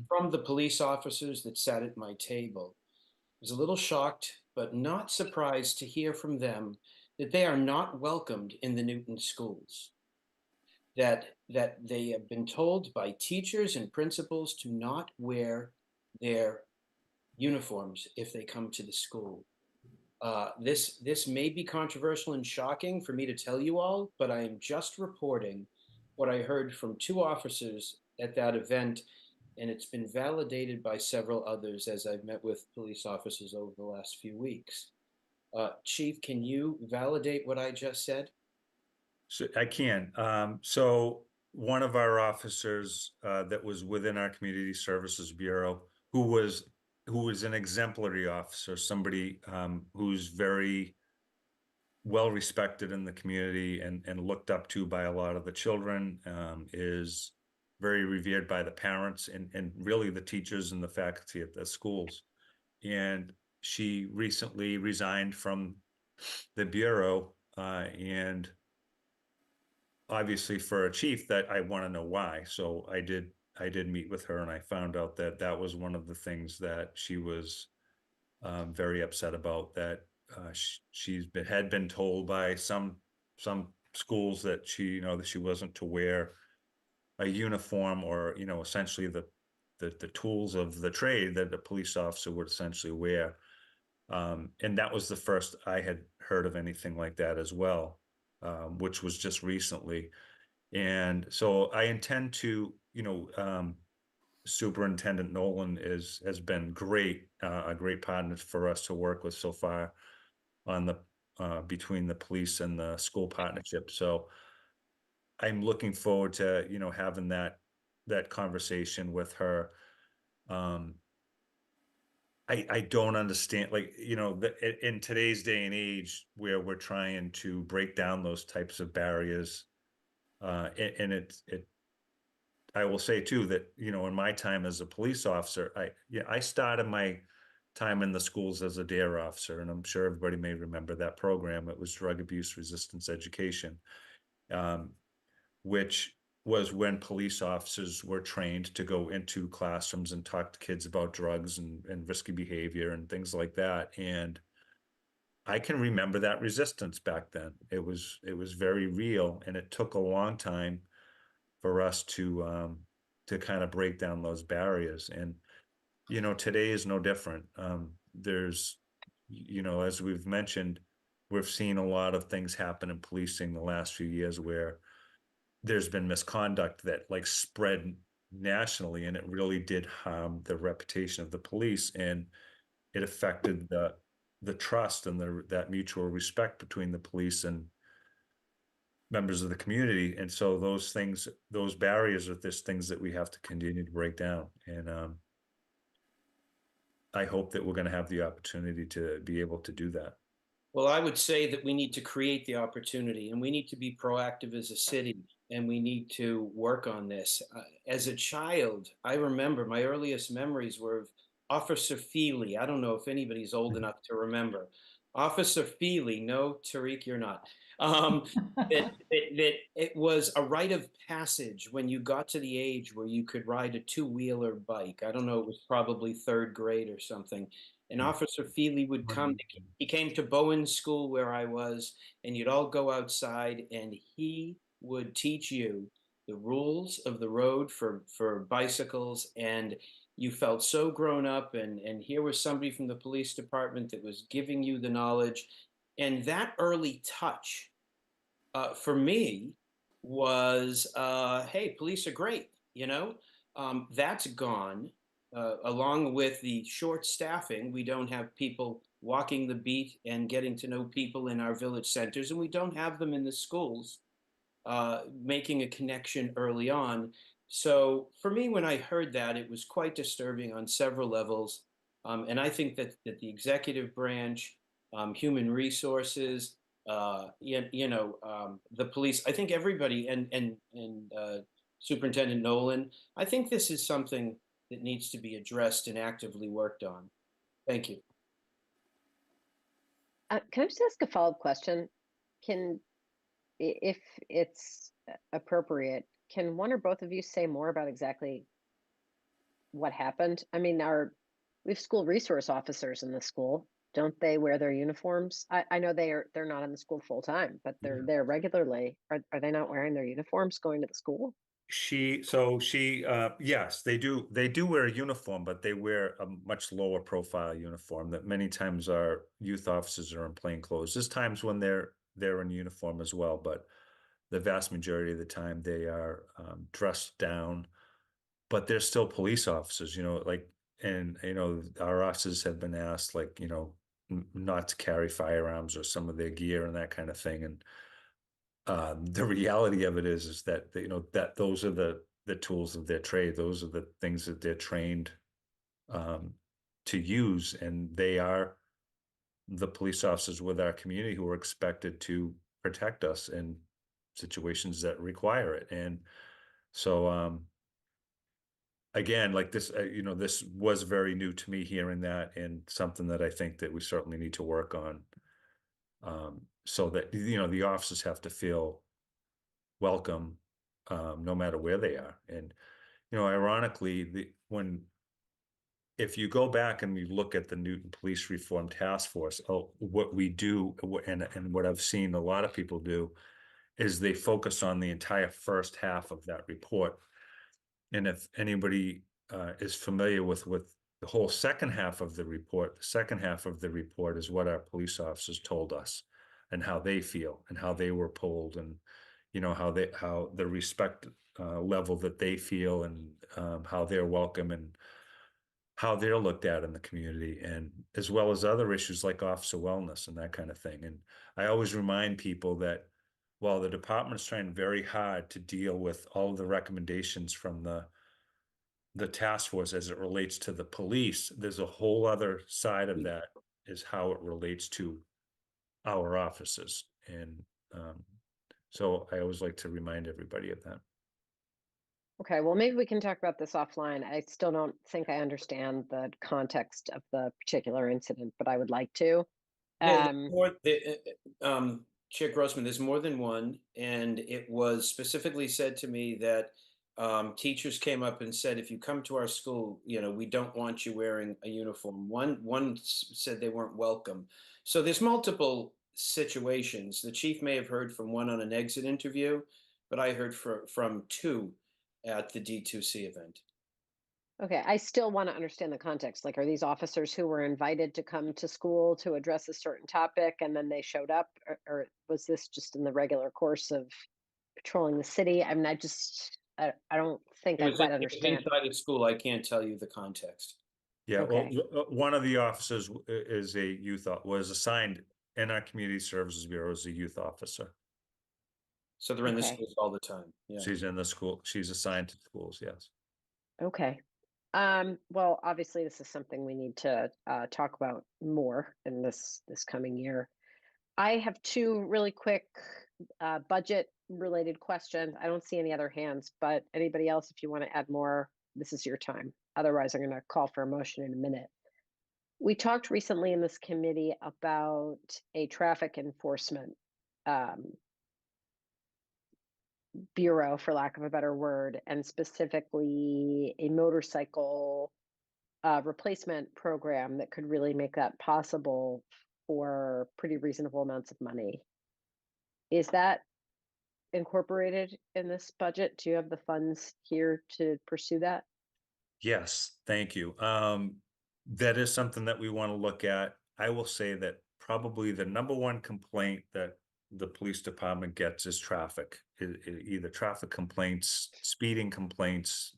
from the police officers that sat at my table, I was a little shocked, but not surprised to hear from them that they are not welcomed in the Newton schools. That they have been told by teachers and principals to not wear their uniforms if they come to the school. This may be controversial and shocking for me to tell you all, but I am just reporting what I heard from 2 officers at that event, and it's been validated by several others as I've met with police officers over the last few weeks. Chief, can you validate what I just said? So I can. So one of our officers that was within our Community Services Bureau, who was an exemplary officer, somebody who's very well respected in the community and looked up to by a lot of the children, is very revered by the parents and really the teachers and the faculty at the schools. And she recently resigned from the Bureau, and obviously for a chief that I want to know why. So I did meet with her and I found out that that was one of the things that she was very upset about, that had been told by some schools that that she wasn't to wear a uniform, or essentially the tools of the trade that a police officer would essentially wear. And that was the first I had heard of anything like that as well, which was just recently. And so I intend to, Superintendent Nolan has been great, a great partner for us to work with so far on the between the police and the school partnership. So I'm looking forward to, having that conversation with her. I don't understand, like, in today's day and age where we're trying to break down those types of barriers, and I will say too that, in my time as a police officer, I started my time in the schools as a DARE officer, and I'm sure everybody may remember that program. It was Drug Abuse Resistance Education, which was when police officers were trained to go into classrooms and talk to kids about drugs and risky behavior and things like that. And I can remember that resistance back then. It was very real, and it took a long time for us to kind of break down those barriers. And today is no different. There's, as we've mentioned, we've seen a lot of things happen in policing the last few years where there's been misconduct that like spread nationally, and it really did harm the reputation of the police, and it affected the trust and that mutual respect between the police and members of the community. And so those things, those barriers are just things that we have to continue to break down. And I hope that we're going to have the opportunity to be able to do that. Well, I would say that we need to create the opportunity, and we need to be proactive as a city, and we need to work on this. As a child, I remember my earliest memories were of Officer Feely. I don't know if anybody's old enough to remember. Officer Feely, no, Tariq, you're not. That it was a rite of passage when you got to the age where you could ride a two-wheeler bike. I don't know, it was probably third grade or something. And Officer Feely would come, he came to Bowen School where I was, and you'd all go outside and he would teach you the rules of the road for bicycles. And you felt so grown up, and here was somebody from the police department that was giving you the knowledge. And that early touch for me was, hey, police are great, that's gone. Along with the short staffing, we don't have people walking the beat and getting to know people in our village centers, and we don't have them in the schools making a connection early on. So for me, when I heard that, it was quite disturbing on several levels. And I think that the executive branch, human resources, the police, I think everybody, and Superintendent Nolan, I think this is something that needs to be addressed and actively worked on. Thank you. Can I just ask a follow-up question? If it's appropriate, can one or both of you say more about exactly what happened? I mean, we have school resource officers in the school. Don't they wear their uniforms? I know they're not in the school full time, but they're there regularly. Are they not wearing their uniforms going to the school? Yes, they do wear a uniform, but they wear a much lower profile uniform. That many times our youth officers are in plain clothes. There's times when they're in uniform as well, but the vast majority of the time they are dressed down, but they're still police officers, and our officers have been asked, not to carry firearms or some of their gear and that kind of thing. And the reality of it is that that those are the tools of their trade. Those are the things that they're trained to use, and they are the police officers with our community who are expected to protect us in situations that require it. And so again, like this, this was very new to me, hearing that, and something that I think that we certainly need to work on, so that the officers have to feel welcome, no matter where they are. And, you know, ironically, if you go back and we look at the Newton Police Reform Task Force, what we do, and what I've seen a lot of people do, is they focus on the entire first half of that report. And if anybody is familiar with the whole second half of the report, the second half of the report is what our police officers told us and how they feel and how they were polled, and, you know, how the respect level that they feel, and how they're welcome, and how they're looked at in the community, and as well as other issues like officer wellness and that kind of thing. And I always remind people that while the department is trying very hard to deal with all of the recommendations from the task force as it relates to the police, there's a whole other side of that, is how it relates to our officers. And so I always like to remind everybody of that. Okay, well, maybe we can talk about this offline. I still don't think I understand the context of the particular incident, but I would like to. Chair Grossman, there's more than one, and it was specifically said to me that teachers came up and said, if you come to our school, you know, we don't want you wearing a uniform. One said they weren't welcome. So there's multiple situations. The chief may have heard from one on an exit interview, but I heard from two at the D2C event. Okay, I still want to understand the context. Like, are these officers who were invited to come to school to address a certain topic and then they showed up, or was this just in the regular course of patrolling the city? I mean, I don't think I quite understand. Inside of school, I can't tell you the context. Yeah, Okay. well, one of the officers is a was assigned in our community services bureau as a youth officer. So they're in the Okay. schools all the time. Yeah. She's in the school. She's assigned to schools. Yes. Okay. Well, obviously, this is something we need to talk about more in this coming year. I have two really quick budget related questions. I don't see any other hands, but anybody else, if you want to add more, this is your time. Otherwise, I'm going to call for a motion in a minute. We talked recently in this committee about a traffic enforcement bureau, for lack of a better word, and specifically a motorcycle replacement program that could really make that possible for pretty reasonable amounts of money. Is that incorporated in this budget? Do you have the funds here to pursue that? Yes, thank you. That is something that we want to look at. I will say that probably the number one complaint that the police department gets is traffic, either traffic complaints, speeding complaints,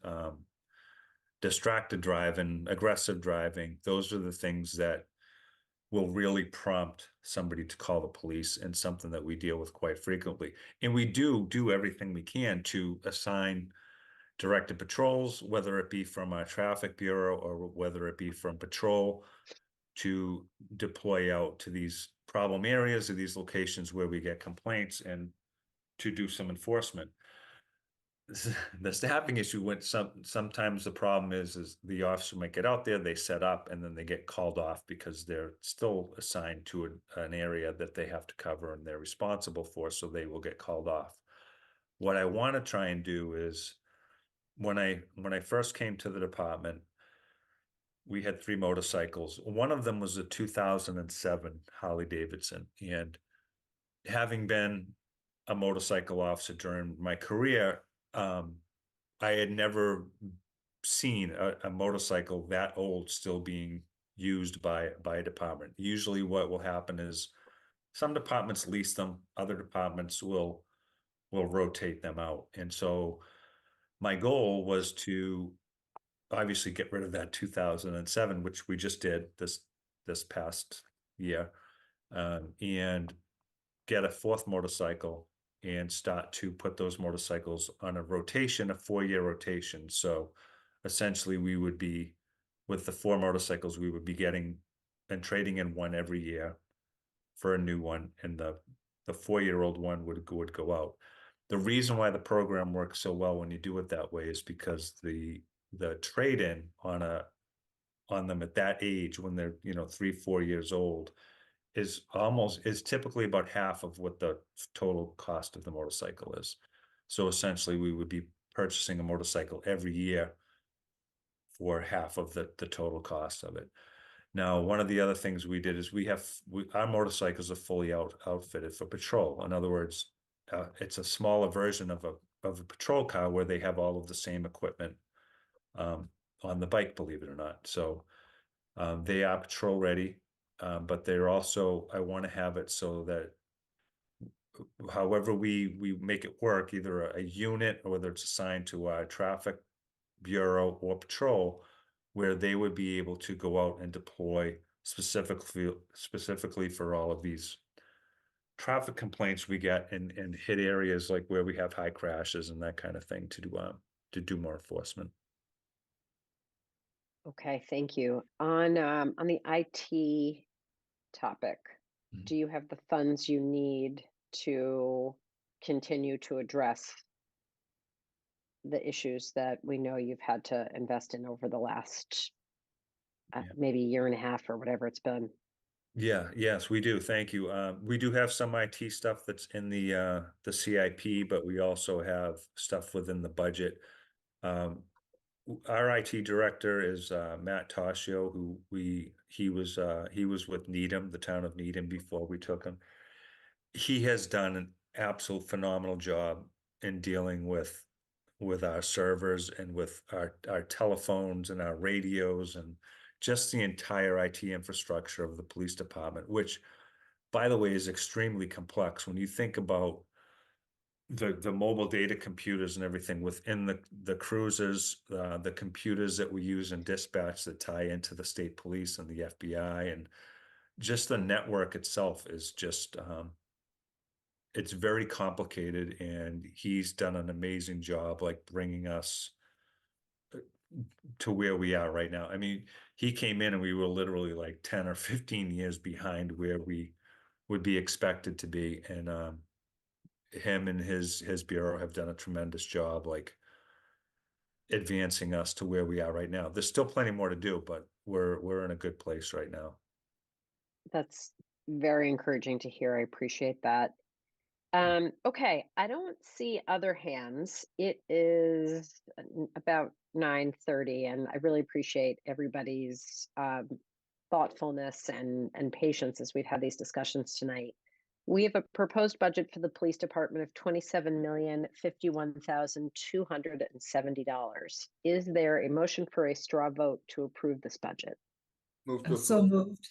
distracted driving, aggressive driving. Those are the things that will really prompt somebody to call the police, and something that we deal with quite frequently. And we do everything we can to assign directed patrols, whether it be from our traffic bureau or whether it be from patrol, to deploy out to these problem areas or these locations where we get complaints, and to do some enforcement. The staffing issue, when sometimes the problem is the officer might get out there, they set up, and then they get called off because they're still assigned to an area that they have to cover and they're responsible for, so they will get called off. What I want to try and do is, when I first came to the department, we had 3 motorcycles. One of them was a 2007 Harley Davidson, and having been a motorcycle officer during my career, I had never seen a motorcycle that old still being used by a department. Usually what will happen is some departments lease them, other departments will rotate them out. And so my goal was to obviously get rid of that 2007, which we just did this past year, and get a 4th motorcycle and start to put those motorcycles on a rotation, a 4-year rotation. So essentially we would be, with the 4 motorcycles, we would be getting and trading in one every year for a new one, and the 4-year-old one would go out. The reason why the program works so well when you do it that way is because the trade-in on them at that age, when they're 3-4 years old, is typically about half of what the total cost of the motorcycle is. So essentially, we would be purchasing a motorcycle every year for half of the total cost of it. Now, one of the other things we did is our motorcycles are fully outfitted for patrol. In other words, it's a smaller version of a patrol car where they have all of the same equipment on the bike, believe it or not. So they are patrol ready, but they're also, I want to have it so that however we make it work, either a unit or whether it's assigned to our traffic bureau or patrol, where they would be able to go out and deploy specifically for all of these traffic complaints we get and hit areas like where we have high crashes and that kind of thing to do more enforcement. Okay, thank you. On the IT topic, do you have the funds you need to continue to address the issues that we know you've had to invest in over the last maybe year and a half or whatever it's been? Yes, we do. Thank you. We do have some IT stuff that's in the CIP, but we also have stuff within the budget. Our IT director is Matt Toshio, who he was with Needham, the town of Needham, before we took him. He has done an absolute phenomenal job in dealing with our servers and with our telephones and our radios and just the entire IT infrastructure of the police department, which, by the way, is extremely complex. When you think about the mobile data computers and everything within the cruisers, the computers that we use in dispatch that tie into the state police and the FBI, and just the network itself is just, it's very complicated, and he's done an amazing job, like bringing us to where we are right now. I mean, he came in and we were literally like 10 or 15 years behind where we would be expected to be. And him and his bureau have done a tremendous job, like advancing us to where we are right now. There's still plenty more to do, but we're in a good place right now. That's very encouraging to hear. I appreciate that. Okay, I don't see other hands. It is about 9:30, and I really appreciate everybody's thoughtfulness and patience as we've had these discussions tonight. We have a proposed budget for the police department of $27,051,270. Is there a motion for a straw vote to approve this budget? So moved.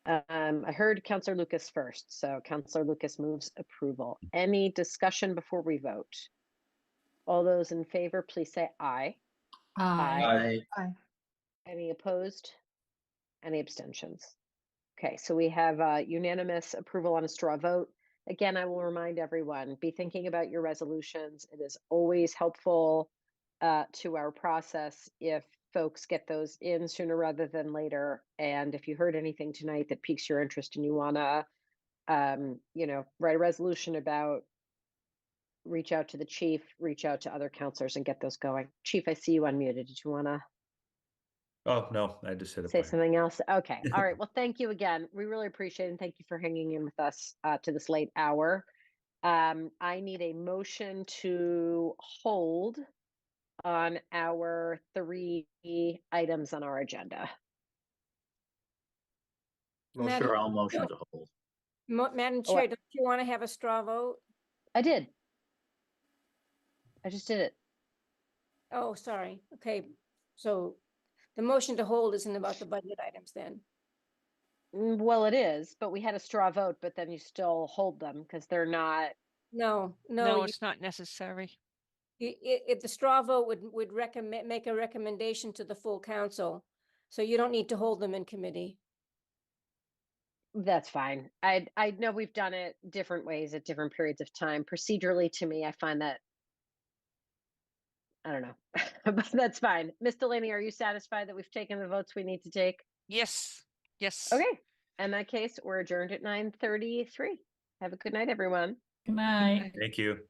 I heard Councillor Lucas first, so Councillor Lucas moves approval. Any discussion before we vote? All those in favor, please say aye. Aye. Aye. Any opposed? Any abstentions? Okay, so we have unanimous approval on a straw vote. Again, I will remind everyone, be thinking about your resolutions. It is always helpful to our process if folks get those in sooner rather than later. And if you heard anything tonight that piques your interest and you want to, write a resolution about, reach out to the chief, reach out to other counselors and get those going. Chief, I see you unmuted. Did you want to Oh, no, I just hit a say button. something else? Okay. All right. Well, thank you again. We really appreciate it. And thank you for hanging in with us to this late hour. I need a motion to hold on our 3 items on our agenda. Madam- Sure, I'll motion to hold. Madam Oh, Chair, don't you want to have a straw vote? I did. I just did it. Oh, sorry. Okay, so the motion to hold isn't about the budget items then. Well, it is, but we had a straw vote, but then you still hold them because they're not. No, No, you- it's not necessary. If the straw vote would recommend, make a recommendation to the full council, so you don't need to hold them in committee. That's fine. I know we've done it different ways at different periods of time. Procedurally, to me, I find that, I don't know, but that's fine. Ms. Delaney, are you satisfied that we've taken the votes we need to take? Yes, yes. Okay. In that case, we're adjourned at 9:33. Have a good night, everyone. Good night. Thank you.